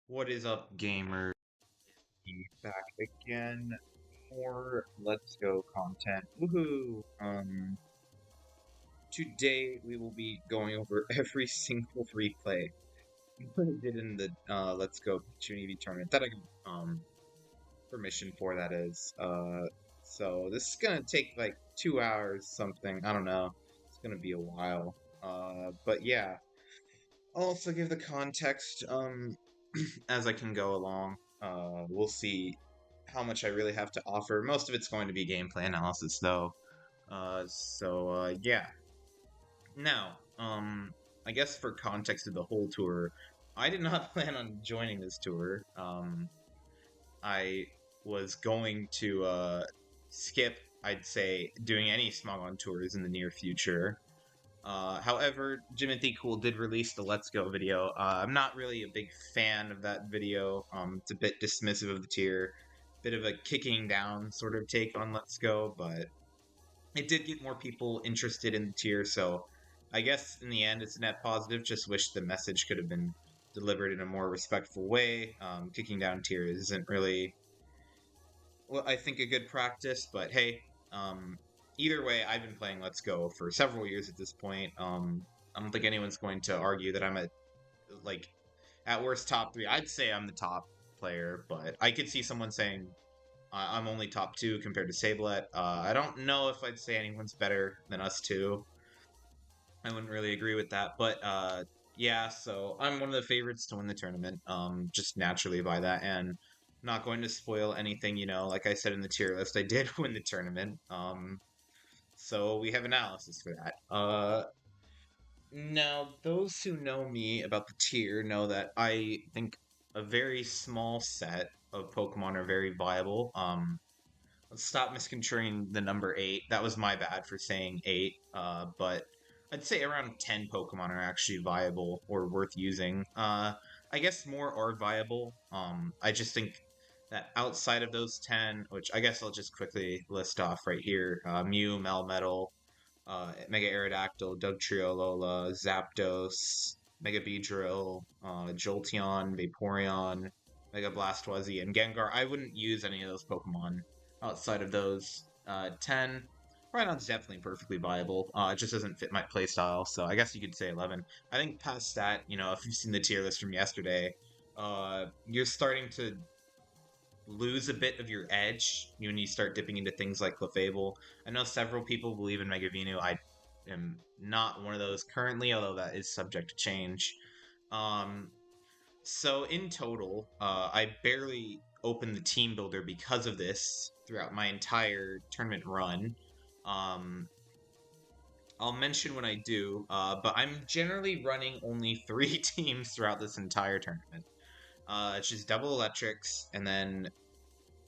What is up, gamers? Back again for Let's Go content. Woohoo! Today we will be going over every single replay we did in the Let's Go Opportunity tournament that I got permission for. That is. So this is gonna take like 2 hours, something. I don't know. It's gonna be a while. But yeah. I'll also give the context as I can go along. We'll see how much I really have to offer. Most of it's going to be gameplay analysis, though. Yeah. Now, I guess for context of the whole tour, I did not plan on joining this tour. I was going to skip, I'd say, doing any Smogon tours in the near future. However, Jimothy Cool did release the Let's Go video. I'm not really a big fan of that video. It's a bit dismissive of the tier, bit of a kicking down sort of take on Let's Go, but it did get more people interested in the tier, so I guess in the end it's a net positive. Just wish the message could have been delivered in a more respectful way. Kicking down tier isn't really, well, I think a good practice, but hey, either way, I've been playing Let's Go for several years at this point. I don't think anyone's going to argue that I'm like at worst top three. I'd say I'm the top player, but I could see someone saying I'm only top two compared to Sablet. I don't know if I'd say anyone's better than us two. I wouldn't really agree with that, but yeah. So I'm one of the favorites to win the tournament, just naturally by that, and not going to spoil anything. Like I said in the tier list, I did win the tournament. So we have analysis for that. Now, those who know me about the tier know that I think a very small set of Pokemon are very viable. Let's stop misconstruing the number eight. That was my bad for saying eight. But I'd say around 10 Pokemon are actually viable or worth using. I guess more are viable. I just think that outside of those 10, which I guess I'll just quickly list off right here, Mew, Melmetal, Mega Aerodactyl, Dugtrio, Lola, Zapdos, Mega Beedrill, Jolteon, Vaporeon, Mega Blastoise, and Gengar. I wouldn't use any of those Pokemon outside of those 10. Rhydon's definitely perfectly viable. It just doesn't fit my playstyle, so I guess you could say 11. I think past that, if you've seen the tier list from yesterday, you're starting to lose a bit of your edge when you start dipping into things like Clefable. I know several people believe in Megavinu. I am not one of those currently, although that is subject to change. Um, so in total, I barely opened the team builder because of this throughout my entire tournament run. Um, I'll mention when I do, but I'm generally running only 3 teams throughout this entire tournament. It's just double electrics, and then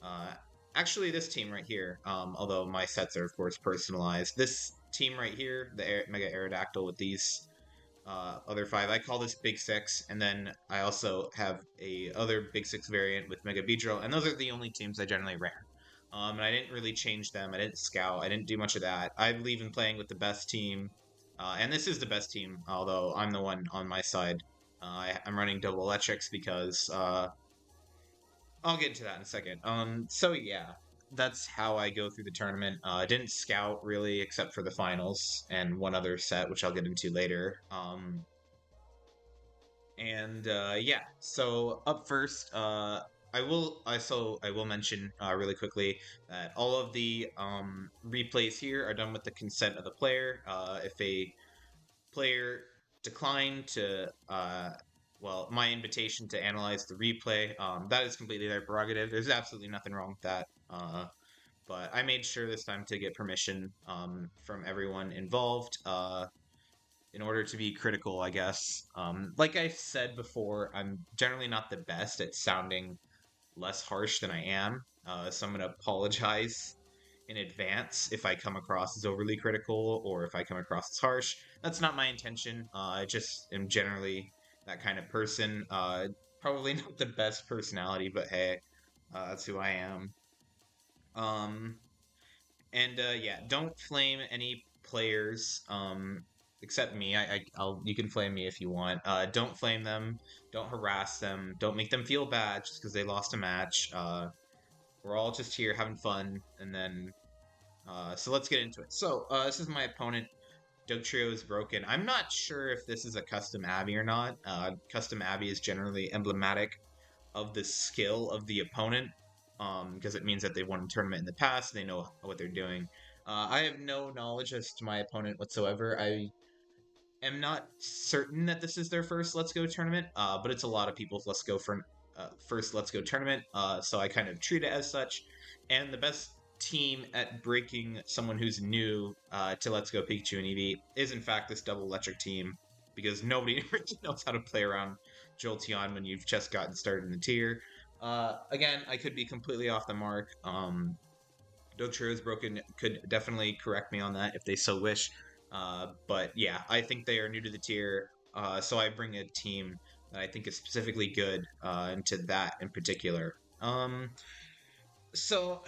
uh, actually, this team right here, although my sets are of course personalized, this team right here, the Mega Aerodactyl with these other 5, I call this Big Six, and then I also have a other Big Six variant with Mega Beedrill, and those are the only teams I generally ran. And I didn't really change them. I didn't scout. I didn't do much of that. I believe in playing with the best team, and this is the best team. Although I'm the one on my side. I'm running double electrics because I'll get into that in a second. So yeah, that's how I go through the tournament. I didn't scout really, except for the finals and one other set, which I'll get into later. Yeah, so up first, I will mention really quickly that all of the replays here are done with the consent of the player. If a player declined to my invitation to analyze the replay, that is completely their prerogative. There's absolutely nothing wrong with that. But I made sure this time to get permission from everyone involved in order to be critical, I guess. Like I said before, I'm generally not the best at sounding less harsh than I am, so I'm going to apologize in advance if I come across as overly critical or if I come across as harsh. That's not my intention. I just am generally that kind of person. Probably not the best personality, but hey, that's who I am. Um, yeah, don't flame any players. except me. I'll you can flame me if you want. Don't flame them. Don't harass them. Don't make them feel bad just because they lost a match. We're all just here having fun, and then so let's get into it. So this is my opponent. Doug Trio is broken. I'm not sure if this is a custom Abby or not. Custom Abby is generally emblematic of the skill of the opponent, because it means that they've won a tournament in the past. They know what they're doing. I have no knowledge as to my opponent whatsoever. I am not certain that this is their first Let's Go tournament, but it's a lot of people's first Let's Go tournament. So I kind of treat it as such. And the best team at breaking someone who's new to Let's Go Pikachu and Eevee is in fact this double electric team, because nobody really knows how to play around Jolteon when you've just gotten started in the tier. Again, I could be completely off the mark. Dokuro is broken could definitely correct me on that if they so wish. But yeah, I think they are new to the tier, so I bring a team that I think is specifically good into that in particular. So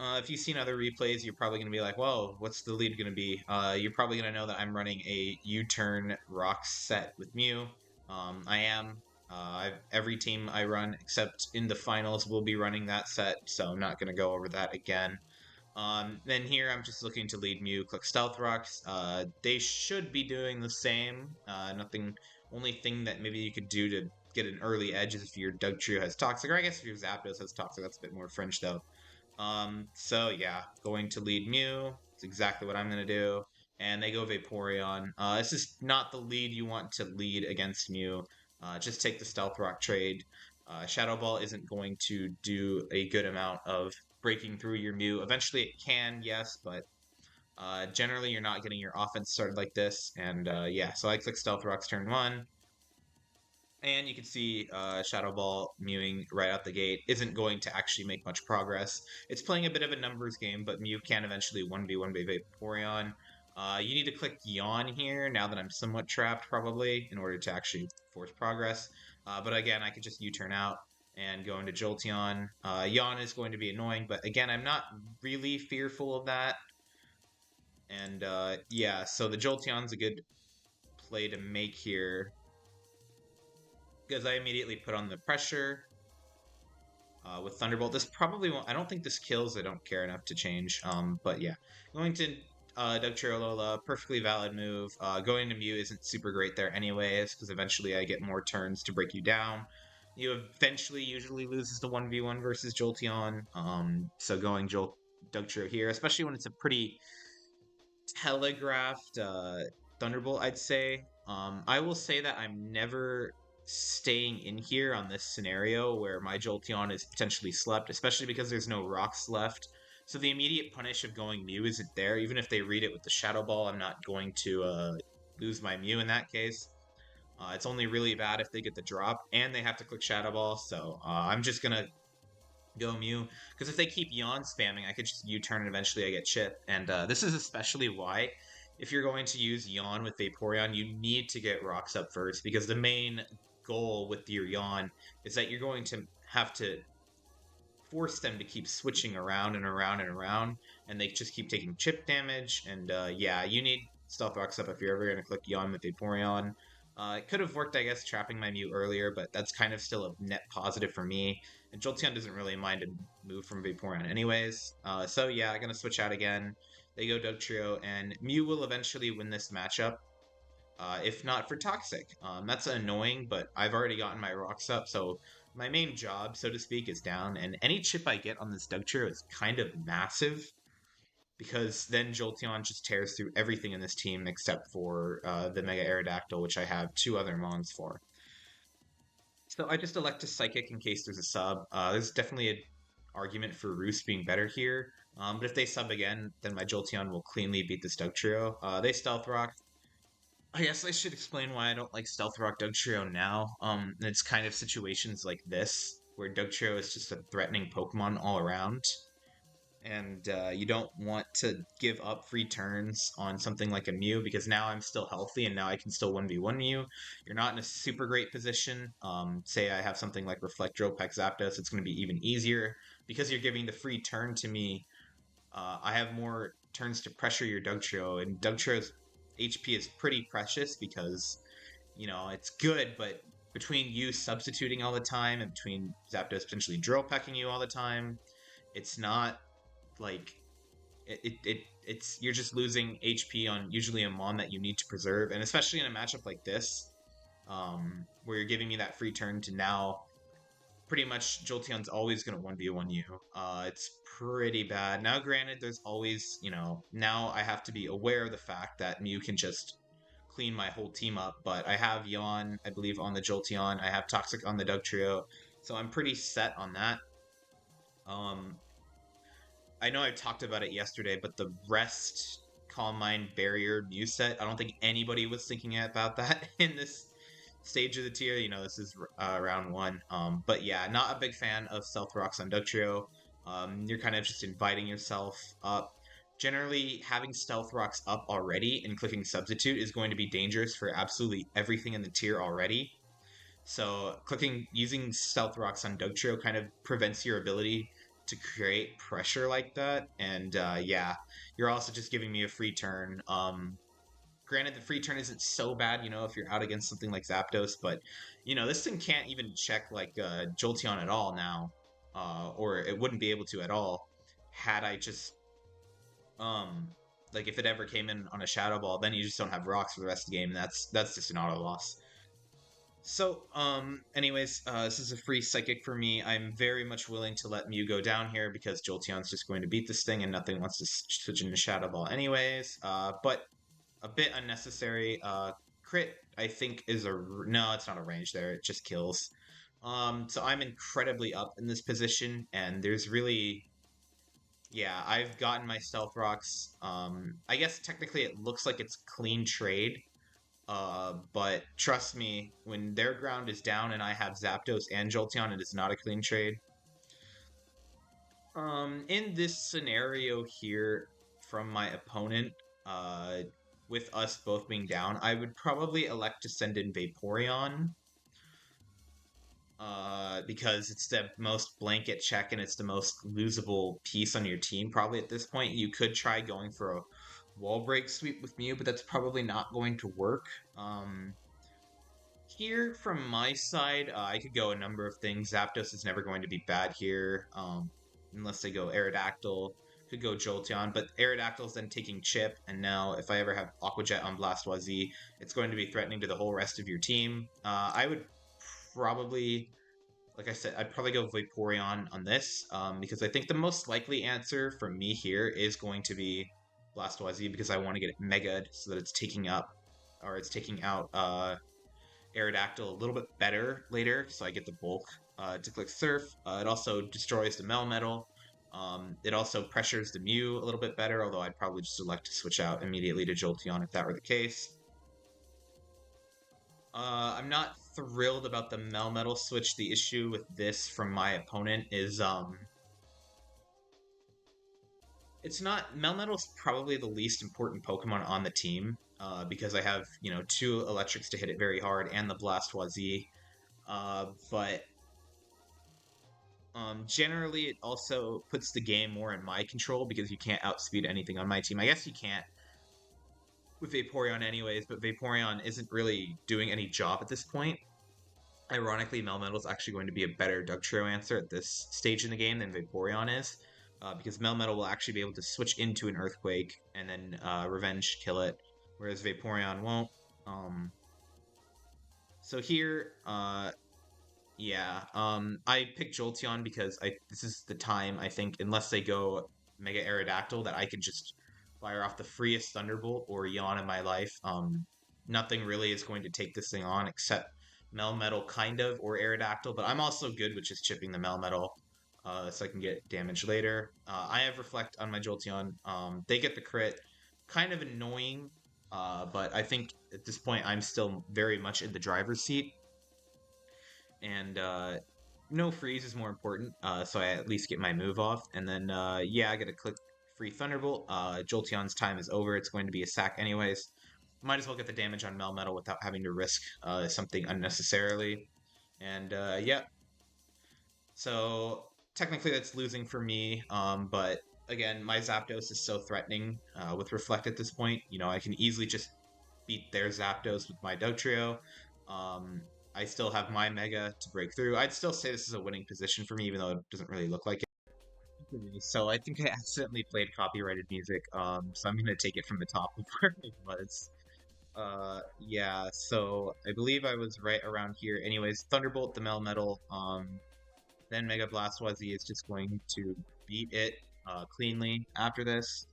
if you've seen other replays, you're probably going to be like, "Whoa, what's the lead going to be?" You're probably going to know that I'm running a U-turn rock set with Mew. I am. Every team I run, except in the finals, will be running that set, so I'm not going to go over that again. Then here I'm just looking to lead Mew, click Stealth Rocks. They should be doing the same. Nothing. Only thing that maybe you could do to get an early edge is if your Doug Trio has Toxic, or I guess if your Zapdos has Toxic, that's a bit more fringe though. So yeah, going to lead Mew. It's exactly what I'm gonna do. And they go Vaporeon. This is not the lead you want to lead against Mew. Just take the Stealth Rock trade. Shadow Ball isn't going to do a good amount of breaking through your Mew. Eventually it can, yes, but generally you're not getting your offense started like this. And yeah, so I click Stealth Rocks turn 1. And you can see Shadow Ball mewing right out the gate isn't going to actually make much progress. It's playing a bit of a numbers game, but Mew can eventually 1v1 Vaporeon. You need to click Yawn here, now that I'm somewhat trapped, probably, in order to actually force progress. But again, I could just U-turn out and go into Jolteon. Yawn is going to be annoying, but again, I'm not really fearful of that. And yeah, so the Jolteon's a good play to make here, because I immediately put on the pressure with Thunderbolt. This probably won't. I don't think this kills. I don't care enough to change. But yeah, going to Dugtrio Lola, perfectly valid move. Going to Mew isn't super great there anyways, because eventually I get more turns to break you down. You eventually usually loses the 1v1 versus Jolteon. So going Dugtrio here, especially when it's a pretty telegraphed Thunderbolt, I'd say. I will say that I'm never staying in here on this scenario where my Jolteon is potentially slept, especially because there's no rocks left. So the immediate punish of going Mew isn't there. Even if they read it with the Shadow Ball, I'm not going to lose my Mew in that case. It's only really bad if they get the drop and they have to click Shadow Ball, so I'm just gonna go Mew, because if they keep Yawn spamming, I could just U-turn and eventually I get Chip. And this is especially why, if you're going to use Yawn with Vaporeon, you need to get Rocks up first, because the main goal with your Yawn is that you're going to have to force them to keep switching around and around and around, and they just keep taking chip damage. And yeah, you need Stealth Rocks up if you're ever going to click Yawn with Vaporeon. It could have worked, I guess, trapping my Mew earlier, but that's kind of still a net positive for me. And Jolteon doesn't really mind to move from Vaporeon anyways. So yeah, I'm going to switch out again. They go Dugtrio, and Mew will eventually win this matchup. If not for Toxic. That's annoying, but I've already gotten my rocks up, so my main job, so to speak, is down, and any chip I get on this Dugtrio is kind of massive, because then Jolteon just tears through everything in this team except for the Mega Aerodactyl, which I have 2 other Mons for. So I just elect to Psychic in case there's a sub. There's definitely an argument for Roost being better here, but if they sub again, then my Jolteon will cleanly beat this Dugtrio. They Stealth Rock. I guess I should explain why I don't like Stealth Rock Dugtrio now. It's kind of situations like this, where Dugtrio is just a threatening Pokemon all around, and you don't want to give up free turns on something like a Mew, because now I'm still healthy and now I can still 1v1 Mew. You're not in a super great position. Say I have something like Reflect Drill, Peck Zapdos, it's going to be even easier, because you're giving the free turn to me. I have more turns to pressure your Dugtrio, and Dugtrio's HP is pretty precious because, it's good, but between you substituting all the time and between Zapdos potentially drill pecking you all the time, it's not like it's you're just losing HP on usually a mon that you need to preserve, and especially in a matchup like this, where you're giving me that free turn to now pretty much Jolteon's always going to 1v1 you. It's pretty bad. Now, granted, there's always, now I have to be aware of the fact that Mew can just clean my whole team up, but I have Yawn, I believe, on the Jolteon. I have Toxic on the Dugtrio, so I'm pretty set on that. Um, I know I talked about it yesterday, but the Rest, Calm Mind, Barrier, Mew set, I don't think anybody was thinking about that in this stage of the tier. This is round one. But yeah, not a big fan of Stealth Rocks on Dugtrio. You're kind of just inviting yourself up. Generally, having Stealth Rocks up already and clicking Substitute is going to be dangerous for absolutely everything in the tier already. So using Stealth Rocks on Dugtrio kind of prevents your ability to create pressure like that. And yeah, you're also just giving me a free turn. Granted, the free turn isn't so bad, if you're out against something like Zapdos, but, this thing can't even check, like, Jolteon at all now, or it wouldn't be able to at all had I just, like, if it ever came in on a Shadow Ball, then you just don't have rocks for the rest of the game, and that's just an auto loss. So, anyways, this is a free Psychic for me. I'm very much willing to let Mew go down here because Jolteon's just going to beat this thing and nothing wants to switch into Shadow Ball anyways, but a bit unnecessary. Crit, I think, is no, it's not a range there. It just kills. So I'm incredibly up in this position, and there's really, yeah, I've gotten my Stealth Rocks. I guess technically it looks like it's clean trade. But trust me, when their ground is down and I have Zapdos and Jolteon, it is not a clean trade. In this scenario here, from my opponent, with us both being down, I would probably elect to send in Vaporeon. Because it's the most blanket check and it's the most losable piece on your team. Probably at this point, you could try going for a wall break sweep with Mew, but that's probably not going to work. Here, from my side, I could go a number of things. Zapdos is never going to be bad here, unless they go Aerodactyl. Could go Jolteon, but Aerodactyl's then taking Chip, and now if I ever have Aqua Jet on Blastoise, it's going to be threatening to the whole rest of your team. I would probably, like I said, I'd probably go Vaporeon on this, because I think the most likely answer for me here is going to be Blastoise, because I want to get it Mega'd so that it's taking out Aerodactyl a little bit better later, so I get the bulk to click Surf. It also destroys the Melmetal. It also pressures the Mew a little bit better, although I'd probably just elect to switch out immediately to Jolteon if that were the case. I'm not thrilled about the Melmetal switch. The issue with this from my opponent is, it's not... Melmetal's probably the least important Pokemon on the team, because I have, 2 Electrics to hit it very hard, and the Blastoise. But generally, it also puts the game more in my control because you can't outspeed anything on my team. I guess you can't with Vaporeon anyways, but Vaporeon isn't really doing any job at this point. Ironically, Melmetal's actually going to be a better Dugtrio answer at this stage in the game than Vaporeon is, because Melmetal will actually be able to switch into an Earthquake and then Revenge kill it, whereas Vaporeon won't. So here, yeah, I picked Jolteon because this is the time, I think, unless they go Mega Aerodactyl, that I can just fire off the freest Thunderbolt or Yawn in my life. Nothing really is going to take this thing on except Melmetal, kind of, or Aerodactyl, but I'm also good with just chipping the Melmetal, so I can get damage later. I have Reflect on my Jolteon. They get the crit. Kind of annoying, but I think at this point I'm still very much in the driver's seat. And no freeze is more important, so I at least get my move off. And then, yeah, I gotta click free Thunderbolt. Jolteon's time is over. It's going to be a sack anyways. Might as well get the damage on Melmetal without having to risk something unnecessarily. And, yeah. So, technically that's losing for me, but again, my Zapdos is so threatening with Reflect at this point. I can easily just beat their Zapdos with my Dugtrio. Um, I still have my Mega to break through. I'd still say this is a winning position for me, even though it doesn't really look like it. So I think I accidentally played copyrighted music. So I'm gonna take it from the top of where it was. Yeah, so I believe I was right around here. Anyways, Thunderbolt the Melmetal. Then Mega Blastoise is just going to beat it cleanly after this.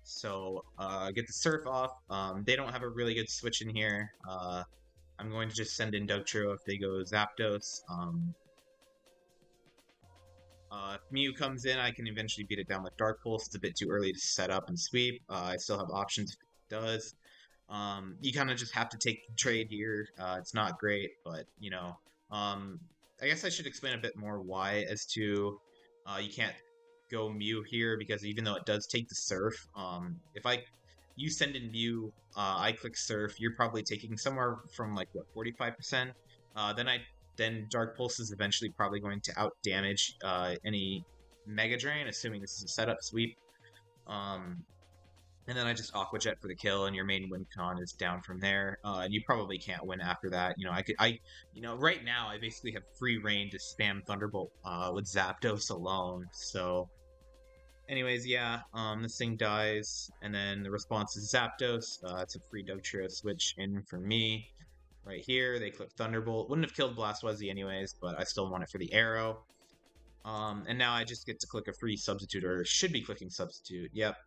Get the Surf off. They don't have a really good switch in here. I'm going to just send in Dugtrio if they go Zapdos. If Mew comes in, I can eventually beat it down with Dark Pulse. It's a bit too early to set up and sweep. I still have options if it does. You kind of just have to take the trade here. It's not great, but I guess I should explain a bit more why as to you can't go Mew here because even though it does take the Surf, if you send in Mew, I click Surf, you're probably taking somewhere from like what 45%. Then Dark Pulse is eventually probably going to out damage any Mega Drain, assuming this is a setup sweep. And then I just Aqua Jet for the kill, and your main win con is down from there. And you probably can't win after that. Right now I basically have free reign to spam Thunderbolt with Zapdos alone. So, anyways, yeah, this thing dies, and then the response is Zapdos. It's a free Dugtrio switch in for me. Right here, they click Thunderbolt. Wouldn't have killed Blastoise anyways, but I still want it for the arrow. And now I just get to click a free substitute, or should be clicking substitute. Yep.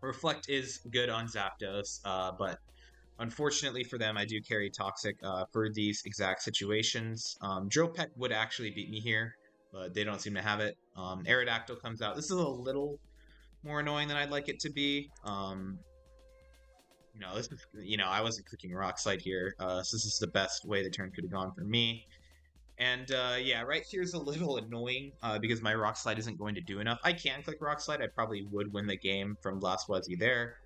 Reflect is good on Zapdos, but unfortunately for them, I do carry Toxic for these exact situations. Drill Peck would actually beat me here, but they don't seem to have it. Aerodactyl comes out. This is a little more annoying than I'd like it to be. I wasn't clicking Rock Slide here, so this is the best way the turn could have gone for me. And yeah, right here's a little annoying because my Rock Slide isn't going to do enough. I can click Rock Slide. I probably would win the game from Blastoise there.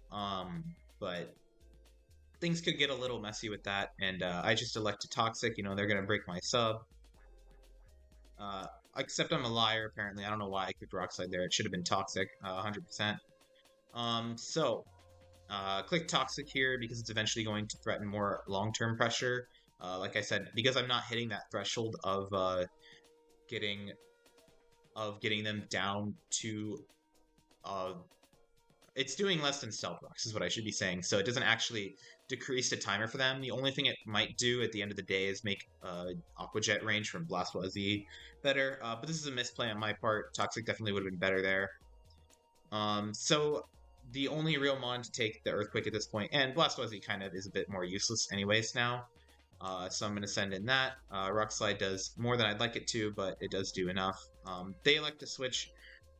But things could get a little messy with that. And I just elect to Toxic. They're going to break my sub. Except I'm a liar, apparently. I don't know why I clicked Rock Slide there. It should have been Toxic, 100%. Click Toxic here because it's eventually going to threaten more long-term pressure. Like I said, because I'm not hitting that threshold of getting them down to it's doing less than Stealth Rocks is what I should be saying. So it doesn't actually decrease the timer for them. The only thing it might do at the end of the day is make Aqua Jet range from Blastoise better. But this is a misplay on my part. Toxic definitely would have been better there. So the only real mon to take the Earthquake at this point, and Blastoise kind of is a bit more useless anyways now. So I'm going to send in that. Rock Slide does more than I'd like it to, but it does do enough. They elect to switch.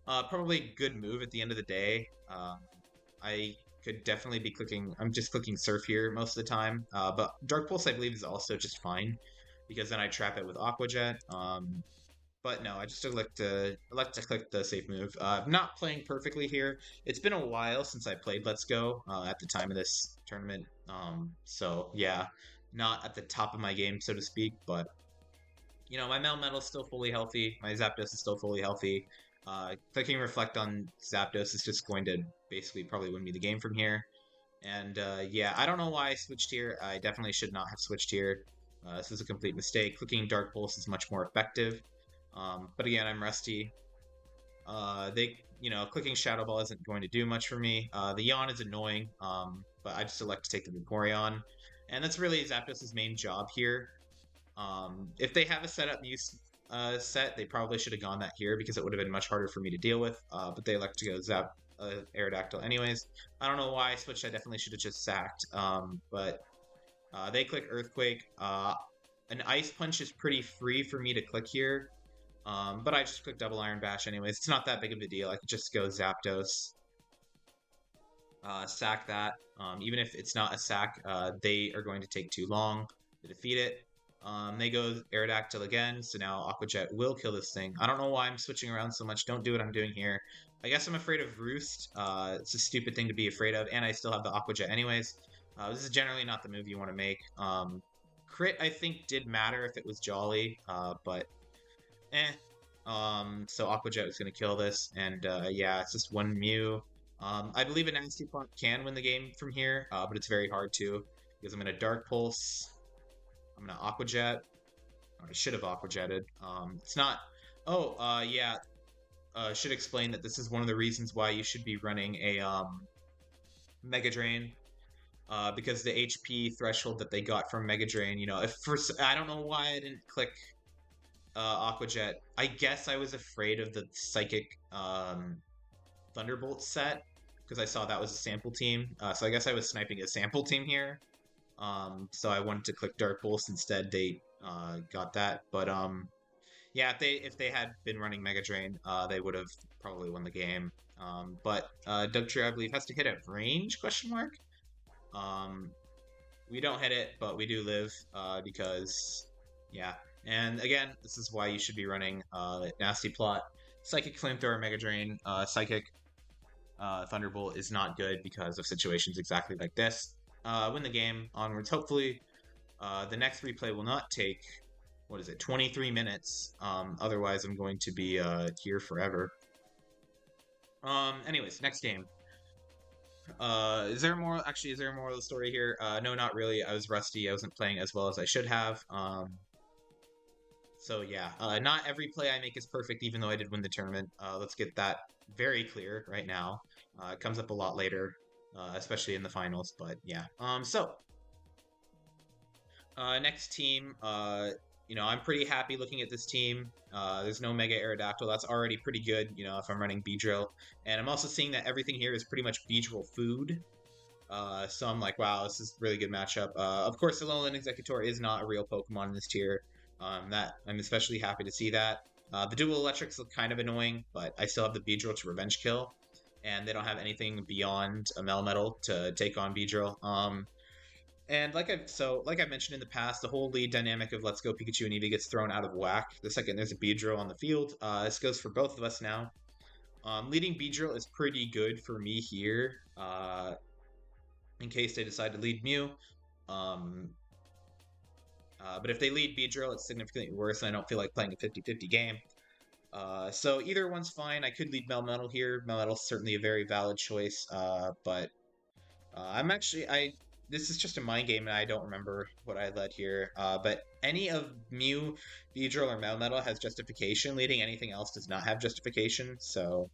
Probably a good move at the end of the day. I could definitely be clicking... I'm just clicking Surf here most of the time. But Dark Pulse, I believe, is also just fine. Because then I trap it with Aqua Jet. But no, I just elect to click the safe move. I'm not playing perfectly here. It's been a while since I played Let's Go at the time of this tournament. So, yeah. Not at the top of my game, so to speak, but my Melmetal is still fully healthy. My Zapdos is still fully healthy. Clicking Reflect on Zapdos is just going to basically probably win me the game from here. And yeah, I don't know why I switched here. I definitely should not have switched here. This is a complete mistake. Clicking Dark Pulse is much more effective. But again, I'm rusty. Clicking Shadow Ball isn't going to do much for me. The Yawn is annoying, but I just select to take the Vaporeon. And that's really Zapdos' main job here. If they have a setup Mew set, they probably should have gone that here because it would have been much harder for me to deal with. But they elect to go Aerodactyl anyways. I don't know why I switched. I definitely should have just sacked. But they click Earthquake. An Ice Punch is pretty free for me to click here. But I just click Double Iron Bash anyways. It's not that big of a deal. I could just go Zapdos. Sack that. Even if it's not a sack, they are going to take too long to defeat it. They go Aerodactyl again, so now Aqua Jet will kill this thing. I don't know why I'm switching around so much. Don't do what I'm doing here. I guess I'm afraid of Roost. It's a stupid thing to be afraid of, and I still have the Aqua Jet anyways. This is generally not the move you want to make. Crit, I think, did matter if it was Jolly, but eh. So Aqua Jet was going to kill this, and yeah, it's just one Mew. I believe a Nasty Plot can win the game from here, but it's very hard to because I'm gonna Dark Pulse. I'm gonna Aqua Jet. I should have Aqua Jetted. It's not. Oh, yeah. Should explain that this is one of the reasons why you should be running a Mega Drain. Because the HP threshold that they got from Mega Drain, if I don't know why I didn't click Aqua Jet. I guess I was afraid of the Psychic Thunderbolt set because I saw that was a sample team. So I guess I was sniping a sample team here. So I wanted to click Dark Pulse instead. They got that, but yeah, if they had been running Mega Drain, they would have probably won the game. But Dugtree, I believe, has to hit at range? Question mark. Um, we don't hit it, but we do live because yeah. And again, this is why you should be running Nasty Plot, Psychic Flamethrower, Mega Drain, Psychic Thunderbolt is not good because of situations exactly like this. Win the game onwards. Hopefully, the next replay will not take, what is it, 23 minutes. Otherwise, I'm going to be here forever. Anyways, next game. Is there more? Actually, is there more of the story here? No, not really. I was rusty. I wasn't playing as well as I should have. So yeah, not every play I make is perfect, even though I did win the tournament. Let's get that very clear right now. It comes up a lot later, especially in the finals. But yeah. Next team. I'm pretty happy looking at this team. There's no Mega Aerodactyl. That's already pretty good, if I'm running Beedrill. And I'm also seeing that everything here is pretty much Beedrill food. So I'm like, wow, this is a really good matchup. Of course, the Alolan Exeggutor is not a real Pokemon in this tier. That I'm especially happy to see that. The dual electrics look kind of annoying, but I still have the Beedrill to revenge kill, and they don't have anything beyond a Melmetal to take on Beedrill. And like I've mentioned in the past, the whole lead dynamic of Let's Go Pikachu and Eevee gets thrown out of whack the second there's a Beedrill on the field. This goes for both of us now. Leading Beedrill is pretty good for me here, in case they decide to lead Mew. But if they lead Beedrill, it's significantly worse, and I don't feel like playing a 50-50 game. So either one's fine. I could lead Melmetal here. Melmetal's certainly a very valid choice, but this is just a mind game, and I don't remember what I led here. But any of Mew, Beedrill, or Melmetal has justification. Leading anything else does not have justification, so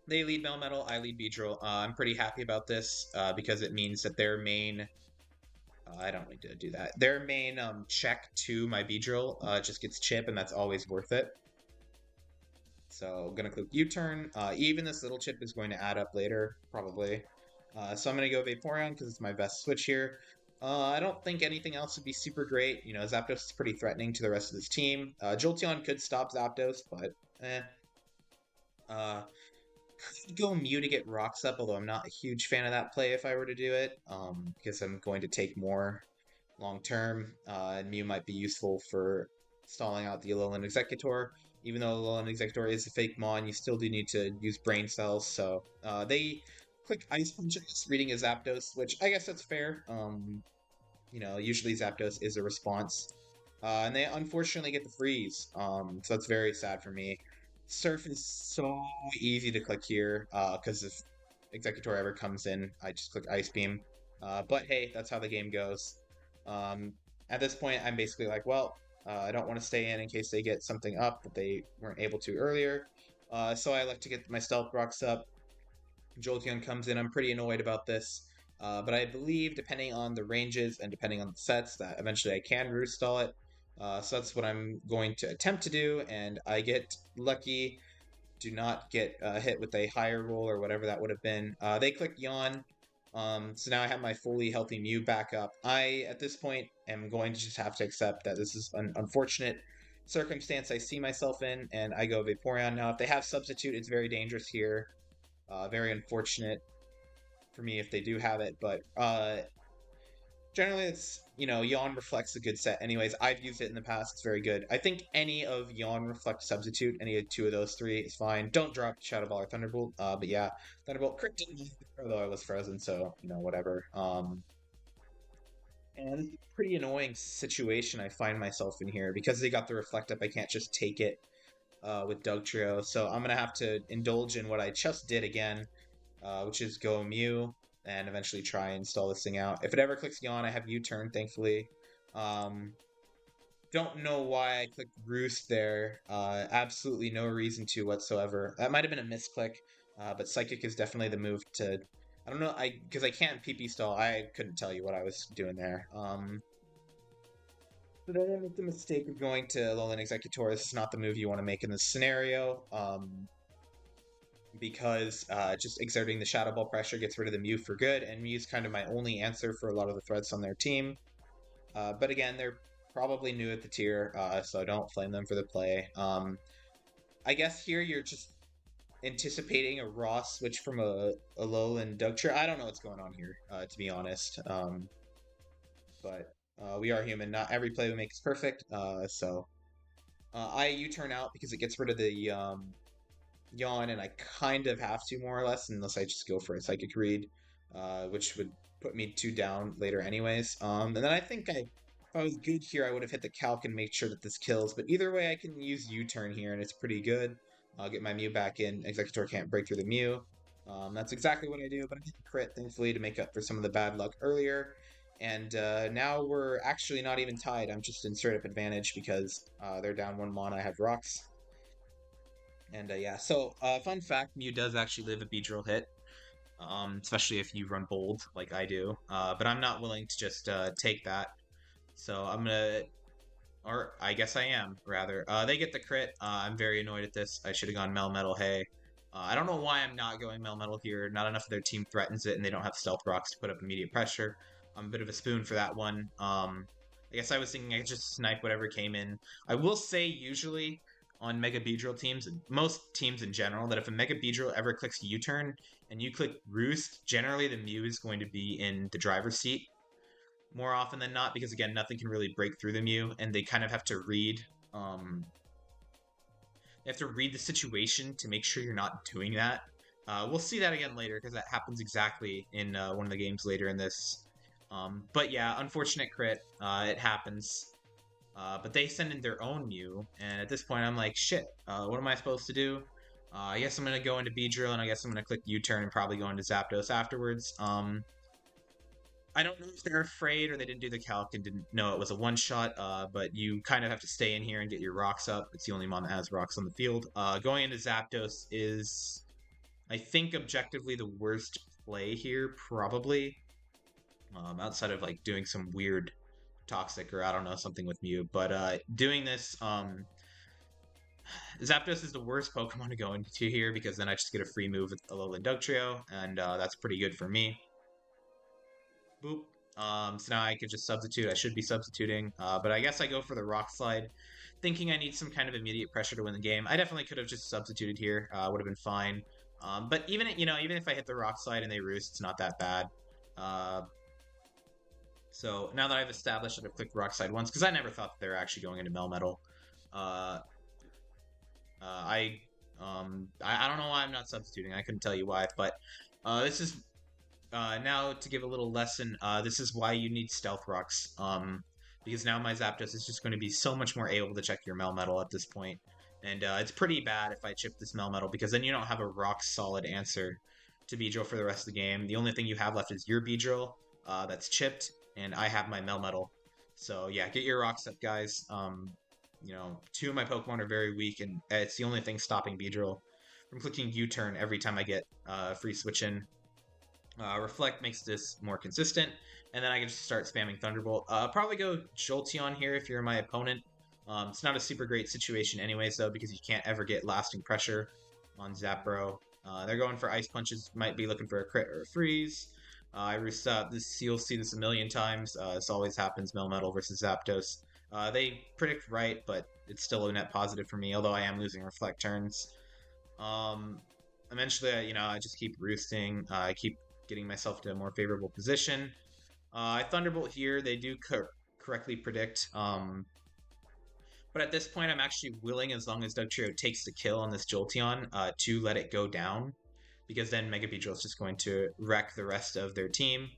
they lead Melmetal, I lead Beedrill. I'm pretty happy about this because it means that their main I don't need to do that. Their main check to my Beedrill just gets chip, and that's always worth it. So I'm going to click U-turn. Even this little chip is going to add up later, probably. So I'm going to go Vaporeon because it's my best switch here. I don't think anything else would be super great. Zapdos is pretty threatening to the rest of this team. Jolteon could stop Zapdos, but eh. Could go Mew to get rocks up, although I'm not a huge fan of that play if I were to do it, because I'm going to take more long term. And Mew might be useful for stalling out the Alolan Exeggutor. Even though Alolan Exeggutor is a fake Mon, you still do need to use Brain Cells, so they click Ice Punch, reading a Zapdos, which I guess that's fair. Usually Zapdos is a response. And they unfortunately get the freeze, so that's very sad for me. Surf is so easy to click here, because if Exeggutor ever comes in, I just click Ice Beam. But hey, that's how the game goes. At this point, I'm basically like, well, I don't want to stay in case they get something up that they weren't able to earlier. So I like to get my Stealth Rocks up. Jolteon comes in. I'm pretty annoyed about this. But I believe, depending on the ranges and depending on the sets, that eventually I can Roost Stall it. So that's what I'm going to attempt to do, and I get lucky, do not get hit with a higher roll or whatever that would have been. They click Yawn, so now I have my fully healthy Mew back up. At this point, am going to just have to accept that this is an unfortunate circumstance I see myself in, and I go Vaporeon. Now, if they have Substitute, it's very dangerous here. Very unfortunate for me if they do have it, but generally, it's, Yawn Reflect's a good set. Anyways, I've used it in the past. It's very good. I think any of Yawn Reflect Substitute, any of two of those three is fine. Don't drop Shadow Ball or Thunderbolt. But yeah, Thunderbolt crit didn't, although I was frozen, so, whatever. And it's a pretty annoying situation I find myself in here. Because they got the Reflect up, I can't just take it. with Dugtrio, so I'm gonna have to indulge in what I just did again, which is go Mew and eventually try and stall this thing out. If it ever clicks Yawn, I have U-turn, thankfully. Um, don't know why I clicked Roost there. Absolutely no reason to whatsoever. That might have been a misclick, but Psychic is definitely the move to. I don't know, because I can't PP stall. I couldn't tell you what I was doing there. Did I make the mistake of going to Alolan Executor? This is not the move you want to make in this scenario. Because just exerting the Shadow Ball pressure gets rid of the Mew for good, and Mew's kind of my only answer for a lot of the threats on their team. But again, they're probably new at the tier, so don't flame them for the play. I guess here you're just anticipating a raw switch from a Alolan Dugtrio. I don't know what's going on here, to be honest. But we are human. Not every play we make is perfect. So I U-turn out because it gets rid of the Yawn, and I kind of have to, more or less, unless I just go for a Psychic Read, which would put me 2 down later anyways. And then I think if I was good here, I would have hit the Calc and make sure that this kills. But either way, I can use U-turn here, and it's pretty good. I'll get my Mew back in. Executor can't break through the Mew. That's exactly what I do, but I did crit, thankfully, to make up for some of the bad luck earlier. And now we're actually not even tied. I'm just in straight-up advantage because they're down 1 mana. I have Rocks. And yeah, so fun fact, Mew does actually live a Beedrill hit, especially if you run Bold like I do. But I'm not willing to just take that. So I'm gonna, or I guess I am, rather. They get the crit. I'm very annoyed at this. I should have gone Melmetal, hey. I don't know why I'm not going Melmetal here. Not enough of their team threatens it, and they don't have Stealth Rocks to put up immediate pressure. I'm a bit of a spoon for that one. I guess I was thinking I could just snipe whatever came in. I will say, usually, on Mega Beedrill teams, and most teams in general, that if a Mega Beedrill ever clicks U-turn, and you click Roost, generally the Mew is going to be in the driver's seat more often than not, because again, nothing can really break through the Mew, and they kind of have to read they have to read the situation to make sure you're not doing that. We'll see that again later, because that happens exactly in one of the games later in this. But yeah, unfortunate crit. It happens. But they send in their own Mew, and at this point I'm like, shit, what am I supposed to do? I guess I'm going to go into Beedrill, and I guess I'm going to click U-turn and probably go into Zapdos afterwards. I don't know if they're afraid or they didn't do the calc and didn't know it was a one-shot, but you kind of have to stay in here and get your rocks up. It's the only mon that has rocks on the field. Going into Zapdos is, I think, objectively the worst play here, probably. Outside of, like, doing some weird Toxic or, I don't know, something with Mew. But doing this, Zapdos is the worst Pokemon to go into here because then I just get a free move with Alolan Dugtrio, and that's pretty good for me. Boop. So now I could just substitute. I should be substituting, but I guess I go for the Rock Slide, thinking I need some kind of immediate pressure to win the game. I definitely could have just substituted here. Would have been fine. But even even if I hit the Rock Slide and they Roost, it's not that bad. So now that I've established that I've clicked Rock Slide once, because I never thought that they were actually going into Melmetal. I don't know why I'm not substituting. I couldn't tell you why, but this is now to give a little lesson. This is why you need Stealth Rocks. Because now my Zapdos is just going to be so much more able to check your Melmetal at this point. And it's pretty bad if I chip this Melmetal, because then you don't have a rock-solid answer to Beedrill for the rest of the game. The only thing you have left is your Beedrill that's chipped, and I have my Melmetal. So yeah, get your rocks up, guys. 2 of my Pokemon are very weak, and it's the only thing stopping Beedrill from clicking U-turn every time I get free switch in. Reflect makes this more consistent, and then I can just start spamming Thunderbolt. Probably go Jolteon here if you're my opponent. It's not a super great situation anyways, though, because you can't ever get lasting pressure on Zapro. They're going for Ice Punches, might be looking for a crit or a freeze. I roost up. You'll see this a million times. This always happens, Melmetal versus Zapdos. They predict right, but it's still a net positive for me, although I am losing Reflect turns. Eventually, I just keep roosting. I keep getting myself to a more favorable position. I Thunderbolt here. They do correctly predict. But at this point, I'm actually willing, as long as Dugtrio takes the kill on this Jolteon, to let it go down. Because then Mega Beedrill is just going to wreck the rest of their team.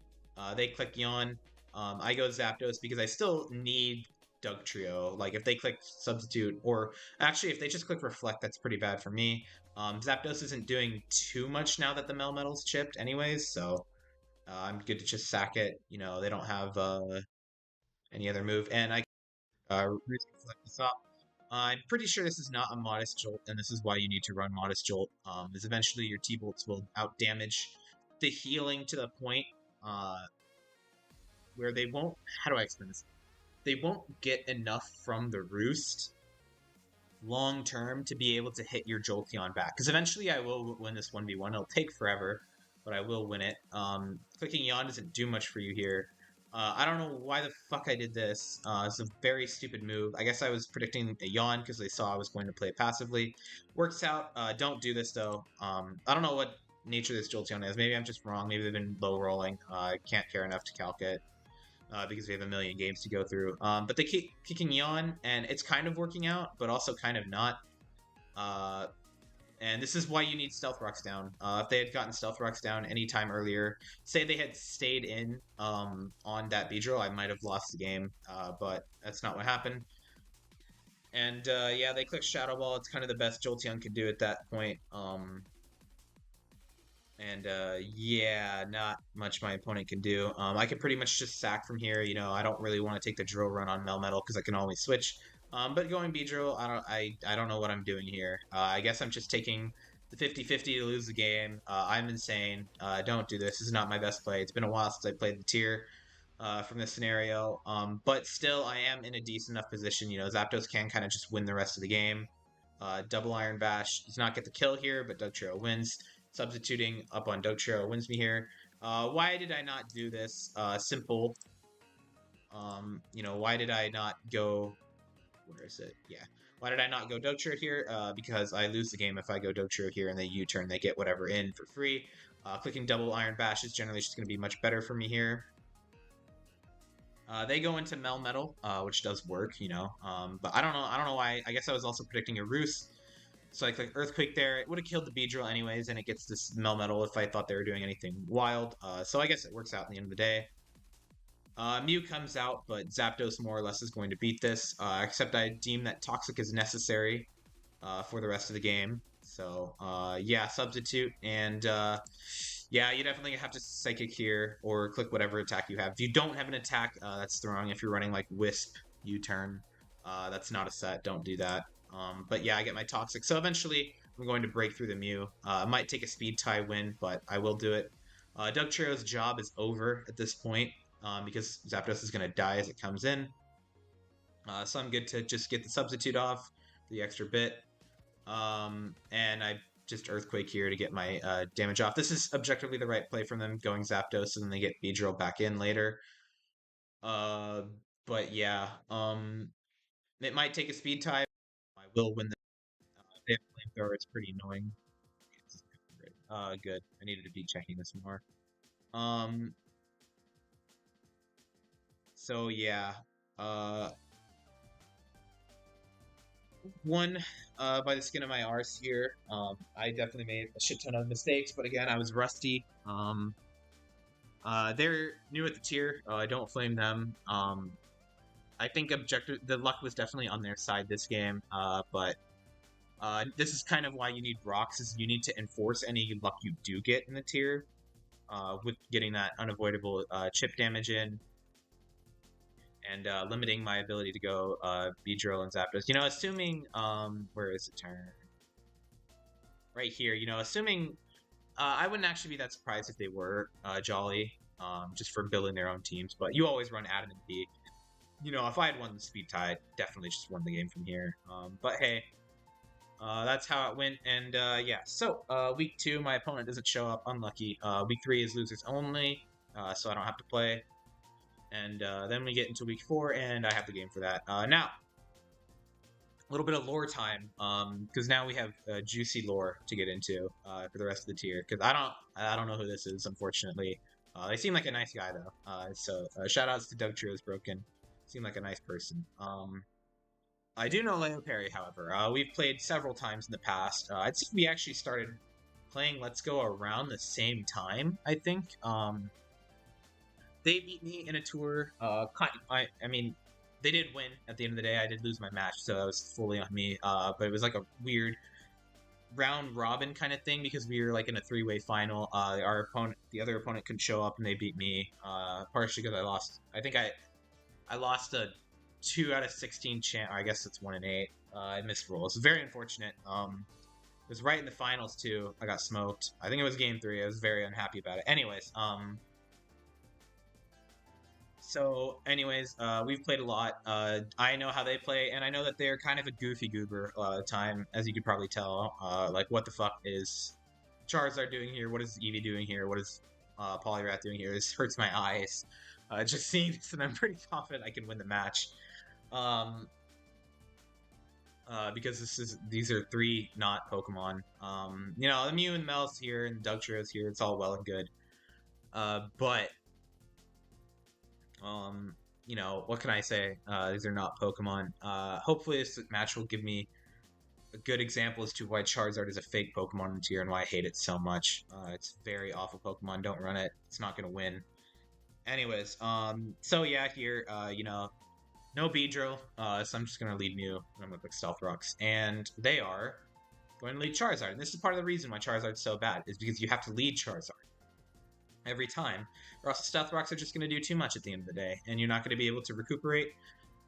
They click Yawn. I go Zapdos because I still need Doug Trio. Like if they click substitute, or actually if they just click reflect, that's pretty bad for me. Zapdos isn't doing too much now that the Melmetal's chipped anyways, so I'm good to just sack it. They don't have any other move, and I reflect this up. I'm pretty sure this is not a Modest Jolt, and this is why you need to run Modest Jolt, is eventually your T-Bolts will outdamage the healing to the point where they won't... How do I explain this? They won't get enough from the Roost long term to be able to hit your Jolteon back. Because eventually I will win this 1v1. It'll take forever, but I will win it. Clicking Yawn doesn't do much for you here. I don't know why the fuck I did this. It's a very stupid move. I guess I was predicting a Yawn because they saw I was going to play passively. Works out. Don't do this, though. I don't know what nature this Jolteon is. Maybe I'm just wrong. Maybe they've been low rolling. I can't care enough to calc it. Because we have a million games to go through. But they keep kicking Yawn, and it's kind of working out, but also kind of not. And this is why you need Stealth Rocks down. If they had gotten Stealth Rocks down any time earlier, say they had stayed in on that Beedrill, I might have lost the game, but that's not what happened. And yeah, they click Shadow Ball. It's kind of the best Jolteon could do at that point. And yeah, not much my opponent can do. I can pretty much just sack from here. I don't really want to take the drill run on Melmetal because I can always switch. But going B-Drill, I don't know what I'm doing here. I guess I'm just taking the 50-50 to lose the game. I'm insane. Don't do this. This is not my best play. It's been a while since I played the tier from this scenario. But still, I am in a decent enough position. Zapdos can kind of just win the rest of the game. Double Iron Bash does not get the kill here, but Dugtrio wins. Substituting up on Dugtrio wins me here. Why did I not do this? Simple. Why did I not go... Where is it? Yeah. Why did I not go Dugtrio here? Because I lose the game if I go Dugtrio here and they U-turn. They get whatever in for free. Clicking double Iron Bash is generally just going to be much better for me here. They go into Melmetal, which does work, but I don't know why. I guess I was also predicting a Roost. So I click Earthquake there. It would have killed the Beedrill anyways, and it gets this Melmetal if I thought they were doing anything wild. So I guess it works out in the end of the day. Mew comes out, but Zapdos more or less is going to beat this, except I deem that Toxic is necessary for the rest of the game. So yeah, substitute, and yeah, you definitely have to Psychic here, or click whatever attack you have. If you don't have an attack, that's throwing. If you're running like Wisp, U-turn, that's not a set. Don't do that. But yeah, I get my Toxic. So eventually, I'm going to break through the Mew. I might take a Speed tie win, but I will do it. Dugtrio's job is over at this point because Zapdos is going to die as it comes in. So I'm good to just get the substitute off, the extra bit. And I just Earthquake here to get my damage off. This is objectively the right play from them, going Zapdos, and then they get Beedrill back in later. But yeah, it might take a speed tie. I will win the they have Flamethrower. It's pretty annoying. Good. I needed to be checking this more. So yeah. Won by the skin of my arse here. I definitely made a shit ton of mistakes, but again, I was rusty. They're new at the tier. I don't flame them. I think the luck was definitely on their side this game, but this is kind of why you need rocks, is you need to enforce any luck you do get in the tier with getting that unavoidable chip damage in, and limiting my ability to go Beedrill and Zapdos. Assuming, where is the turn? Right here, assuming, I wouldn't actually be that surprised if they were Jolly, just for building their own teams, but you always run Adam and P. If I had won the speed tie, I'd definitely just won the game from here. But hey, that's how it went, and yeah. So, week 2, my opponent doesn't show up, unlucky. Week 3 is losers only, so I don't have to play. And then we get into week 4, and I have the game for that. Now, a little bit of lore time, because now we have juicy lore to get into for the rest of the tier. Because I don't know who this is, unfortunately. They seem like a nice guy though. So shout outs to Doug Trio's Broken. Seem like a nice person. I do know Leo Perry, however. We've played several times in the past. I'd say we actually started playing Let's Go around the same time, I think. They beat me in a tour. I mean, they did win at the end of the day. I did lose my match, so that was fully on me. But it was like a weird round robin kind of thing because we were like in a three-way final. The other opponent couldn't show up and they beat me. Partially because I lost. I lost a 2 out of 16 chance. I guess it's 1 in 8. I missed rolls. It's very unfortunate. It was right in the finals too. I got smoked. I think it was game 3. I was very unhappy about it. Anyways, we've played a lot. I know how they play, and I know that they're kind of a goofy goober a lot of the time, as you could probably tell. Like, what the fuck is Charizard doing here? What is Eevee doing here? What is Poliwrath doing here? This hurts my eyes. Just seeing this, and I'm pretty confident I can win the match. Because these are 3 not Pokemon. The Mew and Mel's here, and Dugtra's here. It's all well and good. But what can I say? These are not Pokemon. Hopefully this match will give me a good example as to why Charizard is a fake Pokemon in tier and why I hate it so much. It's very awful Pokemon. Don't run it. It's not gonna win. Anyways, so yeah, here, no Beedrill, so I'm just gonna lead Mew, and I'm gonna click Stealth Rocks, and they are going to lead Charizard, and this is part of the reason why Charizard's so bad, is because you have to lead Charizard every time, or else the Stealth Rocks are just going to do too much at the end of the day, and you're not going to be able to recuperate.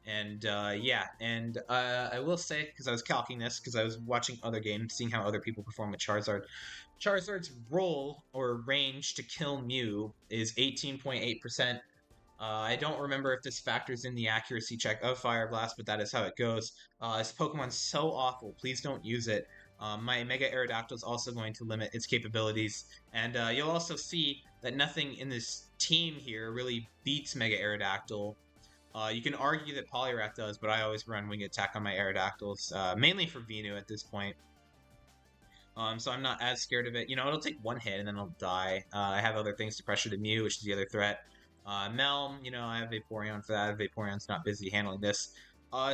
And I will say, because I was calcing this, because I was watching other games, seeing how other people perform with Charizard's roll or range to kill Mew is 18.8%. I don't remember if this factors in the accuracy check of Fire Blast, but that is how it goes. This Pokemon's so awful. Please don't use it. My Mega Aerodactyl is also going to limit its capabilities, and you'll also see that nothing in this team here really beats Mega Aerodactyl. You can argue that Poliwrath does, but I always run Wing Attack on my Aerodactyls, mainly for Venu at this point. So I'm not as scared of it. It'll take 1 hit and then it'll die. I have other things to pressure the Mew, which is the other threat. Melm, I have Vaporeon for that. Vaporeon's not busy handling this.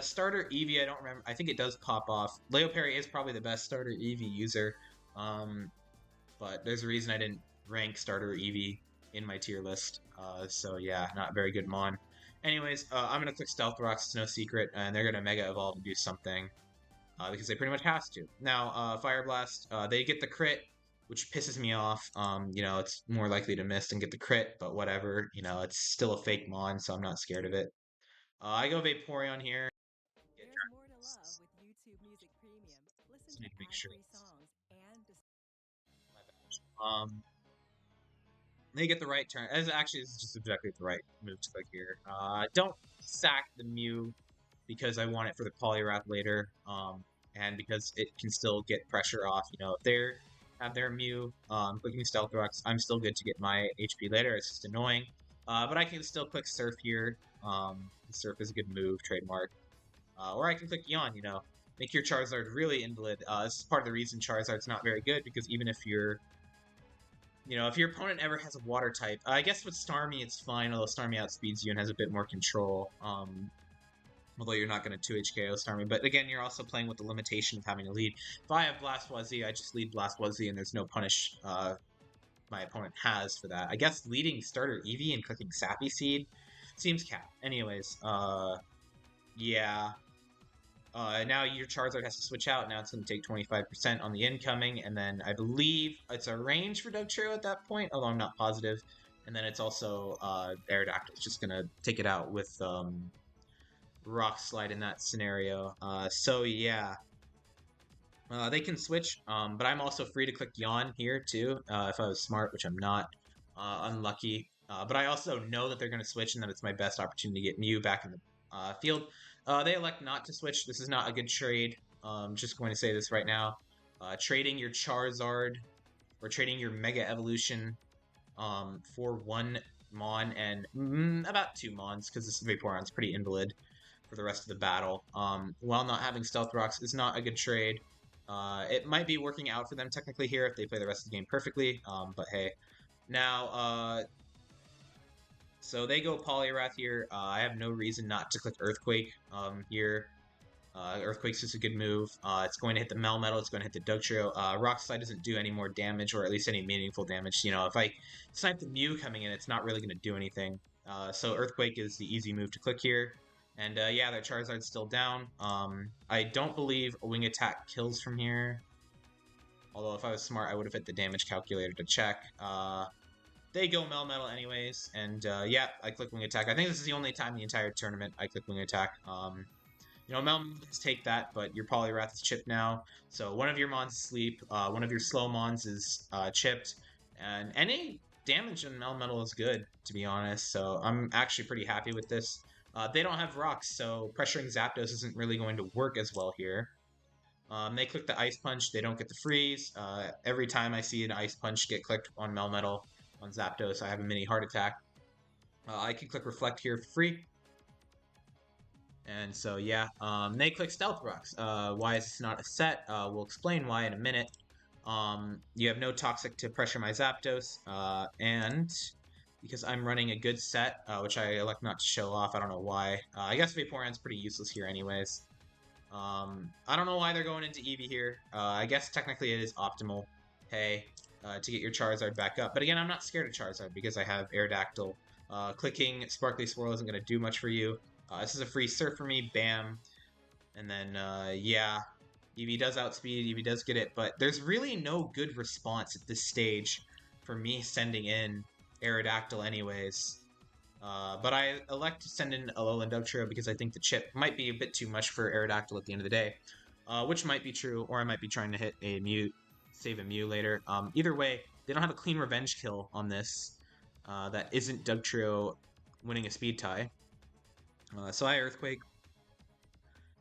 Starter Eevee, I don't remember. I think it does pop off. Leo Perry is probably the best starter Eevee user. But there's a reason I didn't rank starter Eevee in my tier list. So yeah, not very good Mon. Anyways, I'm going to click Stealth Rocks, it's no secret, and they're going to Mega Evolve and do something. Because they pretty much has to. Now, Fire Blast, they get the crit, which pisses me off. It's more likely to miss and get the crit, but whatever. It's still a fake Mon, so I'm not scared of it. I go Vaporeon here. There's more to love with YouTube Music Premium. Listen to ad-free songs and My bad. They get the right turn. As actually, this is just exactly the right move to click here. Don't sack the Mew because I want it for the Poliwrath later. And because it can still get pressure off. If they have their Mew clicking Stealth Rocks, I'm still good to get my HP later. It's just annoying. But I can still click Surf here. Surf is a good move, trademark. Or I can click Yawn, make your Charizard really invalid. This is part of the reason Charizard's not very good, because even if your opponent ever has a water type, I guess with Starmie it's fine, although Starmie outspeeds you and has a bit more control. Although you're not going to 2 HKO Starmie. But again, you're also playing with the limitation of having to lead. If I have Blastoise, I just lead Blastoise, and there's no punish my opponent has for that. I guess leading starter Eevee and clicking Sappy Seed seems cap. Anyways, yeah. Now your Charizard has to switch out. Now it's going to take 25% on the incoming, and then I believe it's a range for Dugtrio at that point, although I'm not positive. And then it's also Aerodactyl. It's just going to take it out with Rock Slide in that scenario. So yeah. They can switch, but I'm also free to click Yawn here too, if I was smart, which I'm not. Unlucky. But I also know that they're going to switch and that it's my best opportunity to get Mew back in the field. They elect not to switch. This is not a good trade. Just going to say this right now. Trading your Charizard or trading your Mega Evolution for 1 Mon and about 2 Mons, because this Vaporeon's pretty invalid for the rest of the battle. While not having Stealth Rocks is not a good trade. It might be working out for them technically here if they play the rest of the game perfectly, but hey. Now, so they go Poliwrath here. I have no reason not to click Earthquake here. Earthquake's just a good move. It's going to hit the Melmetal, it's going to hit the Dugtrio. Rock Slide doesn't do any more damage, or at least any meaningful damage. If I snipe the Mew coming in, it's not really going to do anything. So Earthquake is the easy move to click here. And yeah, their Charizard's still down. I don't believe a wing attack kills from here. Although if I was smart, I would have hit the damage calculator to check. They go Melmetal anyways, and yeah, I click Wing Attack. I think this is the only time in the entire tournament I click Wing Attack. Melmetals take that, but your Poliwrath is chipped now, so one of your Mons is asleep, one of your slow Mons is chipped, and any damage on Melmetal is good, to be honest, so I'm actually pretty happy with this. They don't have rocks, so pressuring Zapdos isn't really going to work as well here. They click the Ice Punch, they don't get the freeze. Every time I see an Ice Punch get clicked on Melmetal, on Zapdos, I have a mini heart attack. I can click Reflect here for free. And so, yeah, they click Stealth Rocks. Why is this not a set? We'll explain why in a minute. You have no Toxic to pressure my Zapdos, and because I'm running a good set, which I elect not to show off, I don't know why. I guess Vaporeon's pretty useless here anyways. I don't know why they're going into Eevee here. I guess technically it is optimal, hey, to get your Charizard back up. But again, I'm not scared of Charizard because I have Aerodactyl. Clicking Sparkly Swirl isn't going to do much for you. This is a free Surf for me, bam. And then, yeah, Eevee does outspeed, Eevee does get it, but there's really no good response at this stage for me sending in Aerodactyl anyways. But I elect to send in Alolan Dugtrio because I think the chip might be a bit too much for Aerodactyl at the end of the day. Which might be true, or I might be trying to hit a Mew, save a Mew later. Either way, they don't have a clean revenge kill on this that isn't Dugtrio winning a speed tie. So I Earthquake.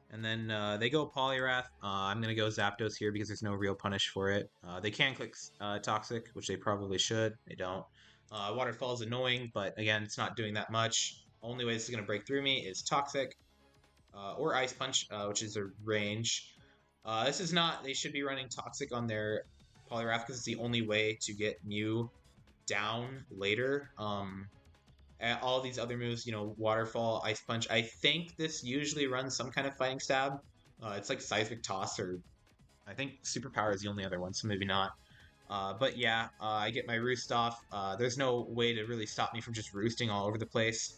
And then they go Poliwrath. I'm going to go Zapdos here because there's no real punish for it. They can click Toxic, which they probably should. They don't. Waterfall is annoying, but again, it's not doing that much. Only way this is going to break through me is Toxic or Ice Punch, which is a range. This is not... They should be running Toxic on their Poliwrath because it's the only way to get Mew down later. All these other moves, Waterfall, Ice Punch. I think this usually runs some kind of Fighting Stab. It's like Seismic Toss, or I think Superpower is the only other one, so maybe not. But yeah, I get my Roost off. There's no way to really stop me from just roosting all over the place.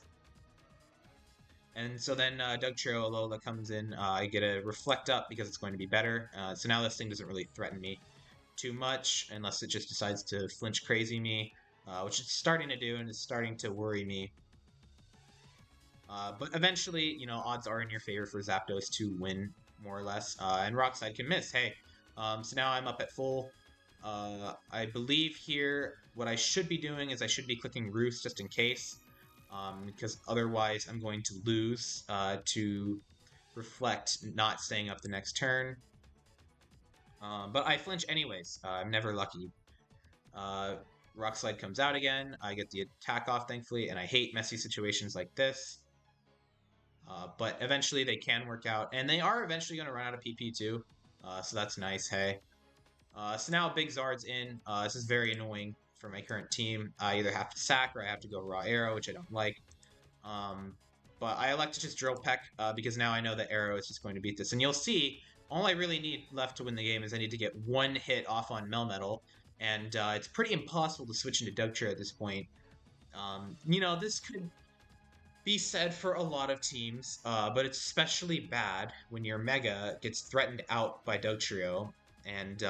And so then Dugtrio Alola comes in. I get a Reflect Up because it's going to be better. So now this thing doesn't really threaten me too much unless it just decides to flinch crazy me. Which it's starting to do, and it's starting to worry me. But eventually, odds are in your favor for Zapdos to win, more or less. And Rockslide can miss. Hey, so now I'm up at full. I believe here what I should be doing is I should be clicking Roost just in case. Because otherwise I'm going to lose to Reflect not staying up the next turn. But I flinch anyways. I'm never lucky. Rock Slide comes out again. I get the attack off, thankfully, and I hate messy situations like this. But eventually they can work out, and they are eventually going to run out of PP too, so that's nice, hey. So now Big Zard's in. This is very annoying for my current team. I either have to sack or I have to go Raw Arrow, which I don't like. But I elect to just Drill Peck because now I know that Arrow is just going to beat this. And you'll see, all I really need left to win the game is I need to get one hit off on Melmetal. And it's pretty impossible to switch into Dugtrio at this point. This could be said for a lot of teams, but it's especially bad when your Mega gets threatened out by Dugtrio, and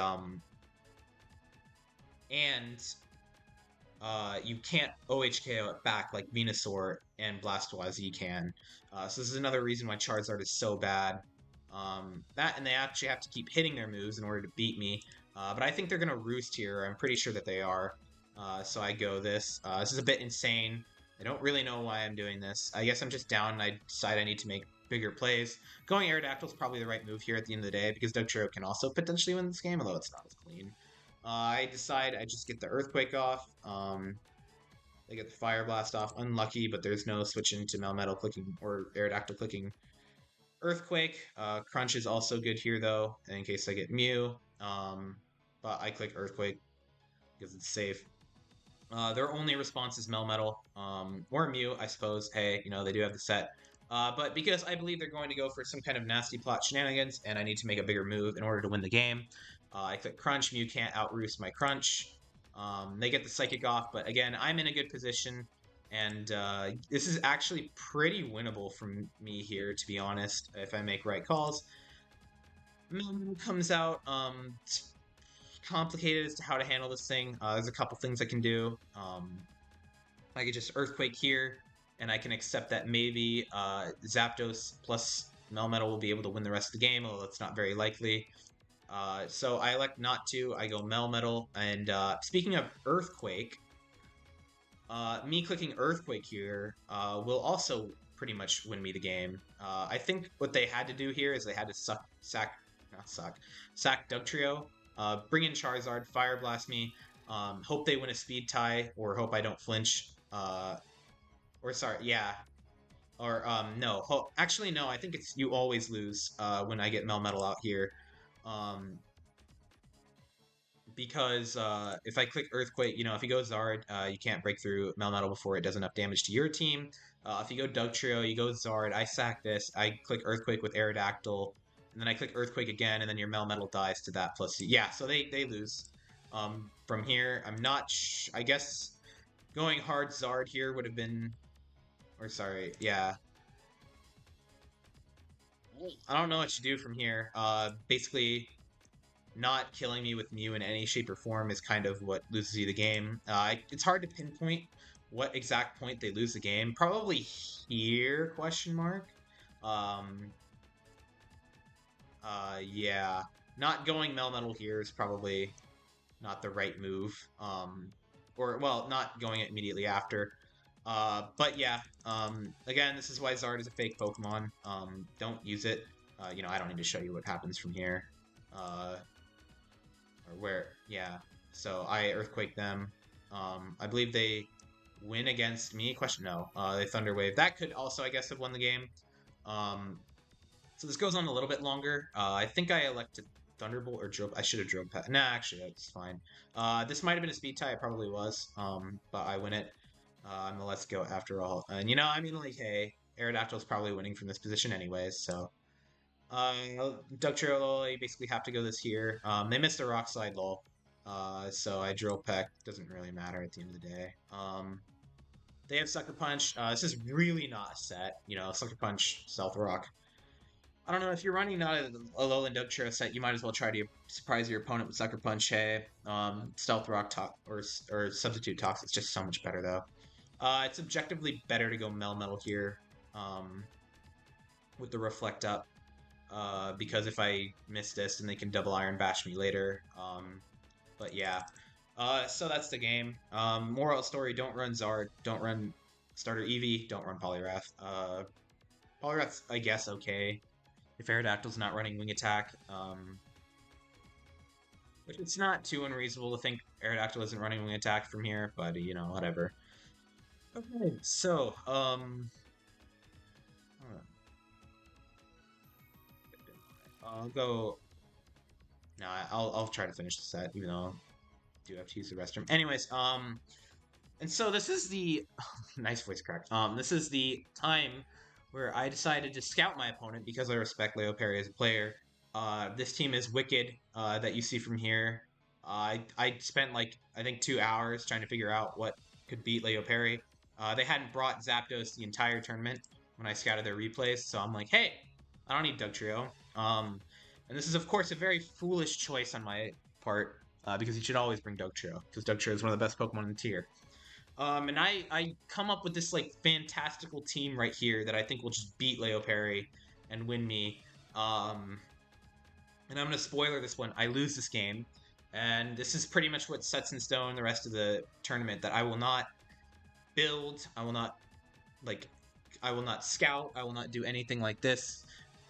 you can't OHKO it back like Venusaur and Blastoise can. So this is another reason why Charizard is so bad. That, and they actually have to keep hitting their moves in order to beat me. But I think they're going to Roost here. I'm pretty sure that they are. So I go this. This is a bit insane. I don't really know why I'm doing this. I guess I'm just down and I decide I need to make bigger plays. Going Aerodactyl is probably the right move here at the end of the day because Dugtrio can also potentially win this game, although it's not as clean. I decide I just get the Earthquake off. They get the Fire Blast off. Unlucky, but there's no switching to Melmetal clicking or Aerodactyl clicking Earthquake. Crunch is also good here, though, in case I get Mew. But I click Earthquake because it's safe. Their only response is Melmetal, or Mew, I suppose. Hey, they do have the set. But because I believe they're going to go for some kind of nasty plot shenanigans, and I need to make a bigger move in order to win the game, I click Crunch. Mew can't outroost my Crunch. They get the Psychic off, but again, I'm in a good position. And this is actually pretty winnable from me here, to be honest, if I make right calls. Comes out. It's complicated as to how to handle this thing. There's a couple things I can do. I could just Earthquake here, and I can accept that maybe Zapdos plus Melmetal will be able to win the rest of the game, although that's not very likely. So I elect not to. I go Melmetal, and speaking of Earthquake, me clicking Earthquake here will also pretty much win me the game. I think what they had to do here is they had to sack Dugtrio, bring in Charizard, Fire Blast me, hope they win a speed tie, or hope I don't flinch. Or sorry, yeah, or no, actually no, I think it's you always lose when I get Melmetal out here. Um, because if I click Earthquake, if you go Zard, you can't break through Melmetal before it does enough damage to your team. If you go Dugtrio, you go Zard, I sack this, I click Earthquake with Aerodactyl, and then I click Earthquake again, and then your Melmetal dies to that plus... Yeah, so they lose. From here, I'm not... I guess going hard Zard here would have been... Or sorry, yeah. I don't know what to do from here. Basically, not killing me with Mew in any shape or form is kind of what loses you the game. It's hard to pinpoint what exact point they lose the game. Probably here, question mark. Um, yeah. Not going Melmetal here is probably not the right move. Or, well, not going it immediately after. But yeah, again, this is why Zard is a fake Pokemon. Don't use it. I don't need to show you what happens from here. Or where, yeah. So I Earthquake them. I believe they win against me. Question, no. They Thunder Wave. That could also, I guess, have won the game. So this goes on a little bit longer. I think I elected Thunderbolt or Drill. I should have Drill Pet. Nah, actually, that's fine. This might have been a speed tie. It probably was. But I win it. I'm the Let's Go after all. And, like, hey, Aerodactyl's probably winning from this position anyways, so... Dugtrio, you basically have to go this here. They missed a Rock Slide, lol. So I Drill Peck. Doesn't really matter at the end of the day. They have Sucker Punch. This is really not a set. Sucker Punch, Stealth Rock. I don't know, if you're running not a Alolan Dugtrio set, you might as well try to surprise your opponent with Sucker Punch, hey. Stealth Rock or Substitute Tox. It's just so much better, though. It's objectively better to go Melmetal here with the Reflect Up. Because if I miss this, then they can double Iron Bash me later. But yeah. So that's the game. Moral story, don't run Zard, don't run Starter Eevee, don't run Poliwrath. Poliwrath's, I guess, okay. If Aerodactyl's not running Wing Attack. Which it's not too unreasonable to think Aerodactyl isn't running Wing Attack from here, but, whatever. Okay, so, I'll go... No, I'll try to finish the set, even though I do have to use the restroom. Anyways, and so this is the... nice voice crack. This is the time where I decided to scout my opponent because I respect Leo Perry as a player. This team is Wicked, that you see from here. I spent, I think 2 hours trying to figure out what could beat Leo Perry. They hadn't brought Zapdos the entire tournament when I scouted their replays, so I'm like, hey, I don't need Dugtrio. And this is, of course, a very foolish choice on my part, because you should always bring Dugtrio, because Dugtrio is one of the best Pokemon in the tier. And I come up with this, fantastical team right here that I think will just beat Leo Perry and win me. And I'm going to spoiler this one. I lose this game, and this is pretty much what sets in stone the rest of the tournament, that I will not build, I will not scout, I will not do anything like this.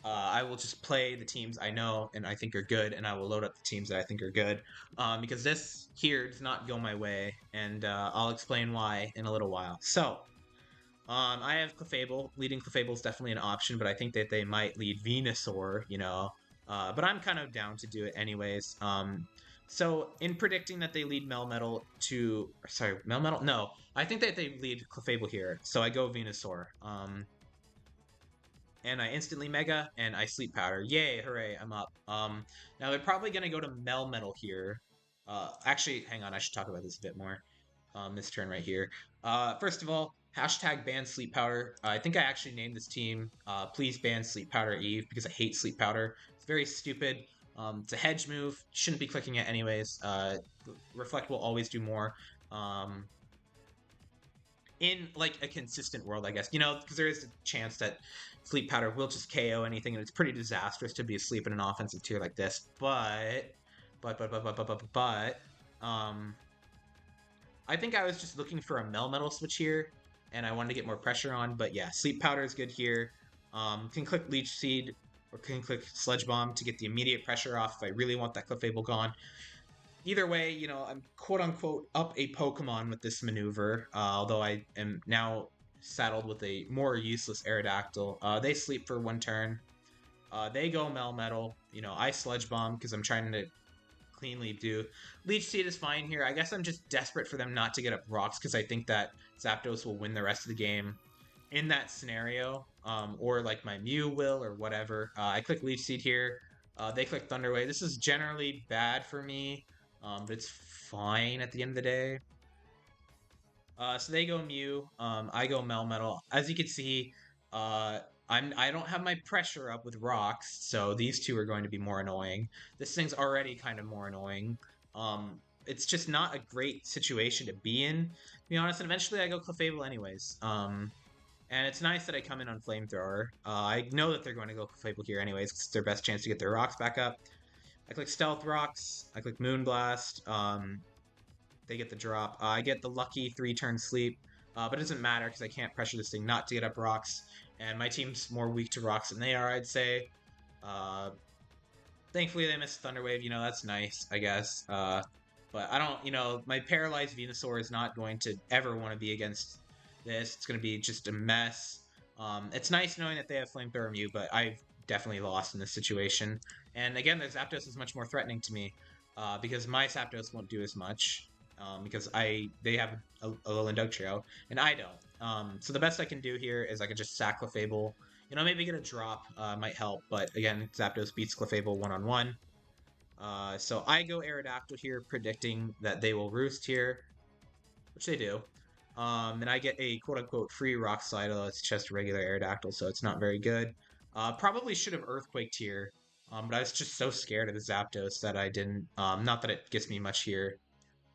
I will just play the teams I know and I think are good, and I will load up the teams that I think are good, because this here does not go my way, and I'll explain why in a little while. So, I have Clefable. Leading Clefable is definitely an option, but I think that they might lead Venusaur, but I'm kind of down to do it anyways. So, in predicting that they lead Melmetal to... Sorry, Melmetal? No, I think that they lead Clefable here, so I go Venusaur. And I instantly Mega, and I Sleep Powder. Yay, hooray, I'm up. Now they're probably going to go to Melmetal here. Actually, hang on, I should talk about this a bit more. This turn right here. First of all, Hashtag ban sleep powder. I think I actually named this team Please ban sleep powder Eve because I hate sleep powder. It's very stupid. It's a hedge move. Shouldn't be clicking it anyways. Reflect will always do more. Um, in like a consistent world, I guess, because there is a chance that sleep powder will just KO anything, and it's pretty disastrous to be asleep in an offensive tier like this. But, I think I was just looking for a Melmetal switch here, and I wanted to get more pressure on. But yeah, Sleep Powder is good here. Can click Leech Seed or can click Sledge Bomb to get the immediate pressure off if I really want that Clefable gone. Either way, I'm quote unquote up a Pokemon with this maneuver, although I am now saddled with a more useless Aerodactyl. They sleep for one turn. They go Melmetal. I Sludge Bomb because I'm trying to cleanly do. Leech Seed is fine here. I guess I'm just desperate for them not to get up rocks because I think that Zapdos will win the rest of the game in that scenario, or like my Mew will or whatever. I click Leech Seed here. They click Thunder Wave. This is generally bad for me, but it's fine at the end of the day. So they go Mew. I go Melmetal. As you can see, I don't have my pressure up with rocks, so these two are going to be more annoying. This thing's already kind of more annoying. It's just not a great situation to be in, to be honest. And eventually, I go Clefable anyways. And it's nice that I come in on Flamethrower. I know that they're going to go Clefable here anyways, 'cause it's their best chance to get their rocks back up. I click Stealth Rocks. I click Moonblast. They get the drop. I get the lucky 3-turn sleep, but it doesn't matter because I can't pressure this thing not to get up rocks. And my team's more weak to rocks than they are, I'd say. Uh, Thankfully, they missed Thunder Wave. That's nice, I guess. But I don't, my paralyzed Venusaur is not going to ever want to be against this. It's going to be just a mess. It's nice knowing that they have Flamethrower Mew, but I've definitely lost in this situation. And again, the Zapdos is much more threatening to me because my Zapdos won't do as much because they have a Alolan Dugtrio and I don't. So the best I can do here is I can just sack Clefable. Maybe get a drop might help, but again, Zapdos beats Clefable one-on-one. So I go Aerodactyl here, predicting that they will Roost here, which they do. And I get a quote-unquote free Rock Slide, although it's just a regular Aerodactyl, so it's not very good. Probably should have Earthquaked here, but I was just so scared of the Zapdos that I didn't. Not that it gets me much here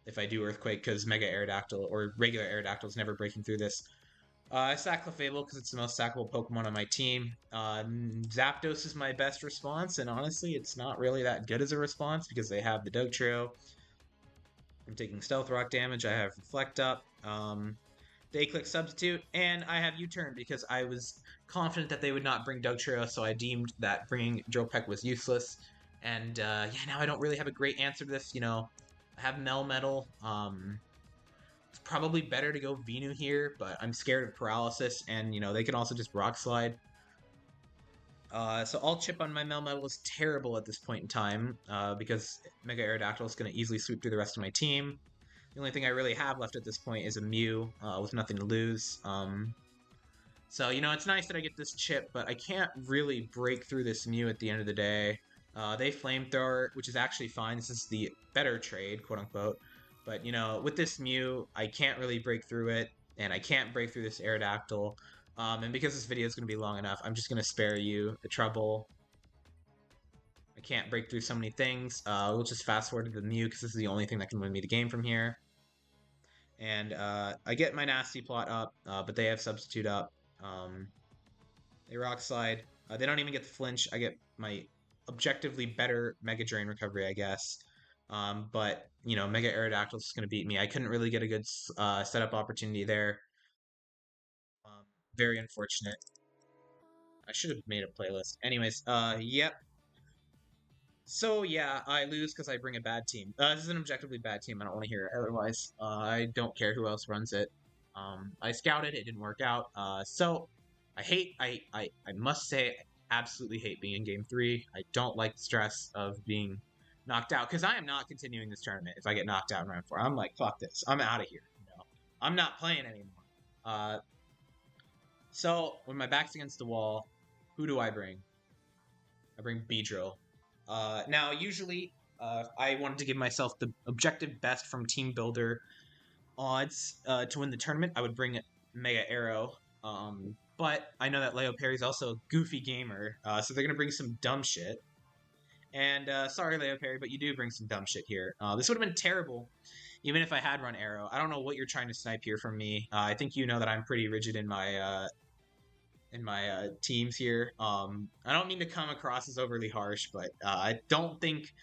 if I do Earthquake, because Mega Aerodactyl or regular Aerodactyl is never breaking through this. I sack Clefable because it's the most sackable Pokemon on my team. Zapdos is my best response, and honestly, it's not really that good as a response because they have the Dugtrio. I'm taking Stealth Rock damage. I have Reflect up. They click Substitute, and I have U-Turn because I was confident that they would not bring Dugtrio, so I deemed that bringing Drill Peck was useless. And yeah, now I don't really have a great answer to this. I have Melmetal. It's probably better to go Venu here, but I'm scared of Paralysis, and they can also just Rock Slide. So all chip on my Melmetal is terrible at this point in time because Mega Aerodactyl is going to easily sweep through the rest of my team. The only thing I really have left at this point is a Mew with nothing to lose. So, it's nice that I get this chip, but I can't really break through this Mew at the end of the day. They Flamethrower, which is actually fine. This is the better trade, quote-unquote. But, with this Mew, I can't really break through it, and I can't break through this Aerodactyl. And because this video is going to be long enough, I'm just going to spare you the trouble. I can't break through so many things. We'll just fast forward to the Mew because this is the only thing that can win me the game from here. And I get my Nasty Plot up, but they have Substitute up. They Rock Slide. They don't even get the flinch. I get my objectively better Mega Drain recovery, I guess. But, Mega Aerodactyl is going to beat me. I couldn't really get a good setup opportunity there. Very unfortunate. I should have made a playlist. Anyways, yep. So yeah, I lose because I bring a bad team. This is an objectively bad team. I don't want to hear it otherwise. I don't care who else runs it. I scouted. It didn't work out. So I must say, I absolutely hate being in game 3. I don't like the stress of being knocked out because I am not continuing this tournament if I get knocked out in round 4. I'm like, fuck this. I'm out of here. I'm not playing anymore. So when my back's against the wall, who do I bring? I bring Beedrill. Now, usually, I wanted to give myself the objective best from Team Builder odds to win the tournament. I would bring Mega Arrow. But I know that Leo Perry's also a goofy gamer, so they're gonna bring some dumb shit. And sorry, Leo Perry, but you do bring some dumb shit here. This would have been terrible, even if I had run Arrow. I don't know what you're trying to snipe here from me. I think you know that I'm pretty rigid in my teams here. I don't mean to come across as overly harsh, but I don't think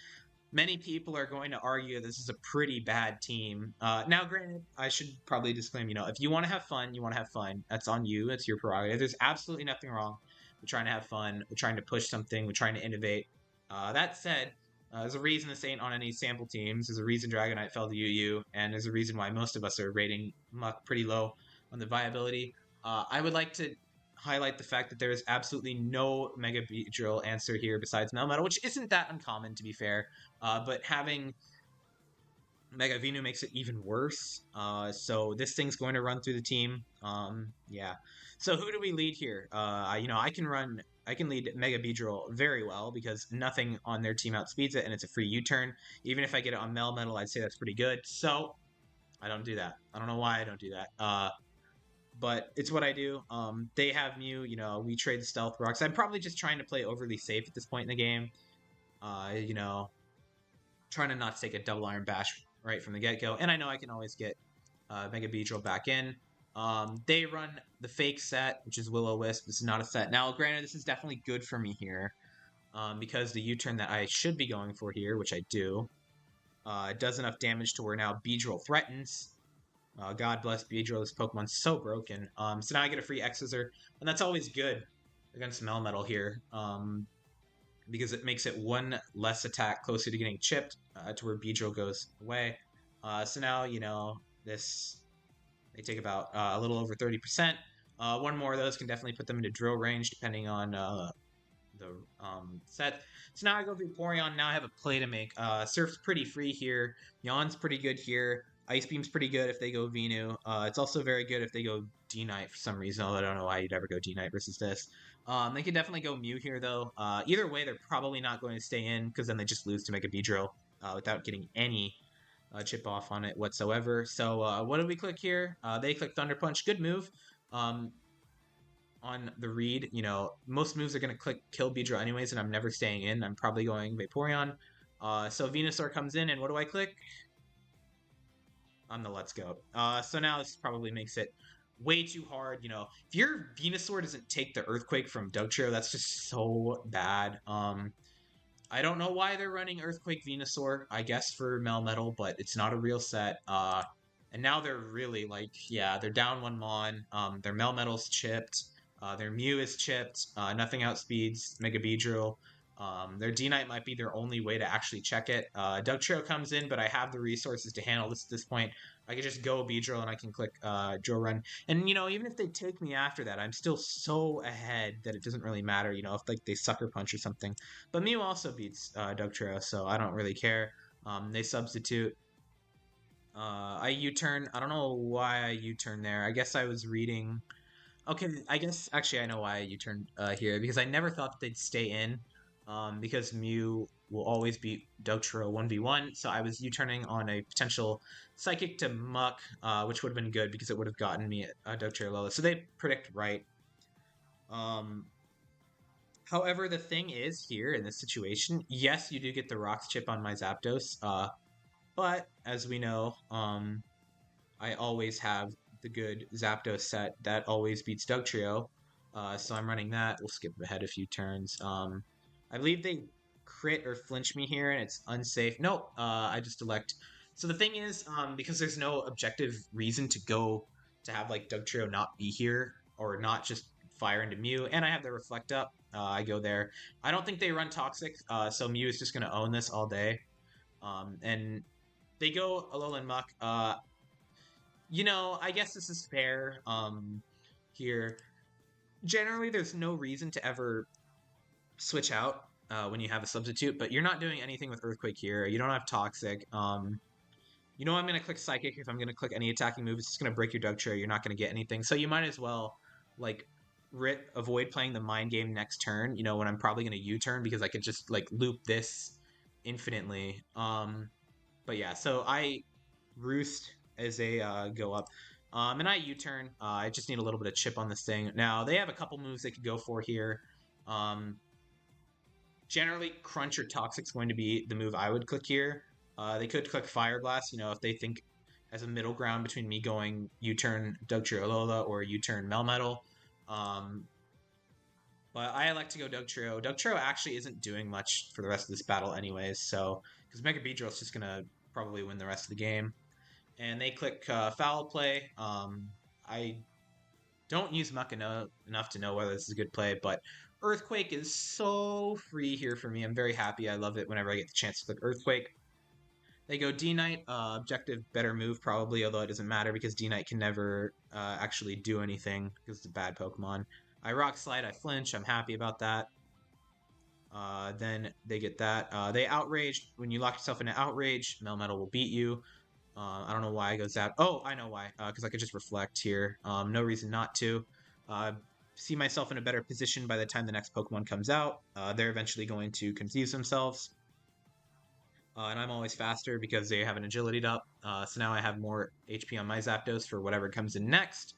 many people are going to argue this is a pretty bad team. Now, granted, I should probably disclaim, if you want to have fun, you want to have fun. That's on you. It's your prerogative. There's absolutely nothing wrong with trying to have fun. We're trying to push something. We're trying to innovate. That said, there's a reason this ain't on any sample teams. There's a reason Dragonite fell to UU, and there's a reason why most of us are rating Muck pretty low on the viability. I would like to highlight the fact that there is absolutely no Mega Beedrill answer here besides Melmetal, which isn't that uncommon, to be fair. But having Mega Venu makes it even worse. So this thing's going to run through the team. Yeah. So who do we lead here? I can lead Mega Beedrill very well because nothing on their team outspeeds it, and it's a free U-turn. Even if I get it on Melmetal, I'd say that's pretty good. So I don't do that. I don't know why I don't do that. But it's what I do. They have Mew. We trade the Stealth Rocks. I'm probably just trying to play overly safe at this point in the game. Uh, you know, trying to not take a double Iron Bash right from the get go. And I know I can always get Mega Beedrill back in. They run the fake set, which is Will-O-Wisp. This is not a set. Now, granted, this is definitely good for me here because the U-turn that I should be going for here, which I do, does enough damage to where now Beedrill threatens. God bless Beedrill. This Pokemon's so broken. So now I get a free X-Scissor, and that's always good against Melmetal here. Because it makes it one less attack closer to getting chipped to where Beedrill goes away. So now, this they take about a little over 30%. One more of those can definitely put them into drill range depending on the set. So now I go Vaporeon. Now I have a play to make. Surf's pretty free here. Yawn's pretty good here. Ice Beam's pretty good if they go Venu. It's also very good if they go D-Knight for some reason, although I don't know why you'd ever go D-Knight versus this. They could definitely go Mew here, though. Either way, they're probably not going to stay in, because then they just lose to Mega Beedrill without getting any chip off on it whatsoever. So what did we click here? They click Thunder Punch. Good move. On the read, most moves are going to click Kill Beedrill anyways, and I'm never staying in. I'm probably going Vaporeon. So Venusaur comes in, and what do I click? On the Let's Go. So now this probably makes it way too hard. If your Venusaur doesn't take the Earthquake from Dugtrio, that's just so bad. I don't know why they're running Earthquake Venusaur, I guess for Melmetal, but it's not a real set. And now they're really they're down one Mon. Their Melmetal's chipped. Their Mew is chipped. Nothing outspeeds Mega Beedrill. Their D-Knight might be their only way to actually check it. Dugtrio comes in, but I have the resources to handle this at this point. I can just go Beedrill and I can click Drill Run. And, even if they take me after that, I'm still so ahead that it doesn't really matter, if they Sucker Punch or something. But Mew also beats Dugtrio, so I don't really care. They substitute. I U-turn. I don't know why I U-turn there. I guess I was reading. Okay, I guess actually I know why you turned here because I never thought that they'd stay in, because Mew will always beat Dugtrio 1v1. So I was U-turning on a potential Psychic to Muck, which would have been good because it would have gotten me Dugtrio Lola. So they predict right. Um, However, the thing is here in this situation, yes, you do get the Rocks chip on my Zapdos, but as we know, I always have the good Zapdos set that always beats Dugtrio. So I'm running that. We'll skip ahead a few turns. I believe they crit or flinch me here, and it's unsafe. No, I just elect. So the thing is, because there's no objective reason to go to have Dugtrio not be here or not just fire into Mew, and I have the Reflect up. I go there. I don't think they run Toxic, so Mew is just going to own this all day. And they go Alolan Muck. I guess this is fair here. Generally, there's no reason to ever switch out when you have a substitute, but you're not doing anything with Earthquake here. You don't have Toxic. I'm going to click Psychic. If I'm going to click any attacking move, it's just going to break your Dugtrio. You're not going to get anything. So you might as well, avoid playing the Mind Game next turn, when I'm probably going to U-turn because I could just, loop this infinitely. But yeah, so I Roost as a go up. And I U-turn. I just need a little bit of chip on this thing. Now, they have a couple moves they could go for here. Um, Generally, Crunch or Toxic's going to be the move I would click here. They could click Fire Blast, if they think as a middle ground between me going U-turn Dugtrio Alola or U-turn Melmetal. Um, but I like to go Dugtrio. Dugtrio actually isn't doing much for the rest of this battle anyways, so because Mega Beedrill's just going to probably win the rest of the game. And they click Foul Play. I don't use Muck enough to know whether this is a good play, but Earthquake is so free here for me. I'm very happy. I love it whenever I get the chance to click Earthquake. They go D-Knight, objective better move probably, although it doesn't matter because D-Knight can never actually do anything because it's a bad Pokemon. I Rock Slide, I flinch, I'm happy about that. Then they get that. They Outrage. When you lock yourself into Outrage, Melmetal will beat you. I don't know why I goes out. Oh, I know why. Because I could just reflect here. No reason not to. See myself in a better position by the time the next Pokemon comes out. They're eventually going to confuse themselves. And I'm always faster because they have an agility up. So now I have more HP on my Zapdos for whatever comes in next.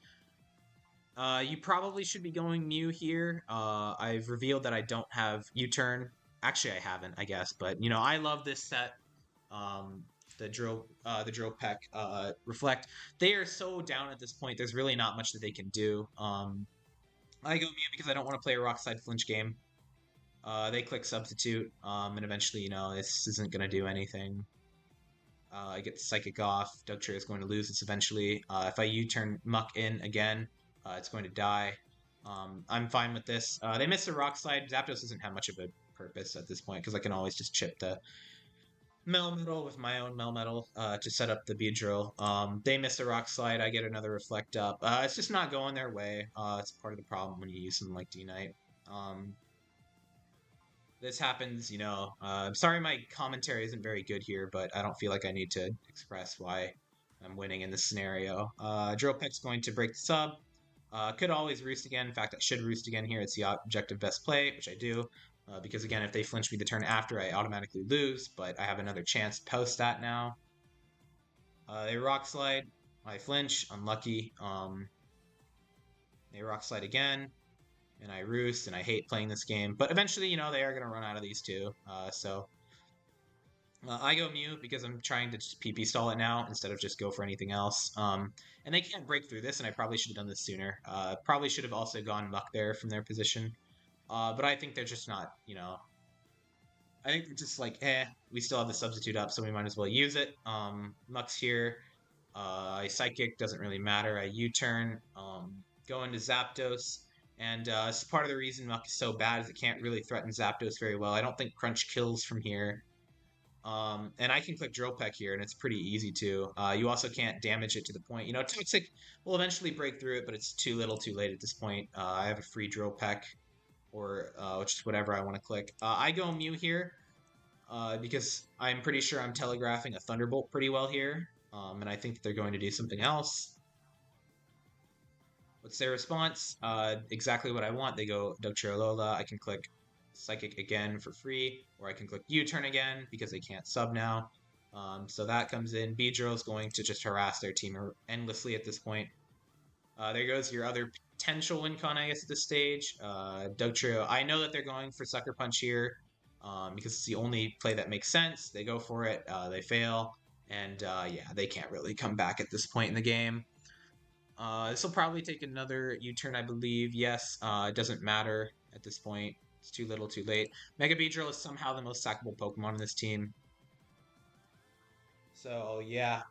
You probably should be going Mew here. I've revealed that I don't have U-turn. Actually, I haven't, I guess. But, I love this set. Um, the drill peck, reflect. They are so down at this point. There's really not much that they can do. I go Mew because I don't want to play a Rockside flinch game. They click substitute, and eventually, this isn't gonna do anything. I get Psychic off. Dugtrio is going to lose this eventually. If I U-turn Muck in again, it's going to die. I'm fine with this. They missed a Rock Slide. Zapdos doesn't have much of a purpose at this point because I can always just chip the Melmetal with my own Melmetal to set up the Beedrill. They miss a Rock Slide. I get another Reflect up. It's just not going their way. It's part of the problem when you use something like D-Knight. This happens, I'm sorry my commentary isn't very good here, but I don't feel like I need to express why I'm winning in this scenario. Drill Peck's going to break the sub. Could always roost again. In fact, I should roost again here. It's the objective best play, which I do. Because again, if they flinch me the turn after, I automatically lose, but I have another chance post that now. They Rock Slide. I flinch. Unlucky. They Rock Slide again. And I roost, and I hate playing this game. But eventually, they are going to run out of these two. So I go Mew because I'm trying to just PP stall it now instead of just go for anything else. And they can't break through this, and I probably should have done this sooner. Probably should have also gone Muck there from their position. But I think they're just not, I think they're just like, we still have the substitute up, so we might as well use it. Muck's here. I Psychic, doesn't really matter. I U-turn, go into Zapdos. And this is part of the reason Muck is so bad is it can't really threaten Zapdos very well. I don't think Crunch kills from here. And I can click Drill Peck here, and it's pretty easy to. You also can't damage it to the point. Toxic will eventually break through it, but it's too little too late at this point. I have a free Drill Peck, or just whatever I want to click. I go Mew here because I'm pretty sure I'm telegraphing a Thunderbolt pretty well here, and I think that they're going to do something else. What's their response? Exactly what I want. They go Dugtrio Alola. I can click Psychic again for free, or I can click U-turn again because they can't sub now. So that comes in. Beedrill is going to just harass their team endlessly at this point. There goes your other potential win con, I guess, at this stage. Dugtrio, I know that they're going for Sucker Punch here because it's the only play that makes sense. They go for it. They fail. And yeah, they can't really come back at this point in the game. This will probably take another U-turn, I believe. Yes, it doesn't matter at this point. It's too little, too late. Mega Beedrill is somehow the most sackable Pokemon in this team. So yeah,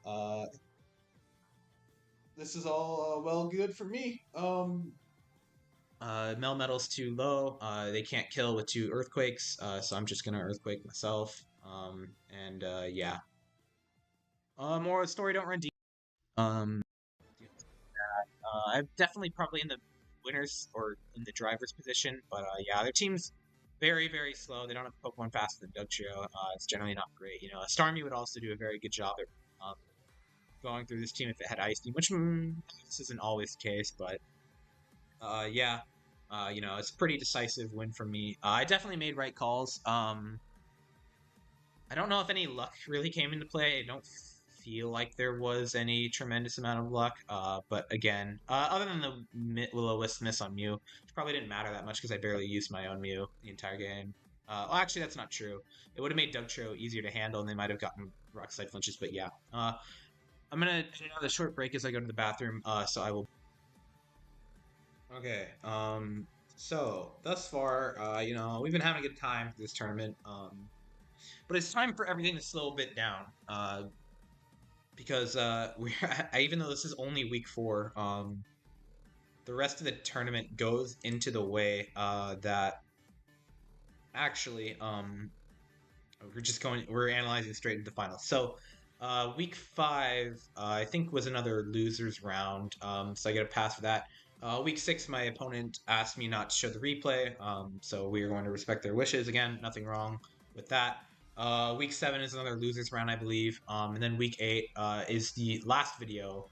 this is all well good for me. Melmetal's too low. They can't kill with 2 Earthquakes, so I'm just gonna Earthquake myself. Yeah. More of the story, don't run deep. Um, I'm definitely probably in the winners or in the driver's position, but yeah, their team's very, very slow. They don't have Pokemon faster than Dugtrio. It's generally not great. Starmie would also do a very good job at going through this team if it had Ice Team, which this isn't always the case, but yeah, it's a pretty decisive win for me. I definitely made right calls. I don't know if any luck really came into play. I don't feel like there was any tremendous amount of luck. But again, other than the Will-O-Wisp miss on Mew, which probably didn't matter that much because I barely used my own Mew the entire game. Well, actually, that's not true. It would have made Dugtrio easier to handle, and they might have gotten Rock Slide flinches. But yeah, I'm gonna take another short break as I go to the bathroom. So I will. Okay. So thus far, we've been having a good time for this tournament. But it's time for everything to slow a bit down. Because we even though this is only week 4, the rest of the tournament goes into the way that actually we're analyzing straight into the finals. So week 5 I think was another losers round. So I get a pass for that. Week 6 my opponent asked me not to show the replay. So we are going to respect their wishes. Again, nothing wrong with that. Week 7 is another losers round, I believe. And then week 8 is the last video,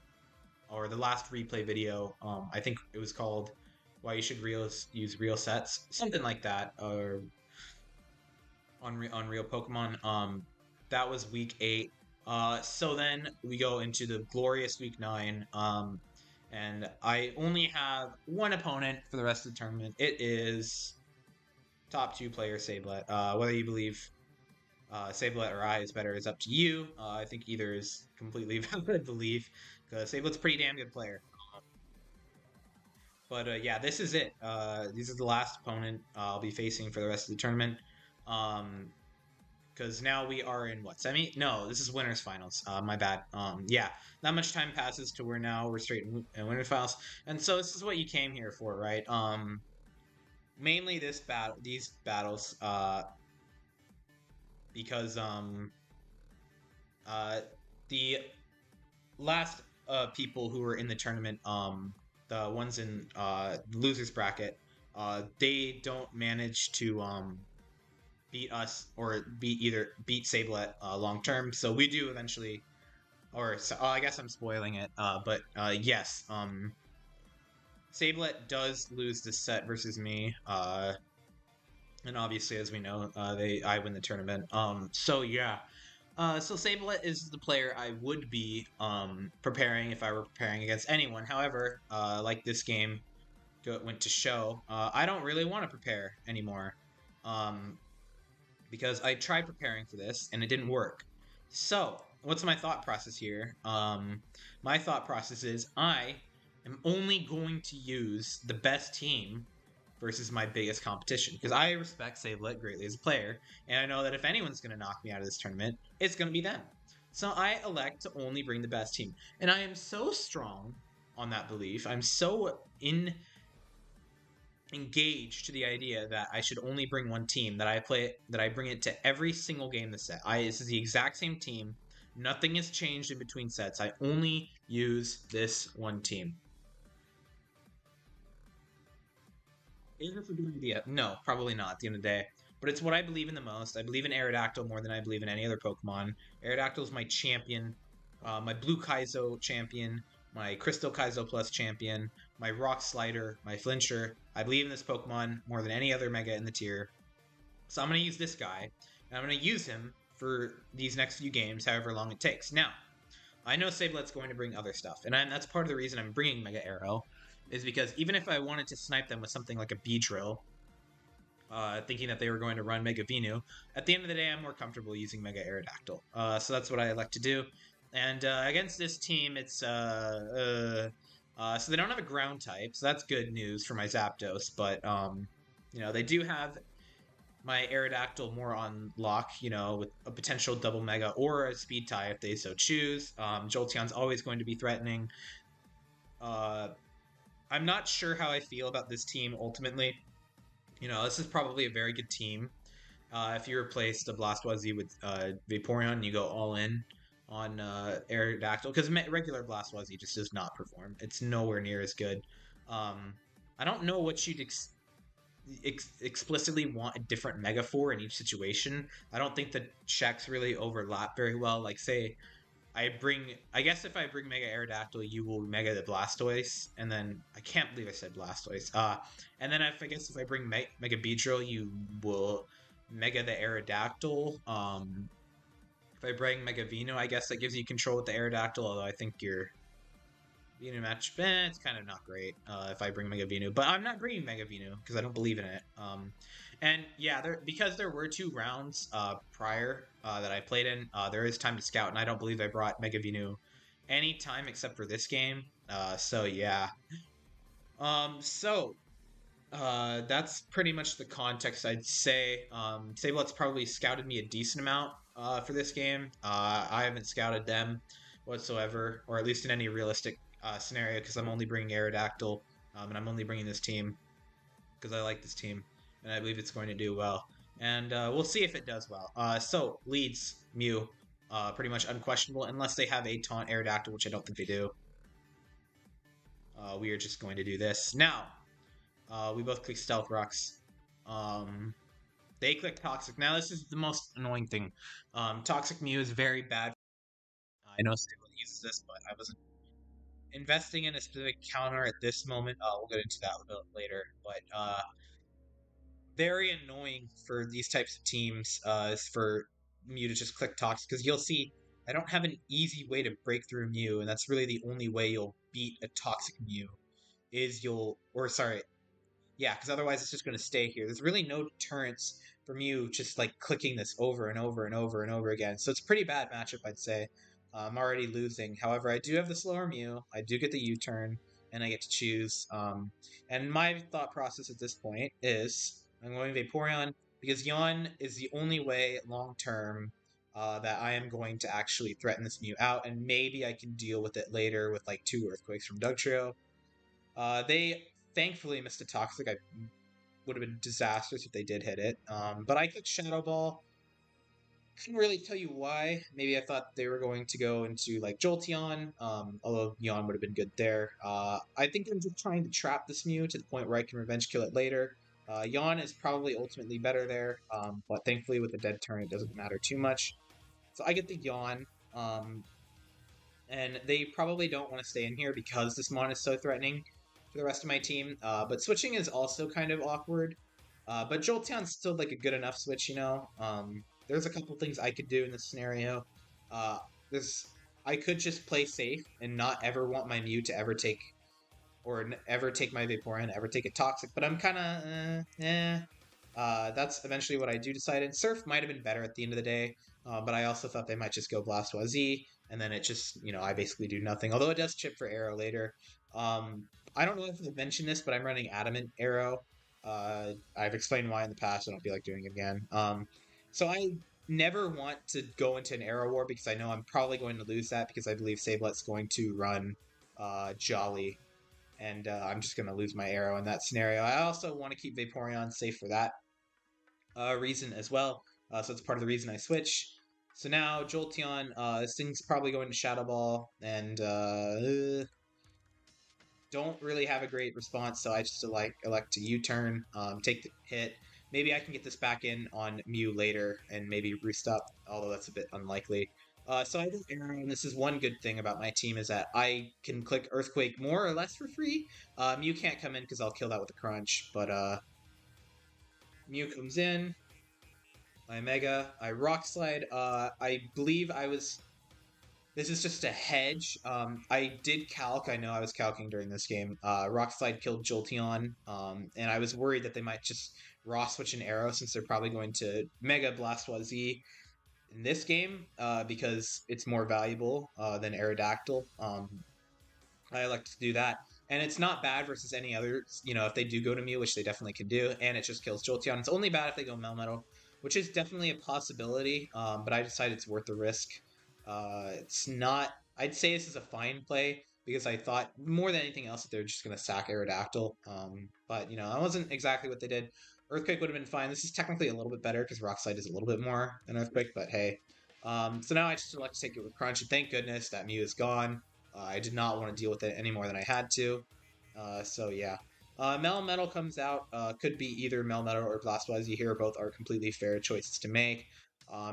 or the last replay video. I think it was called "Why You Should Use Real Sets," something like that, or on Real Pokemon. That was week 8. So then we go into the glorious week 9. And I only have one opponent for the rest of the tournament. It is top 2 player Sablett. Whether you believe Sablett or I is better is up to you. I think either is completely valid belief, because Sablett's a pretty damn good player. But yeah, this is it. This is the last opponent I'll be facing for the rest of the tournament. Because now we are in what, semi? No, this is winners finals. My bad. Yeah, not much time passes to where now we're straight in winners finals, and so this is what you came here for, right? Mainly these battles, because the last people who were in the tournament, the ones in the losers bracket, they don't manage to beat us or beat Sablett long term. So we do eventually, or so, I guess I'm spoiling it. But yes, Sablett does lose this set versus me. And obviously, as we know, I win the tournament. So yeah. So Sablett is the player I would be preparing if I were preparing against anyone. However, like this game went to show, I don't really want to prepare anymore. Because I tried preparing for this and it didn't work. So, what's my thought process here? My thought process is I am only going to use the best team versus my biggest competition, because I respect Sablett greatly as a player, and I know that if anyone's going to knock me out of this tournament, it's going to be them. So I elect to only bring the best team, and I am so strong on that belief. I'm so engaged to the idea that I should only bring one team, that I bring it to every single game this set. This is the exact same team. Nothing has changed in between sets. I only use this one team. Is this a good idea? No, probably not at the end of the day. But it's what I believe in the most. I believe in Aerodactyl more than I believe in any other Pokemon. Aerodactyl is my champion, my Blue Kaizo champion, my Crystal Kaizo Plus champion, my Rock Slider, my Flincher. I believe in this Pokemon more than any other Mega in the tier. So I'm going to use this guy, and I'm going to use him for these next few games, however long it takes. Now, I know Sablett's going to bring other stuff, and that's part of the reason I'm bringing Mega Arrow, is because even if I wanted to snipe them with something like a Beedrill, thinking that they were going to run Mega Venu, at the end of the day, I'm more comfortable using Mega Aerodactyl. So that's what I like to do. And against this team, it's so they don't have a ground type, so that's good news for my Zapdos. But they do have my Aerodactyl more on lock, with a potential double Mega or a Speed tie if they so choose. Jolteon's always going to be threatening. I'm not sure how I feel about this team ultimately. This is probably a very good team. If you replace the Blastoise with Vaporeon and you go all in on Aerodactyl, because regular Blastoise just does not perform. It's nowhere near as good. I don't know what you'd explicitly want a different Mega for in each situation. I don't think the checks really overlap very well. Like, say, I guess if I bring Mega Aerodactyl, you will Mega the Blastoise, and then I can't believe I said Blastoise. And then if I bring Mega Beedrill, you will Mega the Aerodactyl. If I bring Mega Vino, I guess that gives you control with the Aerodactyl, although I think your Vino match, it's kind of not great if I bring Mega Vino. But I'm not bringing Mega Vino because I don't believe in it. And yeah, because there were 2 rounds prior that I played in, there is time to scout, and I don't believe I brought Mega Vino any time except for this game. So yeah. So that's pretty much the context, I'd say. Sablet's probably scouted me a decent amount for this game. I haven't scouted them whatsoever, or at least in any realistic scenario, because I'm only bringing Aerodactyl, and I'm only bringing this team because I like this team, and I believe it's going to do well. And we'll see if it does well. So, leads, Mew, pretty much unquestionable, unless they have a taunt Aerodactyl, which I don't think they do. We are just going to do this. Now, we both click Stealth Rocks. They click Toxic. Now, this is the most annoying thing. Toxic Mew is very bad. I know Stable uses this, but I wasn't investing in a specific counter at this moment. We'll get into that a bit later. But very annoying for these types of teams is for Mew to just click Toxic, because you'll see I don't have an easy way to break through Mew, and that's really the only way you'll beat a Toxic Mew is yeah, because otherwise it's just going to stay here. There's really no deterrence from you just like clicking this over and over and over and over again. So it's a pretty bad matchup, I'd say. I'm already losing. However, I do have the slower Mew. I do get the U-turn, and I get to choose. And my thought process at this point is I'm going Vaporeon because Yawn is the only way long term that I am going to actually threaten this Mew out, and maybe I can deal with it later with like 2 Earthquakes from Dugtrio. They thankfully missed a Toxic. I would have been disastrous if they did hit it. But I clicked Shadow Ball. Couldn't really tell you why. Maybe I thought they were going to go into like Jolteon, although Yawn would have been good there. I think I'm just trying to trap this Mew to the point where I can revenge kill it later. Yawn is probably ultimately better there, but thankfully with the dead turn it doesn't matter too much. So I get the Yawn. And they probably don't want to stay in here because this mon is so threatening for the rest of my team. But switching is also kind of awkward. But Jolteon's still like a good enough switch, you know. There's a couple things I could do in this scenario. Uh, there's I could just play safe and not ever want my Mew to ever take ever take my Vaporeon, ever take a Toxic. But I'm kind of That's eventually what I do decide. And Surf might have been better at the end of the day, but I also thought they might just go Blastoise, and then it just, I basically do nothing. Although it does chip for Arrow later. I don't know if I mentioned this, but I'm running Adamant Arrow. I've explained why in the past. I don't feel like doing it again. So I never want to go into an Arrow War because I know I'm probably going to lose that because I believe Sablet's going to run Jolly, and I'm just going to lose my Arrow in that scenario. I also want to keep Vaporeon safe for that reason as well. So it's part of the reason I switch. So now Jolteon, this thing's probably going to Shadow Ball, and don't really have a great response. So I just elect to U-turn, take the hit. Maybe I can get this back in on Mew later and maybe roost up, although that's a bit unlikely. So I think Arrow, and this is one good thing about my team, is that I can click Earthquake more or less for free. Mew can't come in because I'll kill that with a crunch, but Mew comes in, I Mega, I Rock Slide. I believe I was. This is just a hedge. I did calc. I know I was calcing during this game. Rock Slide killed Jolteon, and I was worried that they might just raw switch an arrow since they're probably going to Mega Blastoise in this game because it's more valuable than Aerodactyl. I like to do that. And it's not bad versus any other, if they do go to Mew, which they definitely can do, and it just kills Jolteon. It's only bad if they go Melmetal, which is definitely a possibility, but I decided it's worth the risk. It's not, I'd say this is a fine play, because I thought more than anything else that they were just going to sack Aerodactyl. But, that wasn't exactly what they did. Earthquake would have been fine. This is technically a little bit better, because Rock Slide is a little bit more than Earthquake, but hey. So now I just like to take it with Crunch, and thank goodness that Mew is gone. I did not want to deal with it any more than I had to. So yeah. Melmetal comes out. Could be either Melmetal or Blastoise here. Both are completely fair choices to make.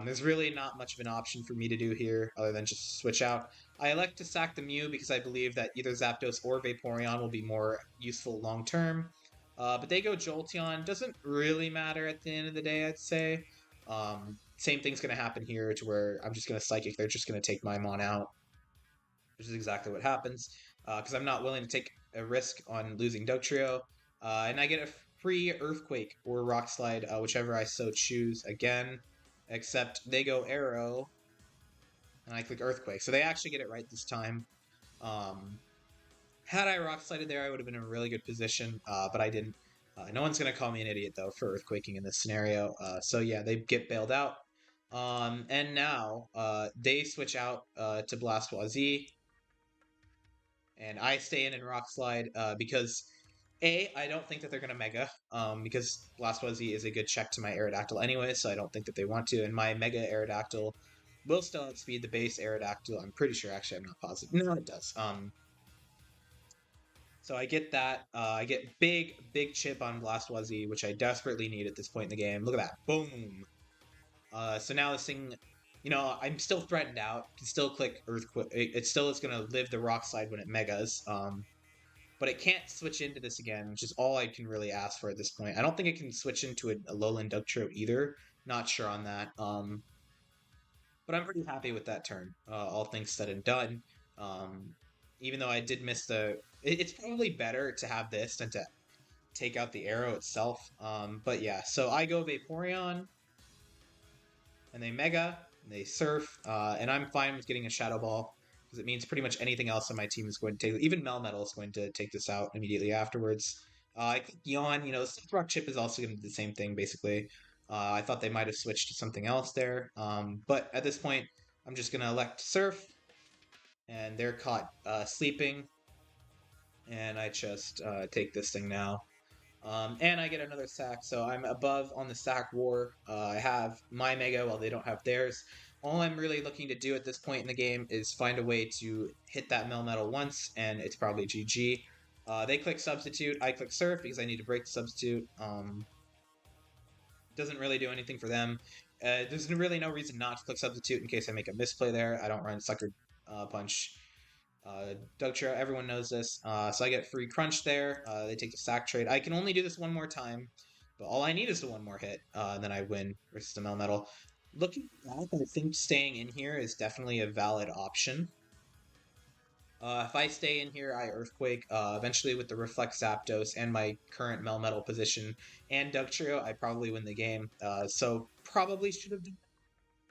There's really not much of an option for me to do here other than just switch out. I elect to sack the Mew because I believe that either Zapdos or Vaporeon will be more useful long term. But they go Jolteon. Doesn't really matter at the end of the day, I'd say. Same thing's going to happen here to where I'm just going to Psychic. They're just going to take my Mon out, which is exactly what happens because I'm not willing to take a risk on losing Dugtrio. And I get a free Earthquake or Rock Slide, whichever I so choose again, except they go Arrow and I click Earthquake. So they actually get it right this time. Um, had I Rock Slided there, I would have been in a really good position, but I didn't. No one's going to call me an idiot, though, for Earthquaking in this scenario. So yeah, they get bailed out. And now they switch out to Blastoise, and I stay in and Rock Slide because I don't think that they're gonna Mega, because Blastoise is a good check to my Aerodactyl anyway, so I don't think that they want to. And my Mega Aerodactyl will still outspeed the base Aerodactyl. I'm pretty sure. Actually, I'm not positive. No, it does. So I get that. I get big chip on Blastoise, which I desperately need at this point in the game. Look at that. Boom. So now this thing, I'm still threatened out. Can still click Earthquake. It still is going to live the Rock Slide when it Megas. But it can't switch into this again, which is all I can really ask for at this point. I don't think it can switch into a Alolan Dugtrio either. Not sure on that. But I'm pretty happy with that turn, all things said and done. Um, Even though I did miss it's probably better to have this than to take out the arrow itself. But yeah, so I go Vaporeon, and they Mega, and they Surf, and I'm fine with getting a Shadow Ball because it means pretty much anything else on my team is going to take. Even Melmetal is going to take this out immediately afterwards. I think Yawn, Stealth Rock Chip is also going to do the same thing basically. I thought they might have switched to something else there, but at this point, I'm just going to elect Surf, and they're caught sleeping, and I just take this thing now. And I get another sack, so I'm above on the sack war. I have my Mega while they don't have theirs. All I'm really looking to do at this point in the game is find a way to hit that Melmetal once, and it's probably GG. They click Substitute, I click Surf because I need to break the Substitute. Doesn't really do anything for them. There's really no reason not to click Substitute in case I make a misplay there. I don't run Sucker Punch. Dugtrio, everyone knows this. So I get free crunch there. They take the sack trade. I can only do this one more time, but all I need is the one more hit, and then I win versus the Melmetal. Looking back, I think staying in here is definitely a valid option. If I stay in here, I Earthquake. Eventually, with the Reflect Zapdos and my current Melmetal position and Dugtrio, I probably win the game. So probably should have done.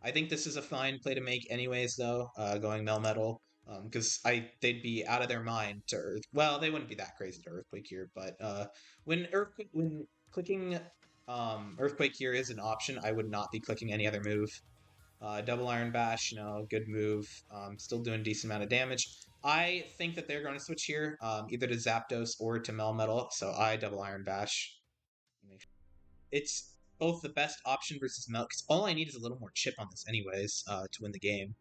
I think this is a fine play to make, anyways. Though going Melmetal, because they'd be out of their mind to Earth. Well, they wouldn't be that crazy to Earthquake here, but when clicking Earthquake here is an option, I would not be clicking any other move. Double Iron Bash, good move. Still doing decent amount of damage. I think that they're going to switch here, either to Zapdos or to Melmetal, so I Double Iron Bash. It's both the best option versus Mel, because all I need is a little more chip on this anyways, to win the game.